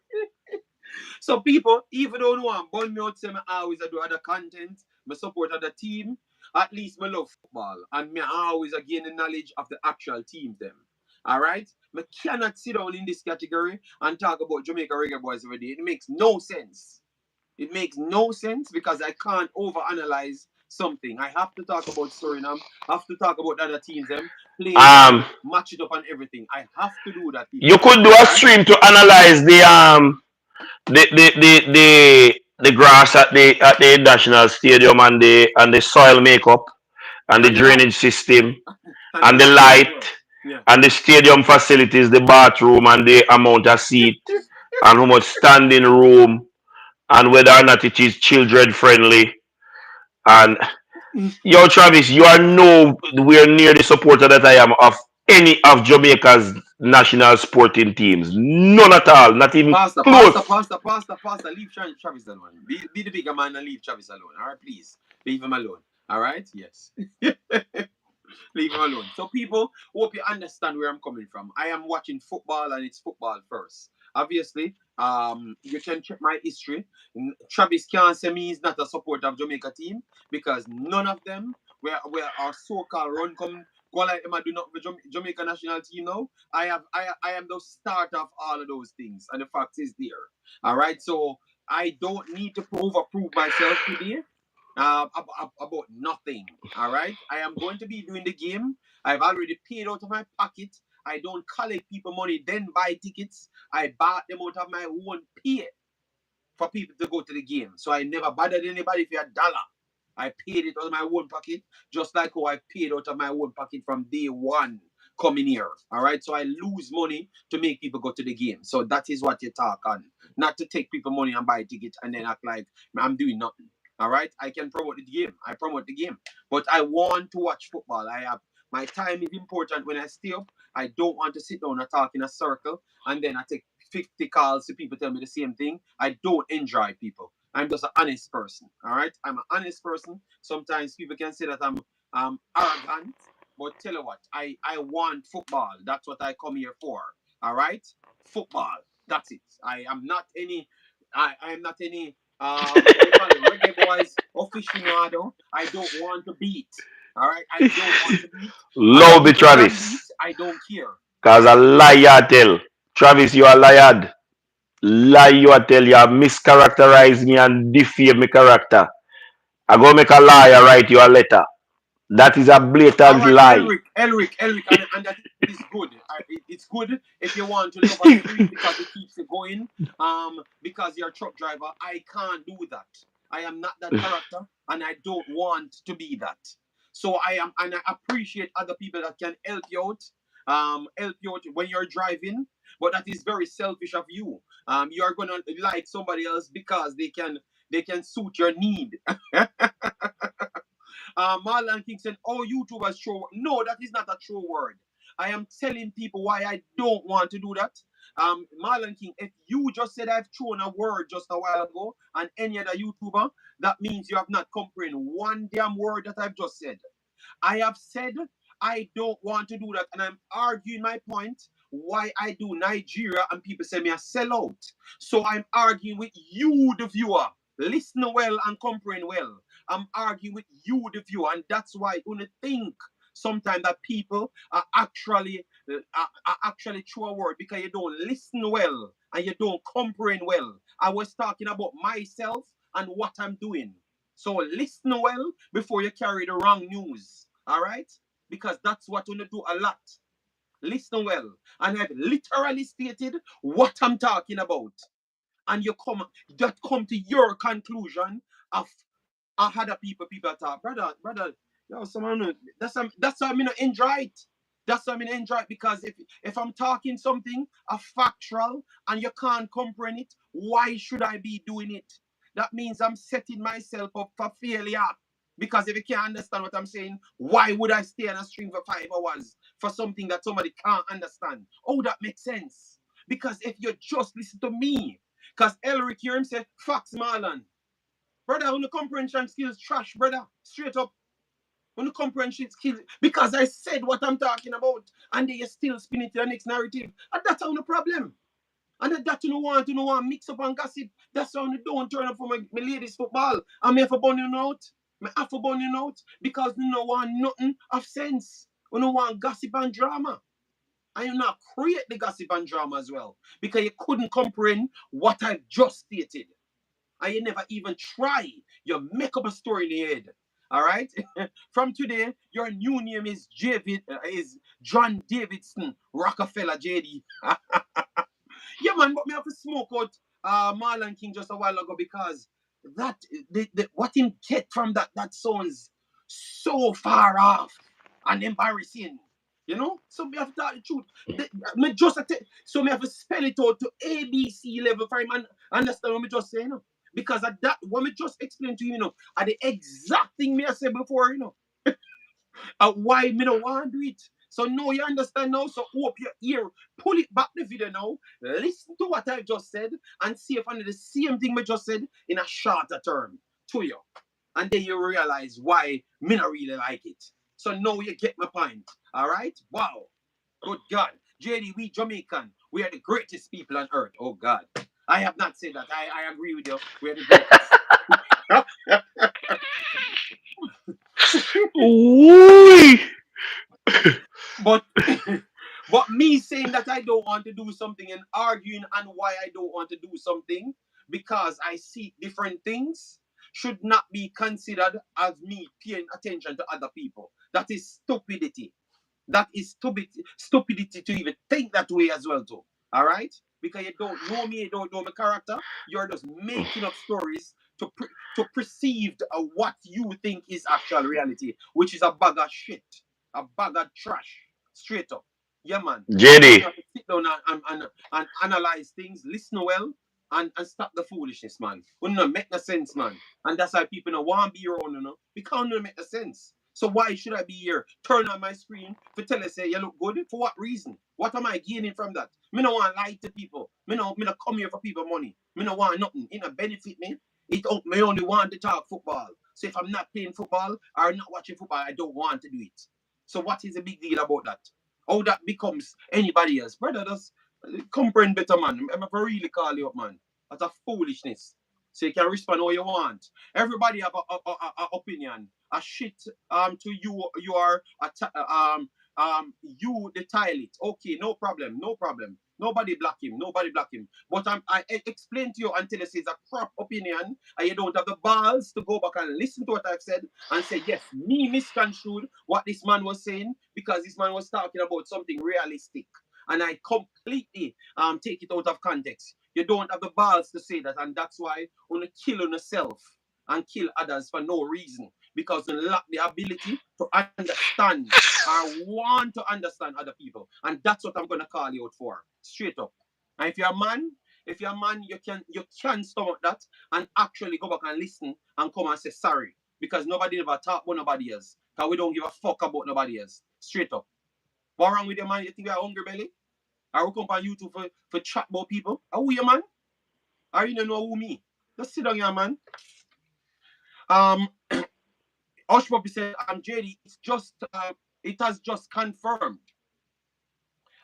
So people, even though no one born me out say me always I do other content, me support other team, at least me love football. And me always gain the knowledge of the actual teams them. Alright? Me cannot sit down in this category and talk about Jamaica Reggae Boyz every day. It makes no sense. It makes no sense because I can't overanalyze something. I have to talk about Suriname, have to talk about other teams, them, playing Um, style, match it up and everything. I have to do that, you people. could do a All right? stream to analyze the grass at the national stadium and the soil makeup and the And the light. drainage system And the and the lighting as light well. Yeah. and the stadium facilities, the bathroom and the amount of seat and how much standing room and whether or not it is children friendly. And yo, Travis, you are nowhere near the supporter that I am of any of Jamaica's national sporting teams. None at all, not even close. Pastor, leave Travis alone. Be the bigger man and leave Travis alone. All right, please. Leave him alone. All right? Yes. Leave him alone. So, people, hope you understand where I'm coming from. I am watching football, and it's football first. Obviously, you can check my history. Travis can't say me is not a supporter of Jamaica team because none of them were our so-called run come qualify him do not for Jamaica national team now. I am the start of all of those things, and the fact is there. All right, so I don't need to prove myself today. about nothing. All right, I am going to be doing the game. I've already paid out of my pocket. I don't collect people money, then buy tickets. I bought them out of my own pay for people to go to the game. So I never bothered anybody for $1. I paid it out of my own pocket, just like how I paid out of my own pocket from day one coming here. All right. So I lose money to make people go to the game. So that is what you talk on. Not to take people money and buy tickets and then act like I'm doing nothing. All right. I can promote the game. I promote the game. But I want to watch football. I have my time is important when I stay up. I don't want to sit down and talk in a circle and then I take 50 calls to people tell me the same thing. I don't enjoy people. I'm just an honest person. All right. I'm an honest person. Sometimes people can say that I'm arrogant, but tell you what, I want football. That's what I come here for. All right. Football. That's it. I am not any what they call it, Reggae Boyz aficionado. I don't want to beat. All right. I don't want to beat. Other Love it, people can beat. Travis. I don't care. Cause a liar tell. Travis, you a liar. Lie you a tell. You mischaracterize me and defame me character. I go make a liar write you a letter. That is a All blatant right, lie. Elric, and that is good. It's good if you want to love a street because it keeps you going. Because you're a truck driver, I can't do that. I am not that character, and I don't want to be that. So I am, and I appreciate other people that can help you out when you're driving. But that is very selfish of you. You are gonna like somebody else because they can suit your need. Marlon King said, "Oh, YouTubers true." No, that is not a true word. I am telling people why I don't want to do that. Marlon King, if you just said I've thrown a word just a while ago, and any other YouTuber, that means you have not comprehended one damn word that I've just said. I have said I don't want to do that, and I'm arguing my point why I do Nigeria, and people say me a sellout. So I'm arguing with you, the viewer. Listen well and comprehend well. I'm arguing with you, the viewer, and that's why I only think sometimes that people are actually true a word because you don't listen well and you don't comprehend well. I was talking about myself and what I'm doing. So listen well before you carry the wrong news. All right? Because that's what we do a lot. Listen well. And I've literally stated what I'm talking about. And you come to your conclusion of other people talk. Brother, yo, someone that's why I'm not enjoy it. That's why I'm not enjoy it because if I'm talking something a factual and you can't comprehend it, why should I be doing it? That means I'm setting myself up for failure. Because if you can't understand what I'm saying, why would I stay on a stream for 5 hours for something that somebody can't understand? Oh, that makes sense. Because if you just listen to me, because Elric hear him say, Fox Marlon, brother, on the comprehension skills trash, brother. Straight up. On the comprehension skills. Because I said what I'm talking about. And they still spin it to the next narrative. And that's on the problem. And that you know want mix up and gossip. That's why you don't turn up for my ladies football. I'm here for burning out. I have for burning out. Because you don't want nothing of sense. You don't want gossip and drama. And you not create the gossip and drama as well. Because you couldn't comprehend what I've just stated and you never even try. You make up a story in your head. All right. From today, your new name is John Davidson Rockefeller JD. Yeah, man. But me have to smoke out Marlon King just a while ago because that what him get from that sounds so far off and embarrassing. So me have to tell the truth. Me just so me have to spell it out to ABC level for him and understand what me just say, because of that, what me just explained to you, are the exact thing me I said before, why me don't want to do it. So now you understand now. So open your ear, pull it back the video now, listen to what I've just said, and see if I the same thing me just said in a shorter term to you. And then you realize why me not really like it. So now you get my point. All right? Wow. Good God. JD, we Jamaican. We are the greatest people on earth. Oh God. I have not said that. I agree with you. We are the greatest. Ooh. But but me saying that I don't want to do something and arguing on why I don't want to do something because I see different things should not be considered as me paying attention to other people. That is stupidity. That is stupidity to even think that way as well too. All right, because you don't know me, you don't know my character. You're just making up stories to perceive what you think is actual reality, which is a bag of shit, a bag of trash, straight up. Yeah, man. So we JD, have to sit down and analyze things, listen well, and stop the foolishness, man. It not make no sense, man. And that's why people don't want to be around, because it don't make no sense. So why should I be here? Turn on my screen for tell us say you look good. For what reason? What am I gaining from that? Me no want to lie to people. Me no come here for people money. Me no want nothing. It no benefit me. Me only want to talk football. So if I'm not playing football or not watching football, I don't want to do it. So what is the big deal about that? How that becomes anybody else? Brother, just comprehend better, man. I'm a really call you up, man. That's a foolishness. So you can respond how you want. Everybody have a opinion. A shit to you you are you the it. Okay, no problem, no problem. Nobody block him, nobody block him. But I explain to you until it says a crap opinion and you don't have the balls to go back and listen to what I've said and say, yes, me misconstrued what this man was saying because this man was talking about something realistic. And I completely take it out of context. You don't have the balls to say that, and that's why you want to kill on yourself and kill others for no reason because you lack the ability to understand or want to understand other people, and that's what I'm gonna call you out for, straight up. And if you're a man, you can stomach that and actually go back and listen and come and say sorry because nobody ever talk about nobody else. Because we don't give a fuck about nobody else, straight up. What wrong with your man? You think you're hungry belly? I will come on YouTube for chat about people. Are we your man? Are you don't know who me? Just sit down here, man. Um, Hush Puppy said, JD, it has just confirmed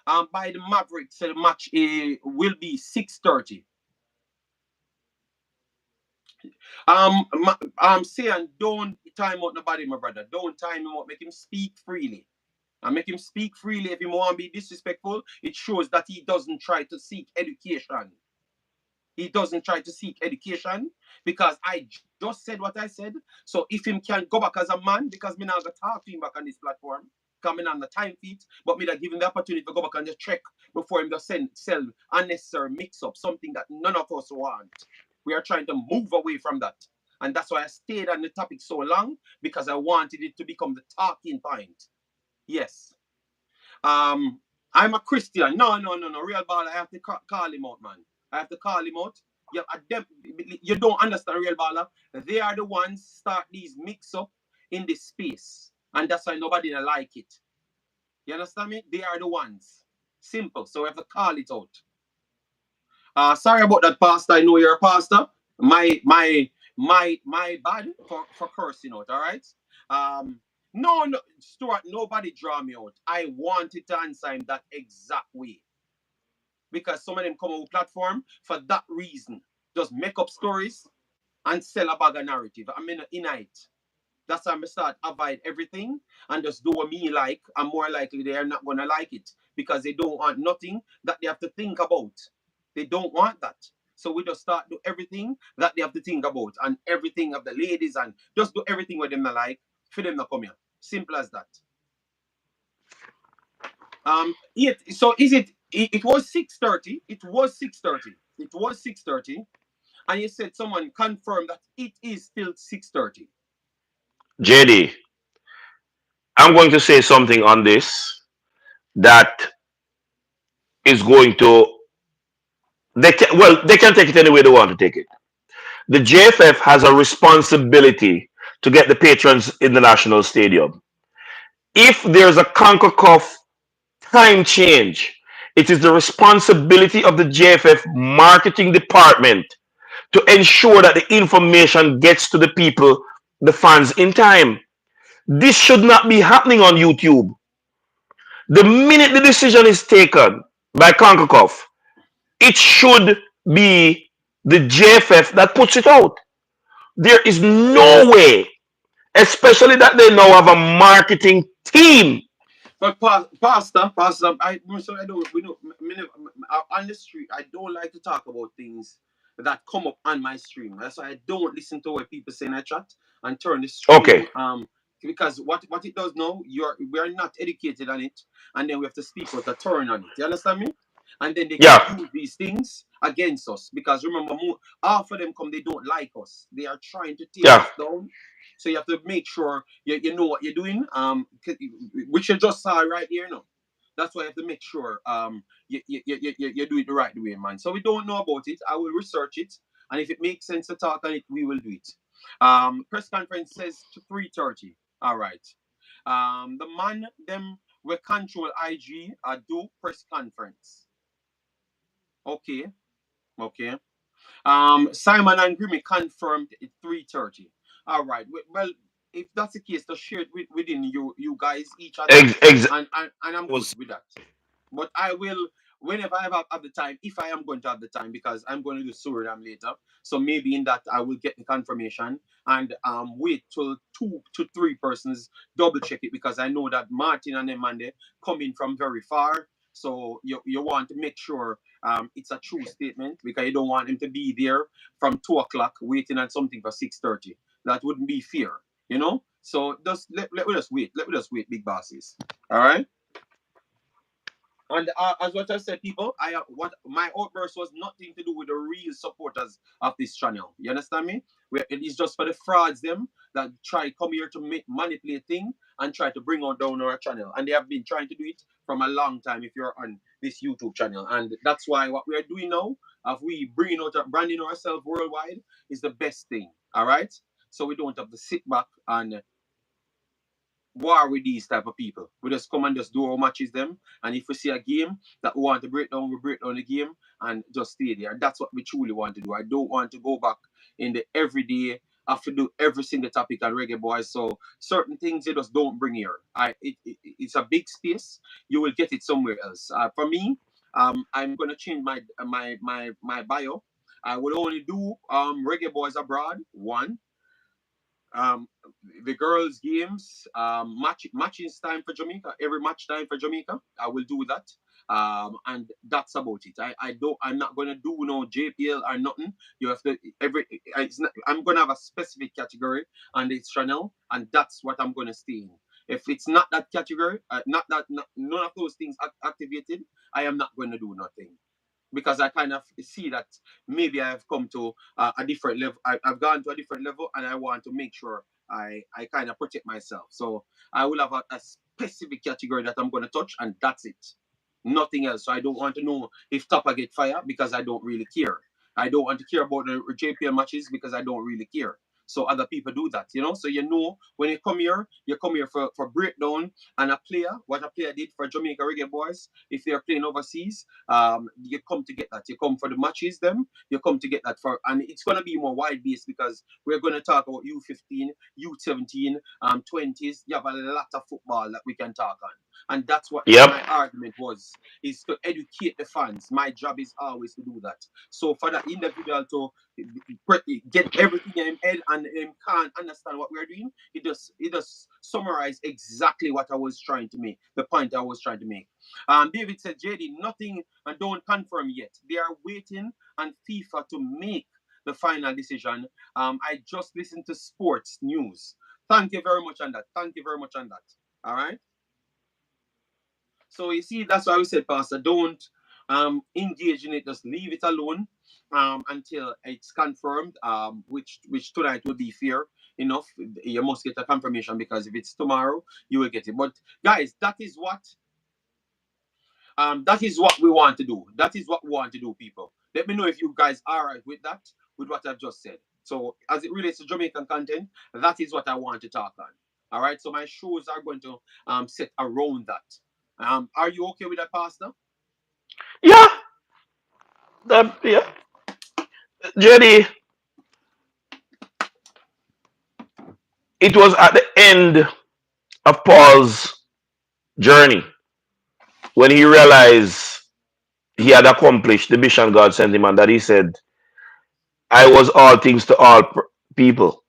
by the Mavericks the match will be 6:30. Saying don't time out nobody, my brother. Don't time him out. Make him speak freely. And make him speak freely. If he want to be disrespectful, it shows that he doesn't try to seek education. He doesn't try to seek education because I just said what I said. So if him can go back as a man, because me not gonna talk to him back on this platform, coming on the time feet, but me that give him the opportunity to go back and just check before him just sell unnecessary mix up, something that none of us want. We are trying to move away from that. And that's why I stayed on the topic so long, because I wanted it to become the talking point. Yes. Um, I'm a Christian. No, no, no, no. Real ball, I have to call him out, man. I have to call him out. You don't understand real baller. They are the ones start these mix up in this space. And that's why nobody like it. You understand me? They are the ones. Simple. So we have to call it out. Sorry about that, Pastor. I know you're a pastor. My bad for cursing out, all right? Um no, no, Stuart, nobody draw me out. I wanted to answer him that exact way. Because some of them come on platform for that reason. Just make up stories and sell a bag of narrative. I mean in it. That's why I start avoid everything and just do what me like. I'm more likely they are not gonna like it because they don't want nothing that they have to think about. They don't want that. So we just start do everything that they have to think about and everything of the ladies and just do everything with them not like for them to come here. Simple as that. So is it was 6:30. It was 6:30. It was 6:30. And you said someone confirmed that it is still 6:30. JD, I'm going to say something on this that is going to they can take it any way they want to take it. The JFF has a responsibility to get the patrons in the national stadium. If there's a Concacaf time change, it is the responsibility of the JFF marketing department to ensure that the information gets to the people, the fans, in time. This should not be happening on YouTube. The minute the decision is taken by Concacaf, it should be the JFF that puts it out. There is no way, especially that they now have a marketing team. But Pastor, I don't, we don't, on the street, I don't like to talk about things that come up on my stream. That's why I don't listen to what people say in a chat and turn the Okay. stream. Because what it does now, we are not educated on it, and then we have to speak out a turn on it. You understand me? And then they can Yeah. use these things against us because remember, half of them come, they don't like us. They are trying to tear Yeah. us down. So you have to make sure you know what you're doing. Which you just saw right here now. That's why you have to make sure you do it the right way, man. So we don't know about it. I will research it, and if it makes sense to talk on it, we will do it. Press conference says to 3:30. All right. The man them we control IG do press conference. Okay, okay. Simon and Grimmy confirmed at 3:30. All right. Well, if that's the case, to share it within you guys each other, Ex- ex- and I'm good was with that. But I will, whenever I have the time, if I am going to have the time, because I'm going to do Suriname later. So maybe in that I will get the confirmation and wait till 2 to 3 persons double check it, because I know that Martin and Emande coming from very far. So you want to make sure it's a true statement, because you don't want him to be there from 2 o'clock waiting on something for 6:30. That wouldn't be fair, you know. So just let me just wait. Let me just wait, big bosses. All right. And as what I said, people, what my outburst was nothing to do with the real supporters of this channel. You understand me? It is just for the frauds them that try come here to manipulate things and try to bring on down our channel. And they have been trying to do it from a long time. If you're on this YouTube channel, and that's why what we are doing now, of we bringing out branding ourselves worldwide, is the best thing. All right. So we don't have to sit back and war with these type of people. We just come and just do our matches them. And if we see a game that we want to break down, we break down the game and just stay there. And that's what we truly want to do. I don't want to go back in the everyday, have to do every single topic on Reggae Boys. So certain things you just don't bring here. It's a big space. You will get it somewhere else. For me, I'm gonna change my bio. I will only do Reggae Boys abroad. One, um, the girls' games, matching time for Jamaica. Every match time for Jamaica, I will do that. And that's about it. I'm not gonna do no JPL or nothing. You have to I'm gonna have a specific category on this channel, and that's what I'm gonna stay in. If it's not that category, none of those things activated, I am not gonna do nothing, because I kind of see that maybe I have come to a different level. I've gone to a different level, and I want to make sure I kind of protect myself. So I will have a specific category that I'm going to touch, and that's it. Nothing else. So I don't want to know if Topper get fired, because I don't really care. I don't want to care about the JPL matches, because I don't really care. So other people do that, you know. So when you come here for breakdown and a player, what a player did for Jamaica Reggae Boys. If they're playing overseas, you come to get that. You come for the matches, them. You come to get that and it's gonna be more wide based, because we're gonna talk about U15, U17, 20s. You have a lot of football that we can talk on, and that's what yep. my argument was: is to educate the fans. My job is always to do that. So for that individual to get everything in his head and him can't understand what we're doing, it just summarize exactly what I was trying to make, the point I was trying to make. David said, JD, nothing and don't confirm yet. They are waiting on FIFA to make the final decision. I just listened to sports news. Thank you very much on that. Thank you very much on that. All right. So you see, that's why we said, Pastor, don't engage in it. Just leave it alone until it's confirmed. Which tonight will be fair enough. You must get a confirmation, because if it's tomorrow, you will get it. But guys, that is what we want to do. That is what we want to do, people. Let me know if you guys are right with that, with what I've just said. So, as it relates to Jamaican content, that is what I want to talk on. All right. So my shows are going to set around that. Are you okay with that, Pastor? Yeah. Yeah. JD, it was at the end of Paul's journey when he realized he had accomplished the mission God sent him, and that he said, I was all things to all people.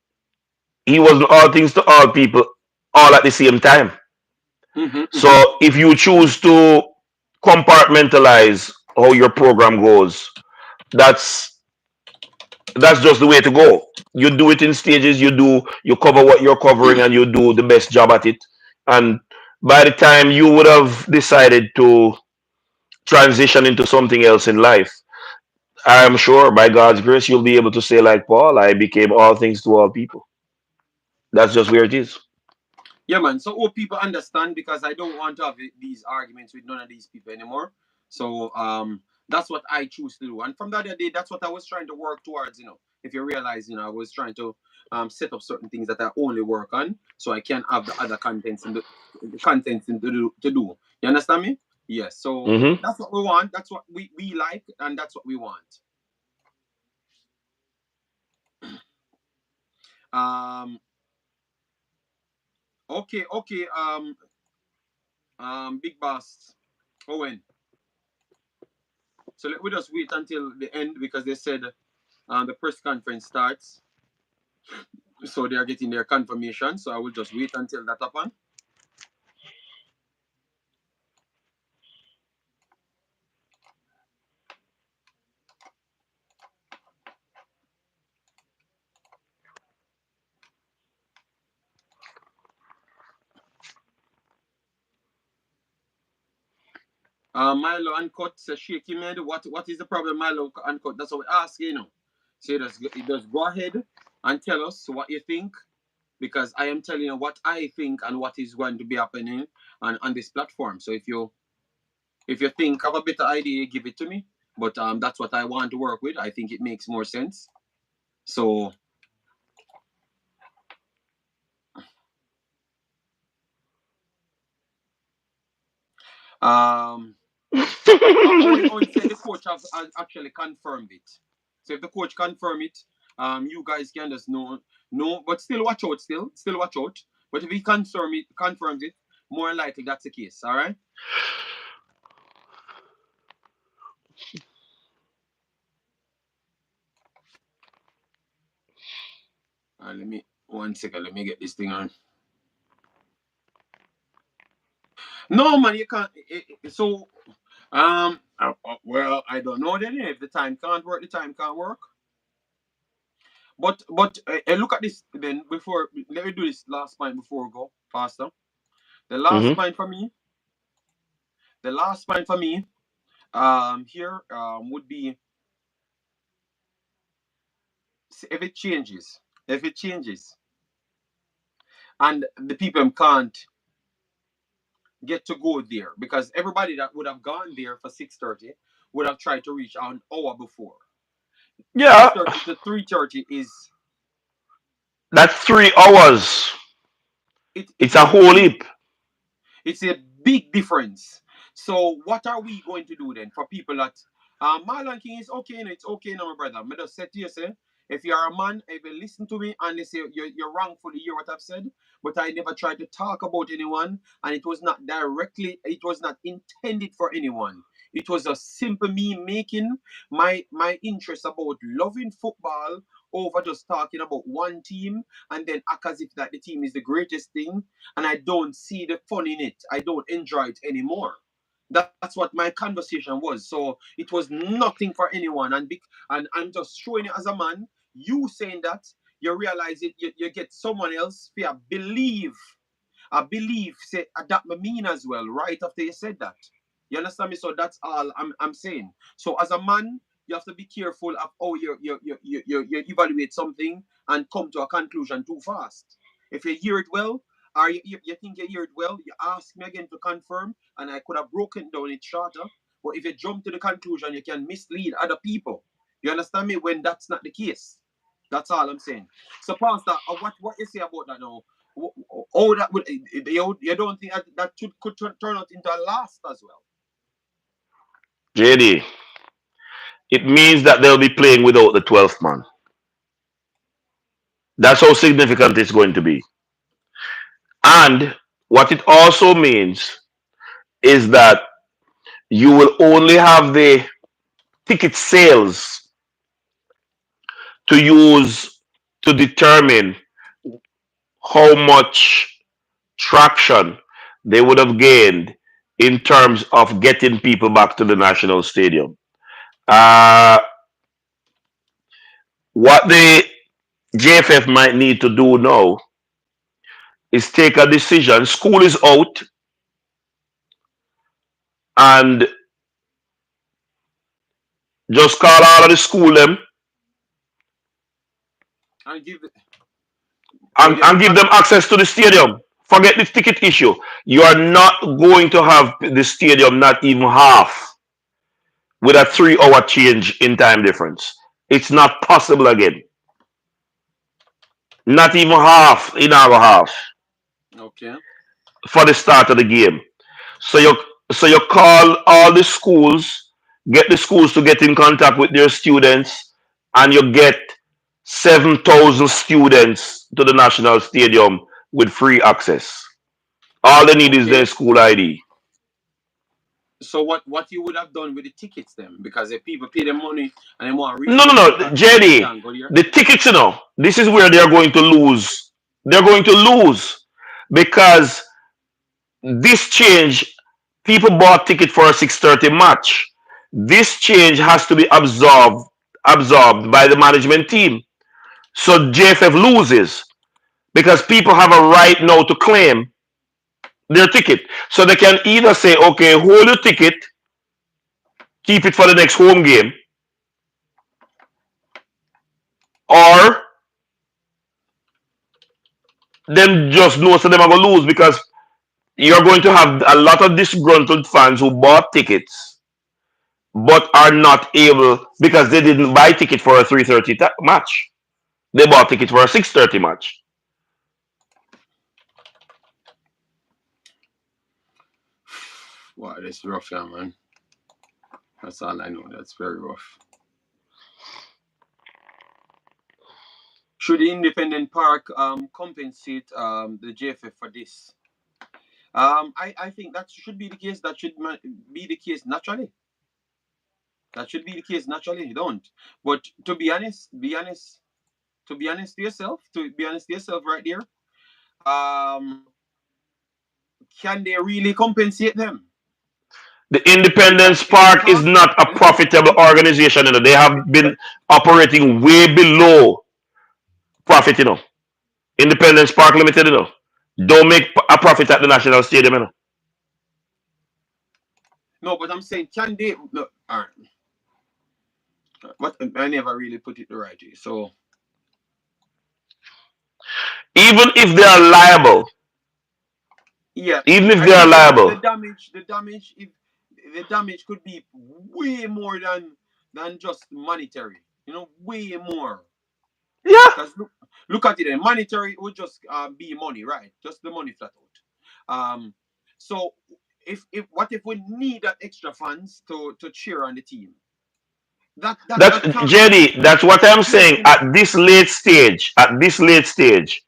He wasn't all things to all people all at the same time. Mm-hmm, mm-hmm. So if you choose to compartmentalize how your program goes, that's That's just the way to go. You do it in stages. You cover what you're covering, and you do the best job at it. And by the time you would have decided to transition into something else in life, I'm sure by God's grace you'll be able to say like Paul, I became all things to all people. That's just where it is. Yeah, man. So hope people understand because I don't want to have these arguments with none of these people anymore. So that's what I choose to do. And from the other day, that's what I was trying to work towards. If you realize, I was trying to set up certain things that I only work on, so I can have the other contents and the contents to do. You understand me? Yes. So Hmm. that's what we want. That's what we like, and that's what we want. Um. Okay. Okay. Big boss Owen. So we just wait until the end because they said the press conference starts. So they are getting their confirmation. So I will just wait until that happens. Milo Uncut says shaky man. What is the problem, Milo Uncut? That's what we ask, So you just go ahead and tell us what you think because I am telling you what I think and what is going to be happening on this platform. So if you think of a better idea, give it to me. But that's what I want to work with. I think it makes more sense. So um Owen said the coach has actually confirmed it. So if the coach confirm it, you guys can just know, but still watch out, still watch out. But if he confirms it, more likely that's the case. All right. Let me 1 second. Let me get this thing on. No man, you can't. So well, I don't know then. If the time can't work, the time can't work. But look at this then. Before let me do this last point before we go, Pastor. The last Hmm. point for me. The last point for me here would be if it changes, and the people can't get to go there because everybody that would have gone there for 6:30 would have tried to reach an hour before. six Yeah, thirty to 3:30 is that's 3 hours. it, It's it's a a whole big heap. It's a big difference. So what are we going to do then for people that Marlon King is okay, it's okay now, my brother. I just said to you, say, if you are a man, if you listen to me and they say you're wrongfully hear what I've said, but I never tried to talk about anyone, and it was not intended for anyone. It was a simple me making my interest about loving football over just talking about one team and then act as if that the team is the greatest thing and I don't see the fun in it. I don't enjoy it anymore. That's what my conversation was. So it was nothing for anyone, and I'm just showing it as a man. You saying that you realize it, you get someone else fear believe. I believe say that me mean as well. Right after you said that, you understand me. So that's all I'm saying. So as a man, you have to be careful of how you evaluate something and come to a conclusion too fast. If you hear it well, or you think you hear it well, you ask me again to confirm, and I could have broken down it shorter. But if you jump to the conclusion, you can mislead other people. You understand me? When that's not the case. That's all I'm saying. So, Pastor, what you say about that now? Oh, that would you don't think that could turn out into a last as well? JD, it means that they'll be playing without the 12th man. That's how significant it's going to be. And what it also means is that you will only have the ticket sales to use to determine how much traction they would have gained in terms of getting people back to the national stadium. Uh, What the JFF might need to do now is take a decision. School is out, and just call all of the school them And give but and give them access to the stadium. Forget the ticket issue. You are not going to have the stadium not even half with a 3 hour change in time difference. It's not possible again. Not even half in our half okay. for the start of the game. So you call all the schools, get the schools to get in contact with their students, and you get 7,000 students to the national stadium with free access. All they need is their Okay. school ID. So what you would have done with the tickets then? Because if people pay them money and they want to reach No, the no, no, stadium and they JD, can't go there. the tickets, this is where they're going to lose. They're going to lose because this change, people bought ticket for a 6:30 match. This change has to be absorbed by the management team. So JFF loses because people have a right now to claim their ticket. So they can either say, okay, hold your ticket, keep it for the next home game, or them just know so them are gonna lose because you're going to have a lot of disgruntled fans who bought tickets but are not able because they didn't buy ticket for a 3:30 match. They bought ticket for a 6:30 match. Wow, that's rough, yeah, man. That's all I know. That's very rough. Should the independent park compensate the JFF for this? I think that should be the case. That should be the case naturally. That should be the case naturally. Don't. But to be honest, to be honest to yourself, right there. Um, can they really compensate them? The Because Independence if it Park is costs, not a profitable organization. They have been operating way below profit. Independence Park Limited. Don't make a profit at the National Stadium. no, but I'm saying, can they? No, all right. What I never really put it the right way. So Even if they are liable, yeah, even if I they are think liable, if the damage could be way more than just monetary. Way more. yeah, Because look at it, and monetary would just be money, right? Just the money flat out. So if what if we need that extra funds to cheer on the team? that's That can't be JD. That's what I'm saying. placed in. At this late stage,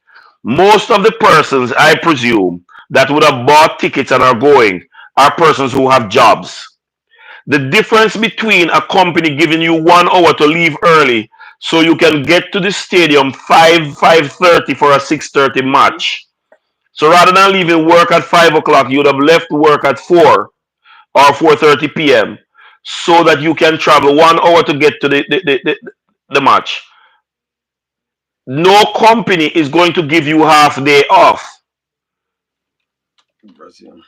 most of the persons I presume that would have bought tickets and are going are persons who have jobs. The difference between a company giving you 1 hour to leave early so you can get to the stadium 5:30 for a 6:30 Mhm. match. So rather than leaving work at 5 o'clock, you would have left work at 4 or 4:30 p.m. so that you can travel 1 hour to get to the match. No company is going to give you half day off. Brazil.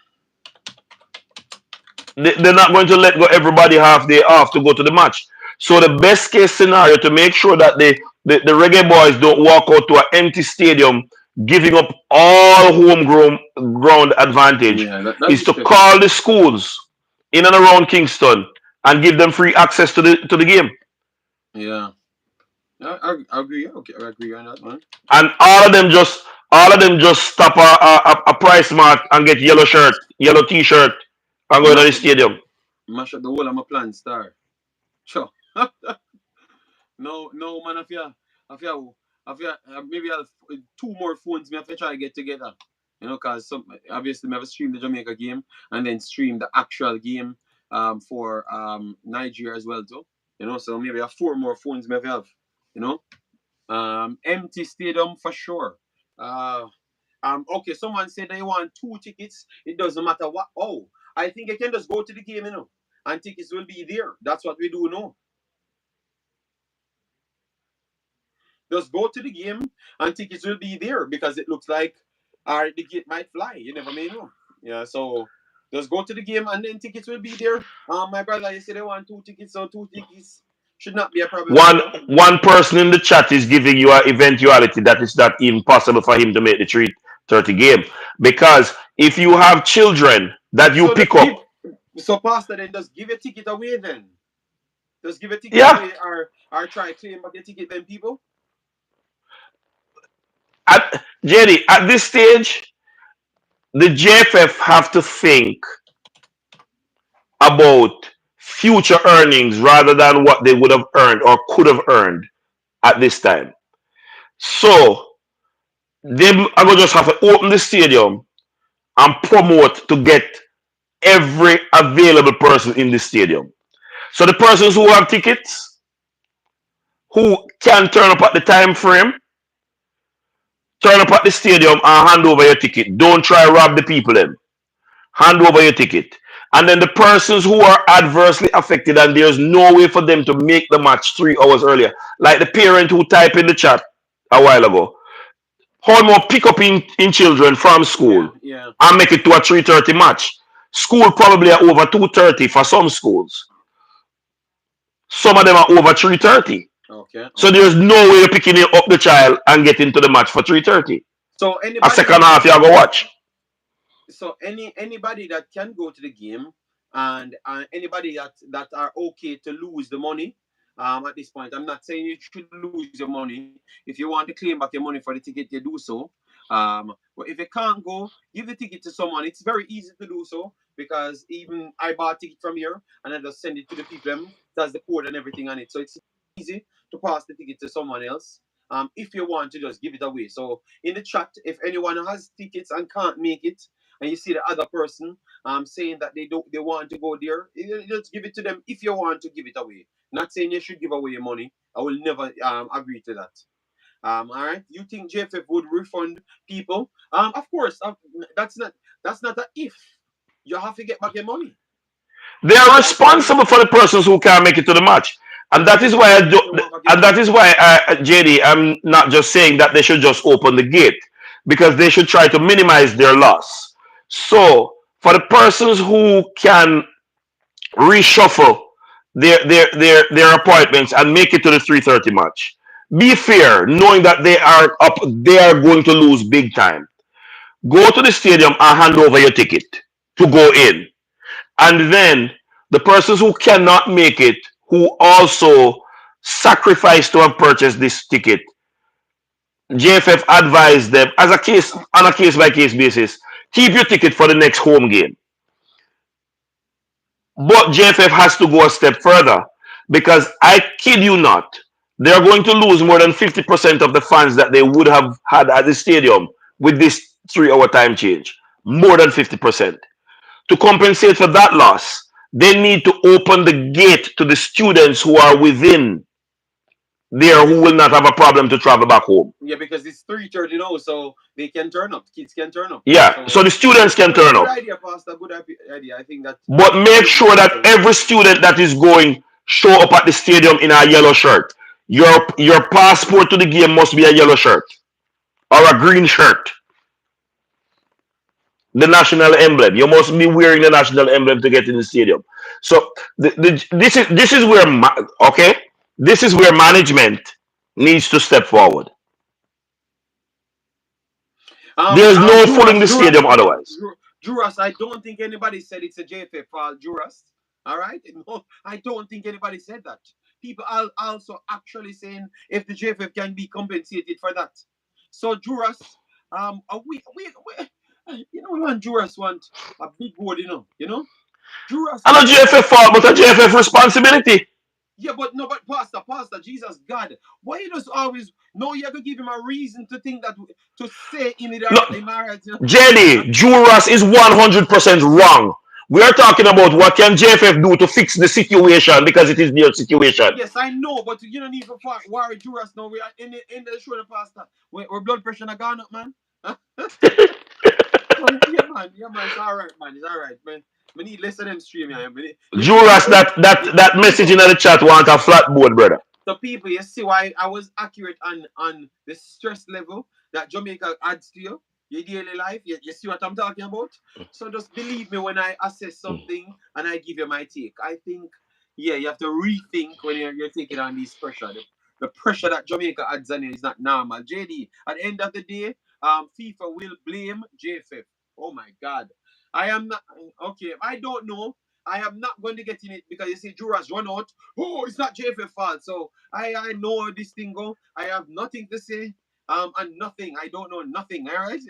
They're not going to let go everybody half day off to go to the match. So the best case scenario to make sure that the Reggae Boys don't walk out to an empty stadium giving up all homegrown ground advantage Yeah, that's is the to step in. call the schools in and around Kingston and give them free access to the game. Yeah, I agree. Okay, I agree on that one. And all of them just stop a price mark and get yellow shirt, yellow t-shirt and go to the Mash up the stadium. mash up the whole of my plan star. Sure. No, no, man. Maybe I'll two more phones. Me have to try to get together. Cause some obviously me have to stream the Jamaica game and then stream the actual game for Nigeria as well too. So maybe I have four more phones. Me have. You know, empty stadium for sure. Uh, okay. Someone said they want two tickets. It doesn't matter what. Oh, I think I can just go to the game. And tickets will be there. That's what we do now. Just go to the game and tickets will be there because it looks like the gate might fly. You never may know. Yeah, so just go to the game and then tickets will be there. My brother, you said they want two tickets, so two tickets should not be a problem for you. One person in the chat is giving you an eventuality that it's not even possible for him to make the 3:30 game, because if you have children that you So pick just up, give, so pastor, then just give a ticket away then. Just give a ticket yeah, away or try claim back your ticket then people. at Jenny, at this stage, the JFF have to think about future earnings rather than what they would have earned or could have earned at this time. So they are going to just have to open the stadium and promote to get every available person in the stadium. So the persons who have tickets, who can turn up at the time frame, turn up at the stadium and hand over your ticket. Don't try to rob the people then. Hand over your ticket. And then the persons who are adversely affected and there's no way for them to make the match 3 hours earlier, like the parent who typed in the chat a while ago, how more pick up in children from school Yeah, yeah. and make it to a 3:30 match. School probably are over 2:30 for some schools. Some of them are over 3:30. Okay, So okay. there's no way you're picking up the child and getting to the match for 3:30. So A anybody second that half can you go watch. so anybody that can go to the game and anybody that are okay to lose the money at this point, I'm not saying you should lose your money. If you want to claim back your money for the ticket, you do so. But if you can't go, give the ticket to someone. It's very easy to do so because even I bought a ticket from here and I just send it to the people. That's the code and everything on it, so it's easy to pass the ticket to someone else. If you want to just give it away. So in the chat, if anyone has tickets and can't make it, and you see the other person saying that they want to go there, you just give it to them if you want to give it away. Not saying you should give away your money. I will never agree to that. All right. You think JFF would refund people? Of course. That's not a if. You have to get back your money. They are That's all it responsible is. for the persons who can't make it to the match, and Just that give is it to why them if you want back your and that money. is why JD, I'm not just saying that they should just open the gate, because they should try to minimize their loss. So for the persons who can reshuffle their appointments and make it to the 3:30 match, be fair, knowing that they are going to lose big time. Go to the stadium and hand over your ticket to go in. And then the persons who cannot make it, who also sacrifice to have purchased this ticket, JFF advised them as a case on a case by case basis, keep your ticket for the next home game. But JFF has to go a step further, because I kid you not, they're going to lose more than 50% of the fans that they would have had at the stadium with this 3 hour time change. More than 50%. To compensate for that loss, they need to open the gate to the students who are within there, who Yes. will not have a problem to travel back home. Yeah, because it's 3:30 now, so they can turn up. Kids can turn up. Yeah, so So the students can turn good up. idea, Pastor. Good idea. I think that But that make will be sure that necessary. every student that is going show up at the stadium in a yellow shirt. Your passport to the game must be a yellow shirt or a green shirt. The national emblem. You must be wearing the national emblem to get in the stadium. So this is where okay, this is where management needs to step forward. There's no fooling Juras, the Juras, stadium Juras, otherwise. Juras. I don't think anybody said it's a JFF fault, Juras. All right, no, I don't think anybody said that. People are also actually saying if the JFF can be compensated for that. So Juras, man, Juras want a big word, Juras And a want JFF fault, but a JFF responsibility. yeah, but no, but Pastor, Jesus, God, why you just always no? You have to give him a reason to think that to say in it No, or in marriage. Huh? JD, Juras is 100% wrong. We are talking about what can JFF do to fix the situation, because it is their situation. Yes, I know, but you don't need to worry Juras now. We are in the show, the Pastor. Our blood pressure not gone up, man. Huh? So yeah, man. It's all right, man. It's all right, man. We need less of them stream, yeah. You see, Juras, that you that see message in people. the chat want a flat board, brother. So people, you see why I was accurate on the stress level that Jamaica adds to your daily life. You see what I'm talking about? So just believe me when I assess something and I give you my take. I think, yeah, you have to rethink when you're taking on this pressure. The pressure that Jamaica adds on you is not normal. JD, at the end of the day, FIFA will blame JFF. Oh my God. I am not okay. I don't know. I am not going to get in it because you see, Juras run out. Oh, it's not JFF fault. So I know how this thing go. I have nothing to say. And nothing. I don't know nothing. All right.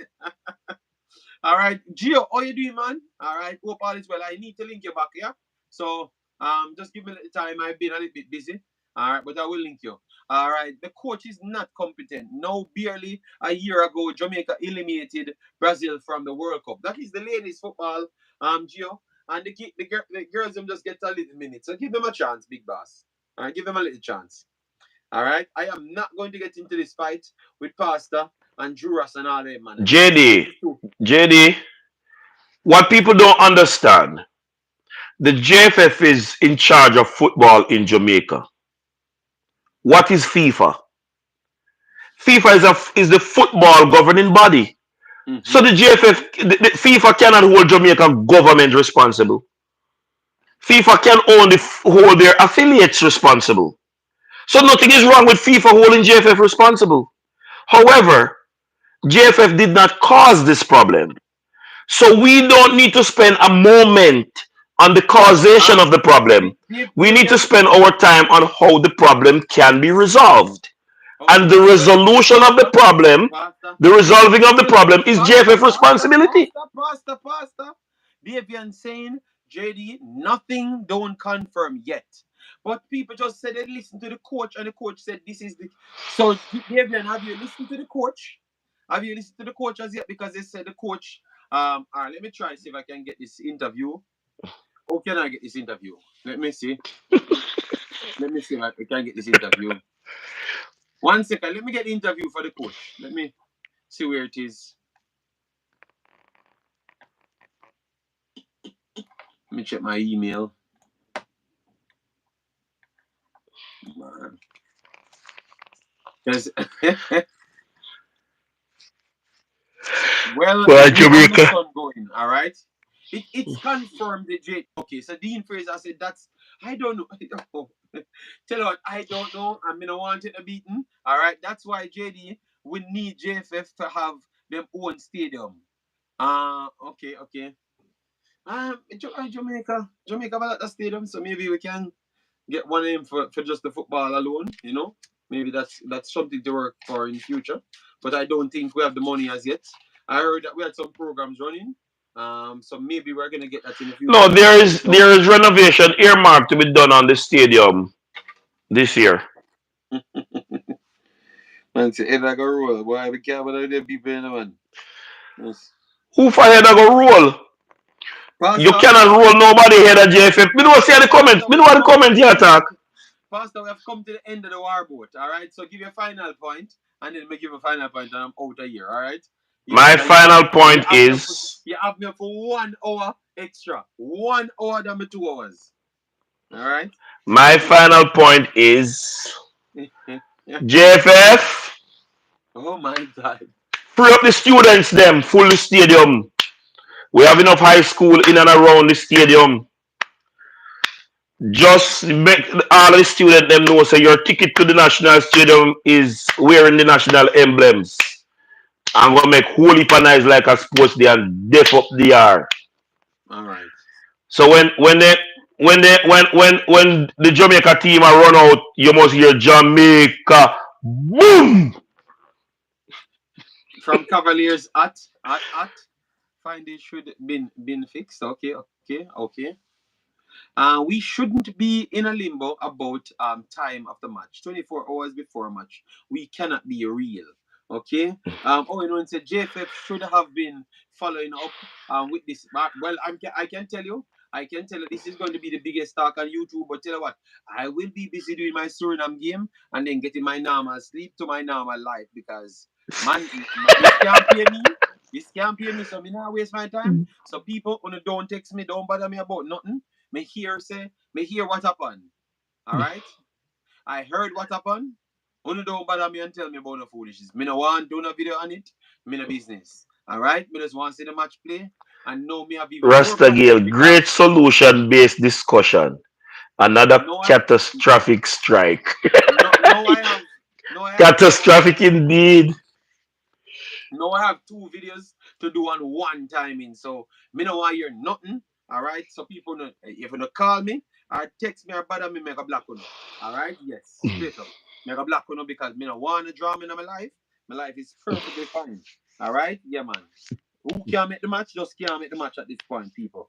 All right, Gio, how you doing, man? All right, hope all is well. I need to link you back, yeah. So just give me a little time. I've been a little bit busy. All right, but I will link you. All right, the coach is not competent. No, barely a year ago, Jamaica eliminated Brazil from the World Cup. That is the ladies' football, Gio. And the girls them just get a little minute. So give them a chance, big boss. All right, give them a little chance. All right, I am not going to get into this fight with Pastor and Juras and all them, man. JD, This is too. JD, what people don't understand, the JFF is in charge of football in Jamaica. What is FIFA? FIFA is the football governing body. So Mm-hmm. the JFF, the FIFA cannot hold Jamaica government responsible. FIFA can only hold their affiliates responsible. So nothing is wrong with FIFA holding JFF responsible. However, JFF did not cause this problem. So we don't need to spend a moment on the causation of the problem. We need to Devian spend saying, our time on how the problem can be resolved. And okay, the so resolution of the Pastor, problem, Pastor, the resolving of the Devian, problem is Pastor, JFF Pastor, responsibility. Pastor, Pastor, Pastor. Devian saying, JD, nothing don't confirm yet. But people just said they listened to the coach, and the coach said this is the. So, Devian, have you listened to the coach? Have you listened to the coach as yet? Because they said the coach. All right, let me try and see if I can get this interview. How can I get this interview? Let me see. Let me see if I can get this interview. 1 second. Let me get the interview for the coach. Let me see where it is. Let me check my email. Man. 'Cause- well, Well, me and my Jamaica. son going. All right. It's confirmed. The J. Okay, so Dean Fraser said that's. I don't know. I don't know. Tell you what, I don't know. I mean, I want it to beaten. All right. That's why JD we need JFF to have them own stadium. Okay, okay. Jamaica have a lot of stadium, so maybe we can get one of them for just the football alone. Maybe that's something to work for in future. But I don't think we have the money as yet. I heard that we had some programs running. So maybe we're gonna get that in the No, future. there is renovation earmarked to be done on the stadium this year. Man, say it like a roll. Boy, we can't with them people in the man. Yes. Who for head a go roll? You Pastor, cannot roll nobody head of JFF. Me know see the comments. Pastor, Me we know have what the come to comment the here end of talk. Pastor, we have come to the end of the war boat. All right. So give your final point, and then we give a final point, and I'm out of here. All right. Yeah, My because final point is you have me for 1 hour extra. 1 hour than me 2 hours. All right. my final point is JFF Oh my God. free up the students them full the stadium. We have enough high school in and around the stadium. Just make all the students them know so your ticket to the national stadium is wearing the national emblems. I'm gonna make whole heap of nice like a sports day and def up the yard. All right. So when the Jamaica team are run out, you must hear Jamaica boom. From Cavaliers at find it should been fixed. Okay. Okay. Okay. We shouldn't be in a limbo about time of the match. 24 hours before match, we cannot be real. Okay. Owen said JFF should have been following up with this. Well, I can tell you. I can tell you this is going to be the biggest talk on YouTube. But tell you what, I will be busy doing my Suriname game and then getting my normal sleep to my normal life because man, this can't pay me. This can't pay me, so me not waste my time. So people, when don't text me, don't bother me about nothing. Me hear what happened. All right. I heard what happened. Only don't bother me and tell me about no foolishness. Me no want do no video on it. Me no business. Alright? Me just want to see the match play. And now me have even more problem Rastagale, great because solution based discussion. Another no I catastrophic strike. no I have no I have Catastrophic indeed. no, I have two videos to do on one timing. So me no want hear nothing. Alright. So people know if you no call me or text me or bother me, make a black no. Alright, yes, straight up. Make a black no because me no want to drama in my life. My life is perfectly fine. Alright? Yeah man. Who can make the match? Just can't make the match at this point, people.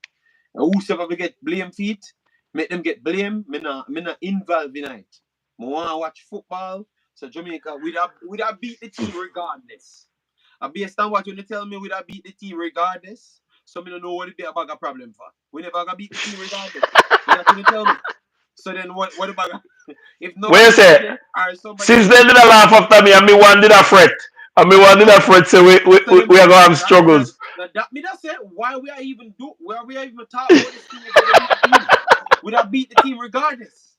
And whosoever we get blame feet, make them get blame. Me not involved in it. Me want to watch football. So Jamaica, we'd have beat the team regardless. And based on what you tell me, we'd have beat the team regardless. So me don't know what it be a bag of problem for. We never gonna beat the team regardless. Is that what you tell me? So then what about if What you nobody say? there or somebody Since there they to did a laugh after me and me one did a fret. And me one did a fret say so then we are gonna have struggles. that me that say why we are even do where we are even talk about this thing if we're gonna beat the team. We'd have beat the team regardless.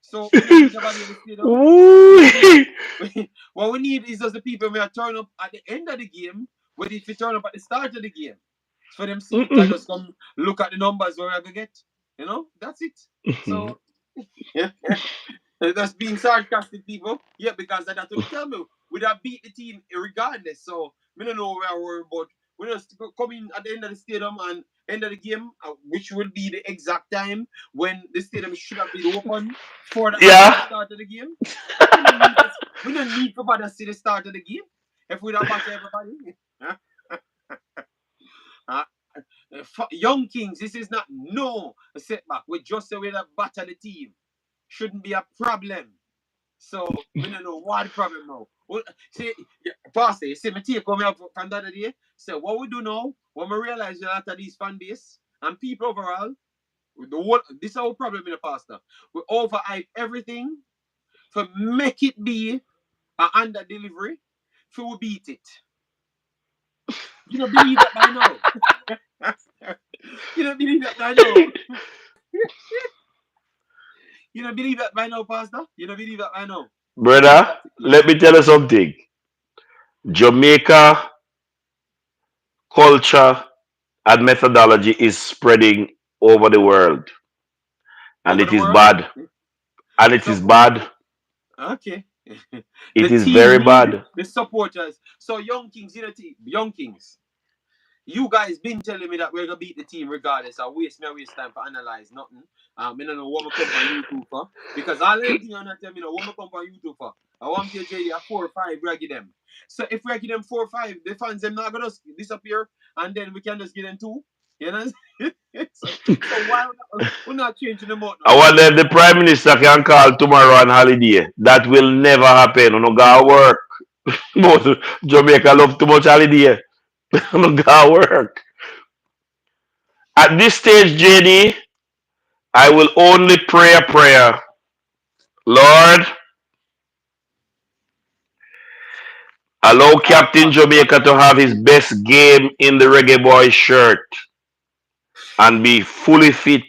So we don't need nobody in the stadium. We Ooh. need what we need is just the people who are turn up at the end of the game, whether if you turn up at the start of the game. For them see it and Mm-mm. just come look at the numbers where we're gonna get. That's it. So that's being sarcastic, people. Yeah, because that's what they tell me. We'd have beat the team regardless. So we don't know where we're about. We just come in at the end of the stadium and end of the game, which will be the exact time when the stadium should have been open for the actual Yeah. start of the game. We don't need for bother see the start of the game. If we'd have batter everybody. Uh, Young Kings, this is not no setback. We just say we'd have batter the team. Shouldn't be a problem. So, me no know what the problem now. See, yeah, Pastor, you see me take come up from the other day. So, what we do now, when we realize a lot of these fan base and people overall, this is our problem in the Pastor. We overhype everything for make it be a under delivery for we beat it. You don't believe that by now. You don't believe that by now. You don't believe that by now, Pastor. You don't believe that by now. Brother, That's it, let people. me tell you something. Jamaica culture and methodology is spreading over the world. And Over it the is world. bad. And it So is who bad. okay. The It is team very need bad. the supporters. So Young Kings, Young Kings. You guys been telling me that we're gonna beat the team regardless. I waste time for analyze nothing. I don't know what me come on YouTube for. Because all them thing not tell me know what me come on YouTube for. I want to JD a 4 or 5 reggae them. So if we give them 4 or 5, the fans them not gonna disappear and then we can just give them two. You know? so why we're not changing them out now? I Why wonder we if not the Prime Minister can call tomorrow on holiday. That will never happen. No go work. No, Jamaica love too much holiday. No go work. At this stage, JD, I will only pray a prayer. Lord, allow Alright, Captain Jamaica to have his best game in the Reggae Boy shirt and be fully fit.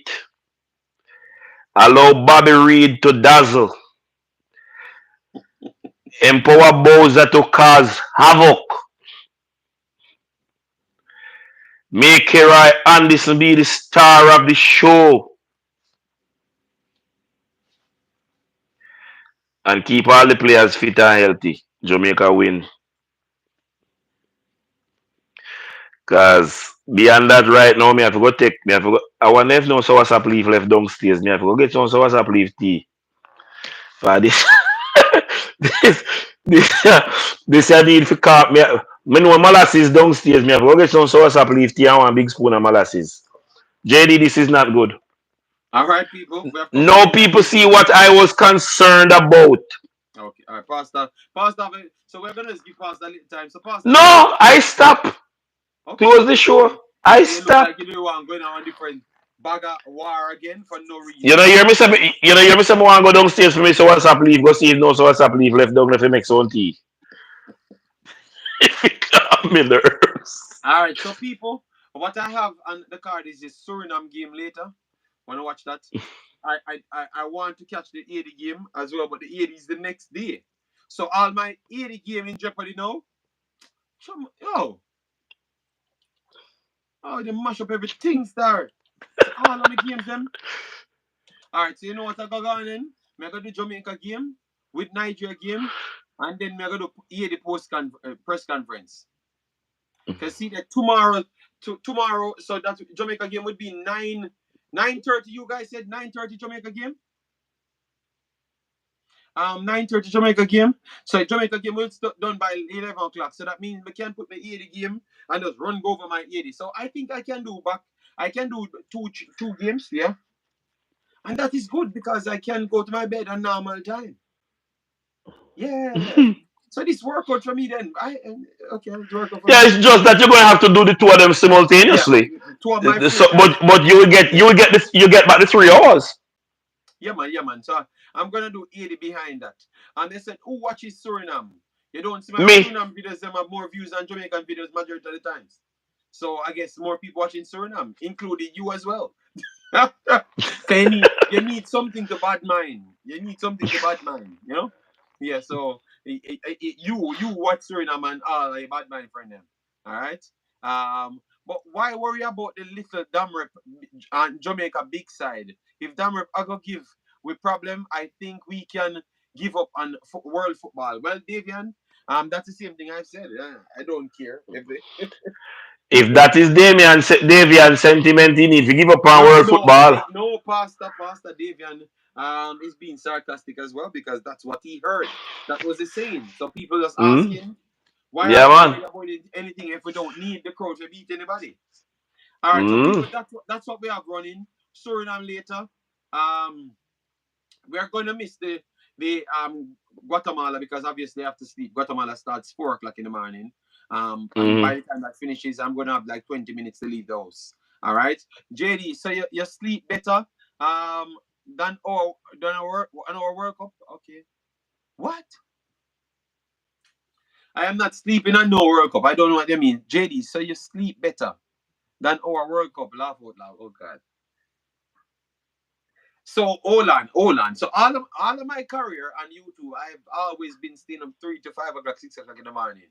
Allow Bobby Reed to dazzle. Empower Bowser to cause havoc. Make Kerai Anderson be the star of the show. And keep all the players fit and healthy. Jamaica win. Cause beyond that right now, me have to go take me have to go. I want if no sour sap leaf left downstairs. Me have to go get some sour sap leaf tea. For this this this this I need for carp me. Me know molasses downstairs. Me have to go get some sour sap leaf tea and one big spoon of molasses. JD, this is not good. Alright, people, we have come to the No end of the people see episode. what I was concerned about. Okay, all right, Pastor. So we're gonna just give Pastor a little time. So Pastor, you know, No, I stop. okay. Close the show. So, I so you look stop. like you do want going on a different bag of war again for no You know, reason. hear me say, you know, hear me say, I want to go downstairs for me, so what's up, leave, go see if no, so what's up, leave, left down, left, make some tea. If it calm me nerves. All right, so people, what I have on the card is this Suriname game later. Wanna watch that? I want to catch the 80 game as well, but the 80 is the next day. So all my 80 game in jeopardy now. Yo, oh, they mash up everything, star. So all of my games them. All right, so you know what I got going in? I got the Jamaica game with Nigeria game, and then I got to hear the press conference. Cause see that tomorrow, so that Jamaica game would be 9:30. You guys said 9:30 Jamaica game. 9:30 Jamaica game. So Jamaica game will done by 11 o'clock. So that means we can put my 80 game and just run go over my 80. So I think I can do back. I can do two games, yeah, and that is good because I can go to my bed at normal time. Yeah. So this workout for me then. Okay, it's workout for Yeah, me. it's just that you're going to have to do the two of them Yeah, simultaneously. two of my So, friends. but you will get this. You get back the 3 hours. Yeah, man. So I'm gonna do 80 behind that. And they said, who watches Suriname? You don't see my Me. Suriname videos, them have more views than Jamaican videos majority of the times. So I guess more people watching Suriname, including you as well. You need something to bad mind. You need something to bad mind, you know? Yeah, so you watch Suriname and all a bad mind friend them. Alright? But why worry about the little Damrep and Jamaica big side? If Damrep I go give with problem, I think we can give up on world football. Well, Davian, that's the same thing I've said. I don't care if they If that is Davian sentiment, he need to give up on no, world no, football. no, Pastor Davian is being sarcastic as well because that's what he heard. That was the saying. So people just Mm? asking, why are Yeah, we man. worried about anything if we don't need the crowd to beat anybody? All right, so Mm? people, that's what we have running. Suriname later. Um, we are gonna miss the Guatemala because obviously I have to sleep. Guatemala starts 4 o'clock in the morning. And Mm-hmm. by the time that finishes, I'm gonna have like 20 minutes to leave the house. All right, JD. So you sleep better than our work up. Okay. What? I am not sleeping on no World Cup. I don't know what you mean. JD, so you sleep better than our World Cup. Laugh out loud. Oh God. So hold on. So all of my career on YouTube, I've always been staying up 3 to 5 o'clock, 6 o'clock in the morning.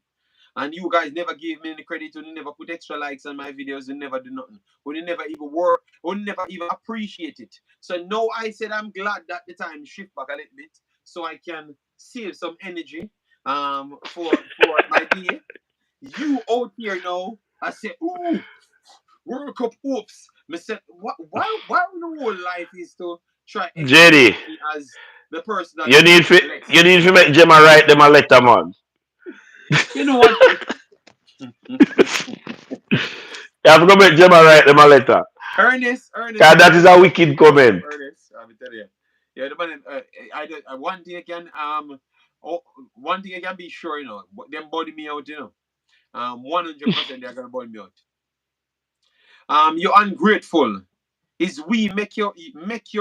And you guys never gave me any credit. You never put extra likes on my videos. You never do nothing. You never even work. You never even appreciate it. So now I said I'm glad that the time shift back a little bit so I can save some energy for my day. You out here now, I said, ooh, World Cup hopes. I said, why the whole life is to try JD, expose me as the person that you need sleep to you less. need to make Gemma write them a letter, man. You know what? You have to go make Gemma write them a letter. Ernest, Cause let me that tell is you a something wicked before you, comment. Ernest. Let me tell you. Yeah, the man, one thing I can oh, one thing I can be sure, them body me out, 100% they're gonna body me out. You're ungrateful. Is we make you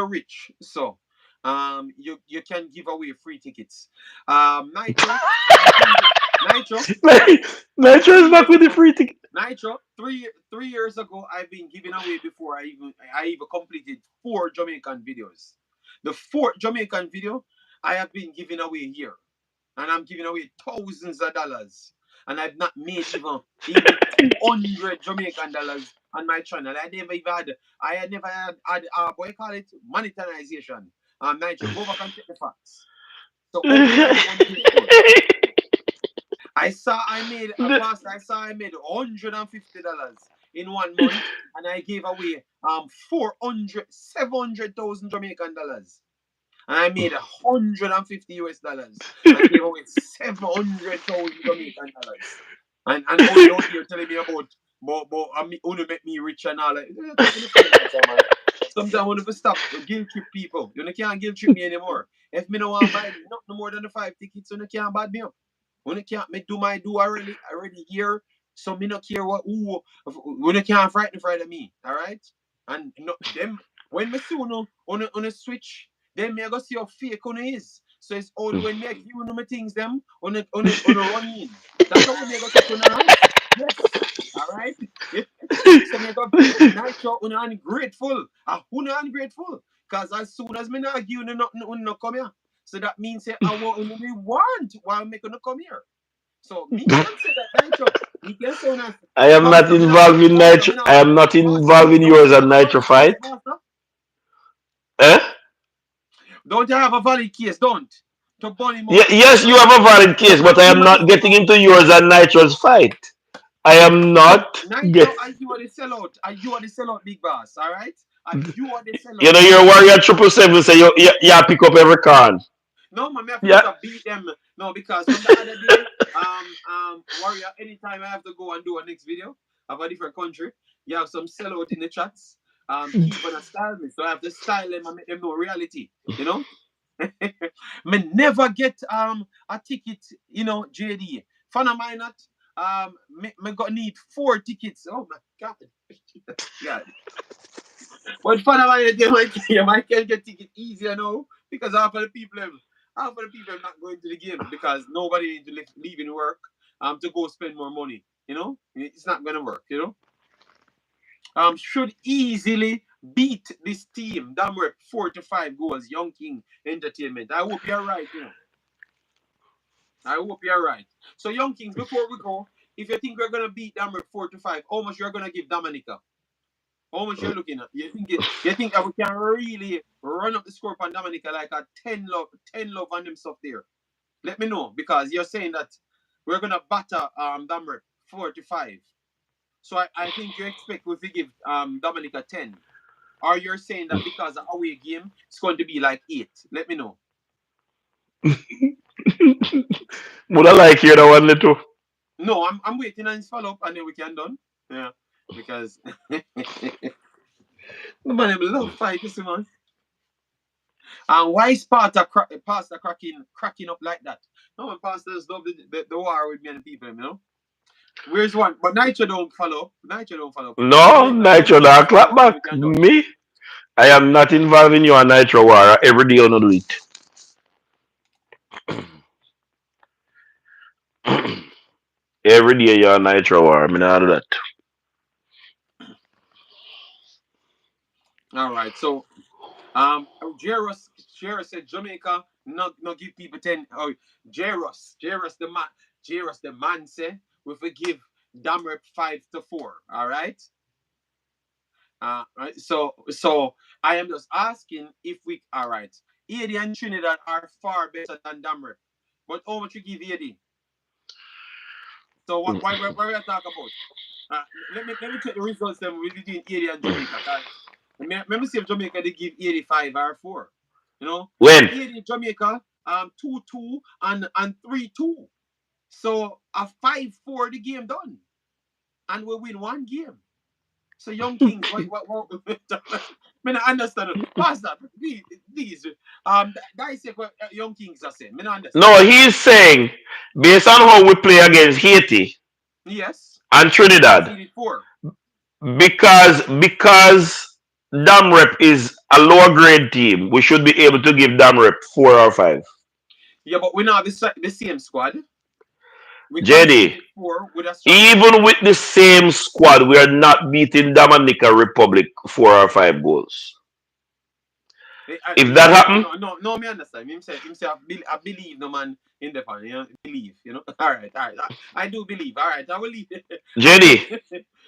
rich. So you can give away free tickets. Nitro, I've been Nitro Like, Nitro three is back years with the ago. free ticket. Nitro, 3 years ago, I've been giving away before I even completed 4 Jamaican videos. The fourth Jamaican video I have been giving away here, and I'm giving away thousands of dollars, and I've not made even 200 Jamaican dollars on my channel. I had never had what you call it, monetization. Nitro, go back and check the facts. So how can I be ungrateful? The- I saw I made $150 in 1 month, and I gave away 700,000 Jamaican dollars. And I made 150 US dollars and gave away 700,000 Jamaican dollars. And all you out here telling me about only make me rich and all that. You're talking the same answer, man. Sometimes I want to stop guilt trip people. You can't guilt trip me anymore. If me no want to buy nothing more than the 5 tickets, you can't bad me up. When you can't me do my do already here, so me not care what who when you can't frighten me, all right? And no them when me see on a switch, then me I go see how fake on is. So it's only when me I give you my things them on a run in. That's how me I go take on a house. Yes. All right. So me I go Nitro on ungrateful. Who ungrateful? Cause as soon as me not give you nothing, you no come here. So that means say I want only me want why I'm making come here. So me can say that Nitro. Me can say that I am not Pastor, me not involved in Pastor, Nitro. me not I am not Pastor, involved in don't yours you and have a Nitro valid case, fight. Pastor? Eh? Don't you have a valid case? Don't. To burn him out. Yes, you have a valid case, but I Him am are the not getting sellout. into yours and Nitro's fight. I am not get. Nitro, are you are the sellout. Are you are the sellout, big boss, alright? Are you are the You know sellout. your warrior 777 say you pick up every con. No, man, I have to Yeah. just beat them. No, because from the other day, Warrior, anytime I have to go and do a next video of a different country, you have some sellout in the chats. Keep on a style me. So I have to style them and make them know reality. You know? Me never get a ticket, JD. Fan of mine not. Me got need 4 tickets. Oh my god. God. But fan of mine, you might can get ticket easier now because half of the people are not going to the game because nobody need to leave in work to go spend more money. It's not gonna work. Should easily beat this team. Damn 4 to 5 goals. Young King Entertainment. I hope you're right. I hope you're right. So Young Kings, before we go, if you think we're gonna beat Damn 4 to 5, how much you're gonna give Dominica? How much you're looking at? You think that we can really run up the score on Dominica like a 10 love and them stuff there? Let me know because you're saying that we're gonna batter Dammer 4 to 5. So I think you expect if we give Dominica 10. Or you're saying that because the away game it's going to be like 8. Let me know. Would I like hear that one little? No, I'm waiting on his follow up and then we can done. Yeah. Because man, love fight this man. And why is Pastor cracking up like that? No, man, pastors love the war with many people. Where's one? But Nitro don't follow. Nitro don't follow. No, Nitro Nitro give not his clap follow and back. we can done. Me, I am not involved in your Nitro war. Every day you not do it. Every day you're Nitro war. I mean, I do that. All right. So Jairus said Jamaica not give people 10. Oh, Jairus the man say we forgive Damrep 5-4. All right. Right. So I am just asking if we all right. AD and Trinidad are far better than Damrep. But how much you give AD? So what? Why we talk about? Let me check the results then between AD and Jamaica. Let me see if Jamaica they give 85 or 4. So When? 80 Jamaica 2-2 and 3-2. So a 5-4 the game done. And we win one game. So Young Kings, what me not understand. Pastor, please. That is what Young Kings are saying. Me not understand. No, he's saying based on how we play against Haiti Yes. and We Trinidad, conceded 4. because Damrep is a lower grade team, we should be able to give Damrep 4 or 5. Yeah, but we not the same squad. We JD, conceded 4 with a stronger even squad. with the same squad, we are not beating Dominica Republic 4 or 5 goals. If that happen, No, me understand. Him say I believe no man in the pan, believe, All right. I do believe. All right, I will leave. I will, JD,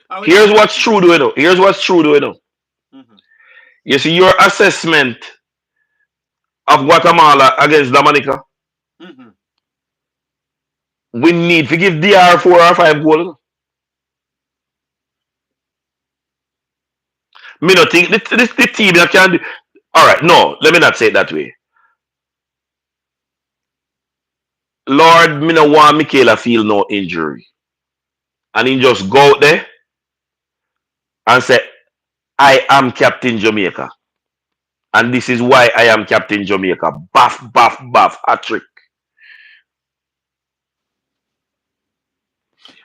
I will leave here's that what's with you. true, doing. Here's what's true, doing. Mm-hmm. You see your assessment of Guatemala against Dominica. Mm-hmm. We need to give DR 4 or 5 goals. Me not think this team that can do. All right, no, let me not say it that way. Lord, me no want Michaela feel no injury, and he just go out there and say, "I am Captain Jamaica, and this is why I am Captain Jamaica." Baff, baff, baff, hat trick.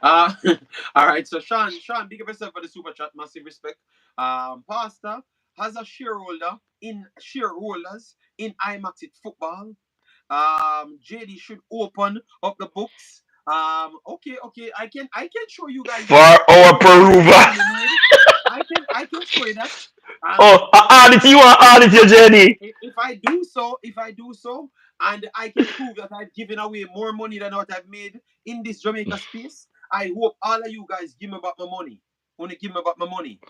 Uh, all right. So Sean, big up yourself for the super chat. Massive respect. Pastor has a shareholders in Imaxit football. JD should open up the books. Okay. I can show you guys For the our books that Peruva. JD made. I can show you that. Oh, add it. You want add it, your journey. If I do so, and I can prove that I've given away more money than what I've made in this Jamaica space, I hope all of you guys give me back my money. Only give me back my money.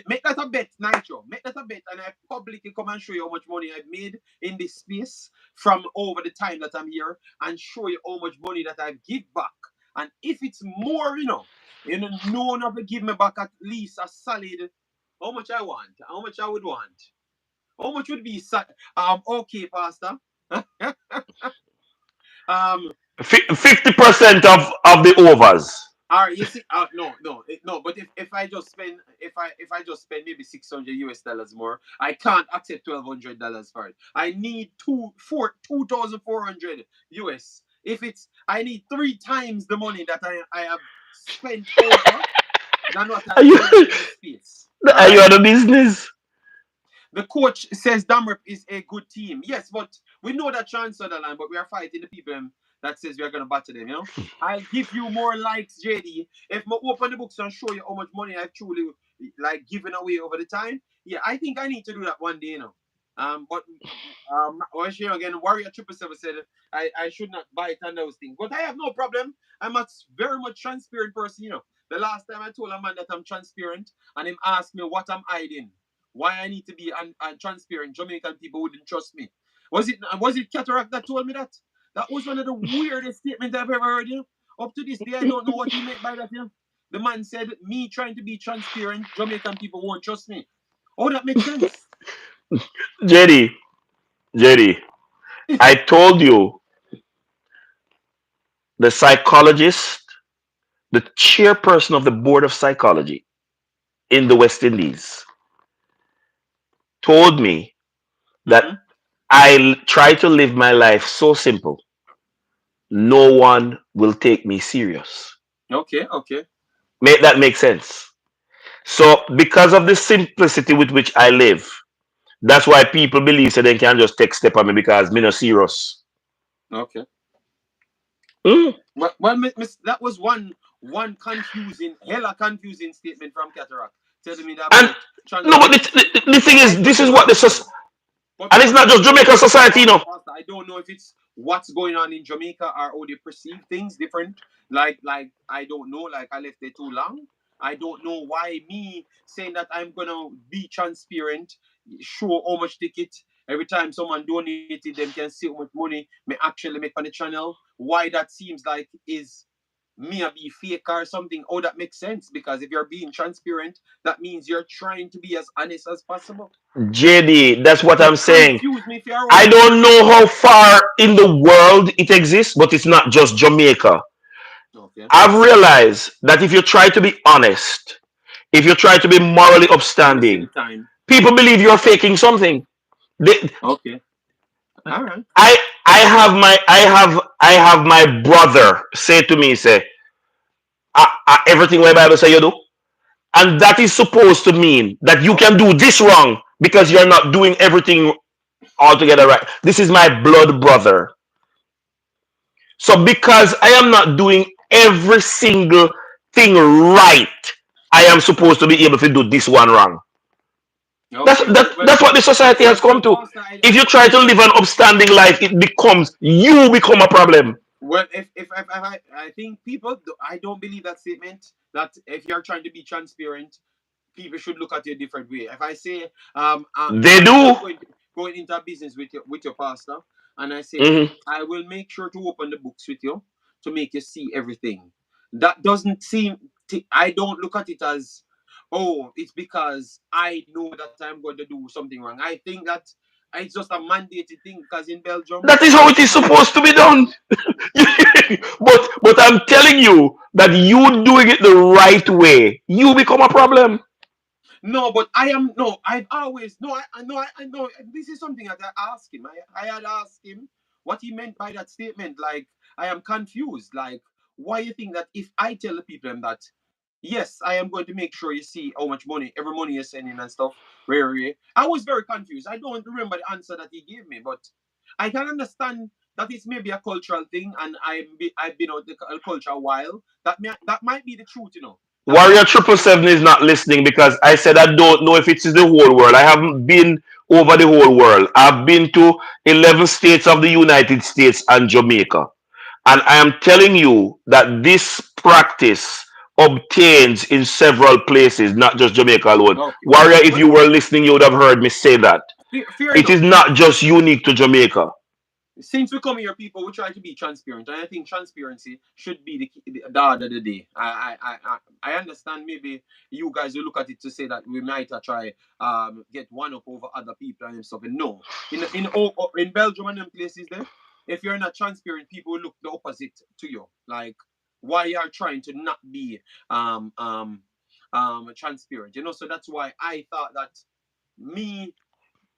Make that a bet, Nitro. Make that a bet, and I publicly come and show you how much money I've made in this space from over the time that I'm here, and show you how much money that I've give back. And if it's more, no one ever give me back at least a solid. How much I want? How much I would want? How much would be? Okay, Pastor. um, 50% of the overs. All right, you see, no. But if I just spend maybe $600 more, I can't accept $1,200 for it. I need 2,400 US. If it's, I need three times the money that I have spent over than what Are I've you earned in this space. All are you right. on the business? The coach says Damrep is a good team. Yes, but we know that Sean Sutherland, but we are fighting the people that says we are going to battle them. I'll give you more likes, JD. If I open the books and show you how much money I've truly like given away over the time, yeah, I think I need to do that one day. But once again, Warrior 777 said I should not buy it and those things. But I have no problem. I'm a very much transparent person. The last time I told a man that I'm transparent and him asked me what I'm hiding, why I need to be transparent. Jamaican people wouldn't trust me. Was it Cataract that told me that? That was one of the weirdest statements I've ever heard. Up to this day, I don't know what he meant by that. The man said, me trying to be transparent, Jamaican people won't trust me. Oh, that makes sense. JD, JD, I told you the psychologist, the chairperson of the board of psychology in the West Indies, told me that Mm-hmm. I try to live my life so simple, no one will take me serious. Okay, okay. Make that make sense? So, because of the simplicity with which I live, that's why people believe so they can just take step on me because me no serious. Okay. Mm. Well, that was one confusing, hella confusing statement from Cataract, telling me that And about no, but transparency. the thing But I is, don't this know is what what the But and it's not Pastor, just Jamaican society, Pastor, I don't know if it's what's going on in Jamaica or how they perceive things different. Like I don't know. Like I left there too long. I don't know why me saying that I'm gonna be transparent, show how much ticket every time someone donated, them can see how much money may actually make on the channel. Why that seems like is me a be fake or something. Oh, that makes sense because if you're being transparent, that means you're trying to be as honest as possible. JD. That's what I'm It saying. confused me for a I while. don't know how far in the world it exists, but it's not just Jamaica. Okay. I've realized that if you try to be honest, if you try to be morally Most of the upstanding, time. people believe you're faking something. They, Okay. All right. I have my brother say to me, say, everything my Bible say you do. And that is supposed to mean that you can Okay. do this wrong because you're not doing everything altogether right. This is my blood brother. So because I am not doing every single thing right, I am supposed to be able to do this one wrong. That's Okay. that, that's what the society has come to. Pastor, I, If I you don't try to live understand. an upstanding life, it becomes you become a problem. Well, if I think people, I don't believe that statement that if you're trying to be transparent, people should look at you a different way. If I say, They I'm do. just going into a business with your pastor, and I say Hmm. I will make sure to open the books with you to make you see everything. That doesn't seem. I don't look at it as, oh, it's because I know that I'm going to do something wrong. I think that it's just a mandated thing because in Belgium, That is how it is someone. supposed to be done. but I'm telling you that you doing it the right way, you become a problem. No, but I am no. I've always no. I know. I know. This is something that I asked him. I had asked him what he meant by that statement. Like I am confused. Like why you think that if I tell the people that yes, I am going to make sure you see how much money every money you're sending and stuff. Rare. I was very confused. I don't remember the answer that he gave me, but I can understand that it's maybe a cultural thing, and I've been out the culture a while. That might be the truth. That's Warrior all. Triple Seven is not listening because I said I don't know if it's the whole world. I haven't been over the whole world. I've been to 11 states of the United States and Jamaica. And I am telling you that this practice obtains in several places, not just Jamaica alone. Okay. Warrior, if Well, you were listening, you would have heard me say that. fair It enough. is not just unique to Jamaica. Since we come here, people, we try to be transparent, and I think transparency should be the order of the day. I understand maybe you guys will look at it to say that we might try get one up over other people and stuff. And no, in Belgium and them places there, if you're not transparent, people will look the opposite to you. Like why you are trying to not be um um transparent, so that's why I thought that me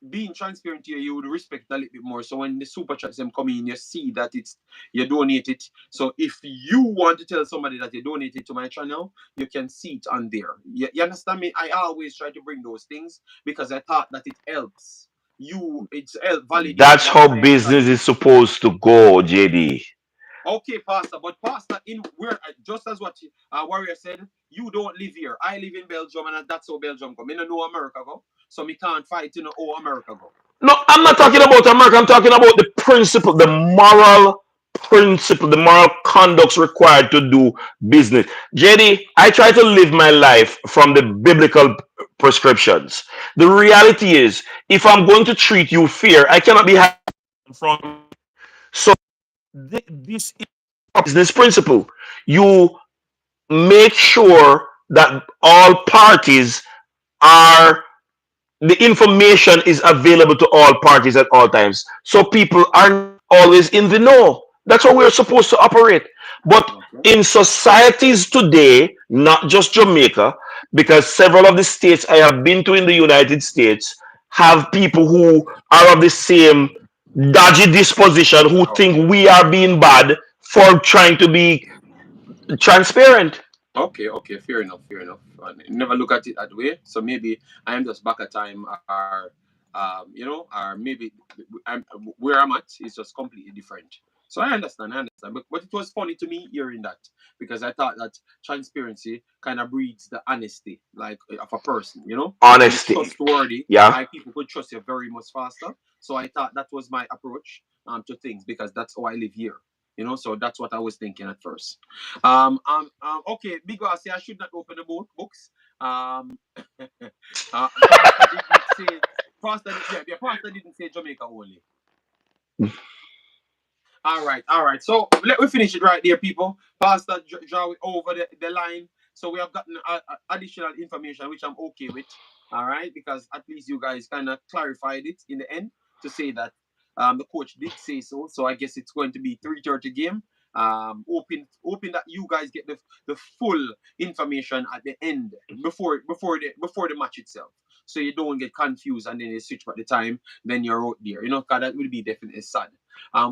being transparent here, you would respect a little bit more. So when the super chats them come in, you see that it's you donate it. So if you want to tell somebody that you donated to my channel, you can see it on there. You understand me? I always try to bring those things because I thought that it helps you. It's help validate That's what how I am trying business to is do. supposed to go, JD. Okay, Pastor, but Pastor, in where just as what Warrior said, you don't live here. I live in Belgium, and that's how Belgium go. Me no know America go, so me can't fight how America go. No, I'm not talking about America. I'm talking about the principle, the moral principle, the moral conducts required to do business. JD, I try to live my life from the biblical prescriptions. The reality is, if I'm going to treat you fair, I cannot be from. So this is business principle. You make sure that all parties are the information is available to all parties at all times. So people are not always in the know. That's how we're supposed to operate. But Okay. in societies today, not just Jamaica, because several of the states I have been to in the United States have people who are of the same dodgy disposition who Okay. think we are being bad for trying to be transparent. Okay, fair enough, fair enough. Never look at it that way. So maybe I am just back at time, or maybe I'm, where I'm at is just completely different. So I understand. But it was funny to me hearing that because I thought that transparency kind of breeds the honesty, like of a person. When you're Honesty. trustworthy, Yeah. people could trust you very much faster. So I thought that was my approach to things because that's how I live here. So that's what I was thinking at first. Okay, big boss, say I should not open the books. Pastor didn't say, Pastor didn't say Jamaica only. All right. So let me finish it right there, people. Pastor draw it over the line. So we have gotten additional information, which I'm okay with. All right, because at least you guys kind of clarified it in the end to say that the coach did say so. So I guess it's going to be 3:30 game. Hoping that you guys get the full information at the end before the match itself, so you don't get confused and then you switch back the time. Then you're out there, because that will be definitely sad.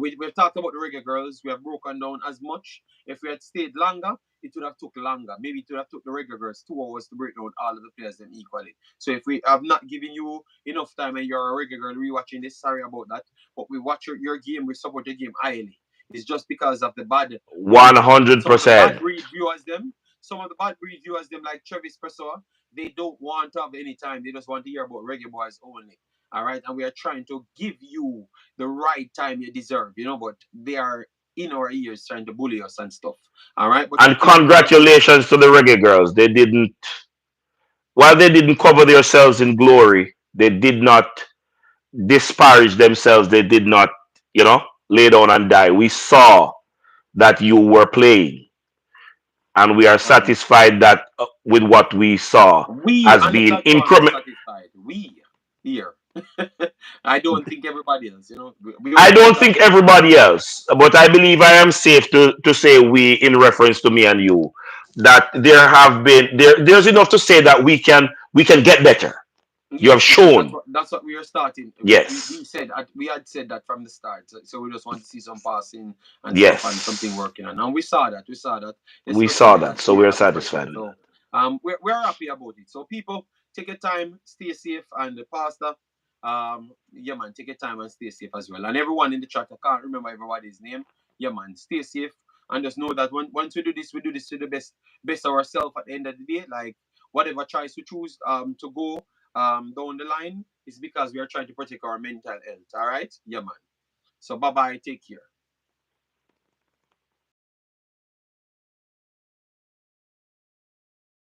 We've talked about the Reggae Girlz. We have broken down as much. If we had stayed longer, it would have took longer. Maybe it would have took the Reggae Girlz 2 hours to break down all of the players them equally. So if we have not given you enough time and you're a Reggae Girl rewatching this, sorry about that. But we watch your game, we support your game highly. It's just because of the bad One some hundred of the bad percent. breed viewers them. Some of the bad breed viewers them like Travis Pessoa, they don't want to have any time. They just want to hear about Reggae Boyz only. All right, and we are trying to give you the right time you deserve, but they are in our ears trying to bully us and stuff. All right, but I And think we have congratulations to the Reggae Girls. They didn't, while they didn't cover themselves in glory, they did not disparage themselves. They did not, lay down and die. We saw that you were playing, and we are um, satisfied that with what we saw we as on the being platform are increment. satisfied. We here. I don't think everybody else. We I only don't get a think few people. everybody else, but I believe I am safe to say we, in reference to me and you, that there's enough to say that we can get better. You have Yes, shown. that's what we are starting. We Yes. said we had said that from the start. So we just want to see some passing and stuff and something Yes. working on. And we saw that. We saw that. It's We just saw something that. that's So clear we're as pressure. satisfied with So that. we're happy about it. So people, take your time, stay safe, and the pastor, yeah man, take your time and stay safe as well. And everyone in the chat, I can't remember everybody's name. Yeah man, stay safe. And just know that once we do this to the best ourselves at the end of the day. Like whatever choice we choose to go down the line is because we are trying to protect our mental health. All right, yeah, man. So bye bye. Take care.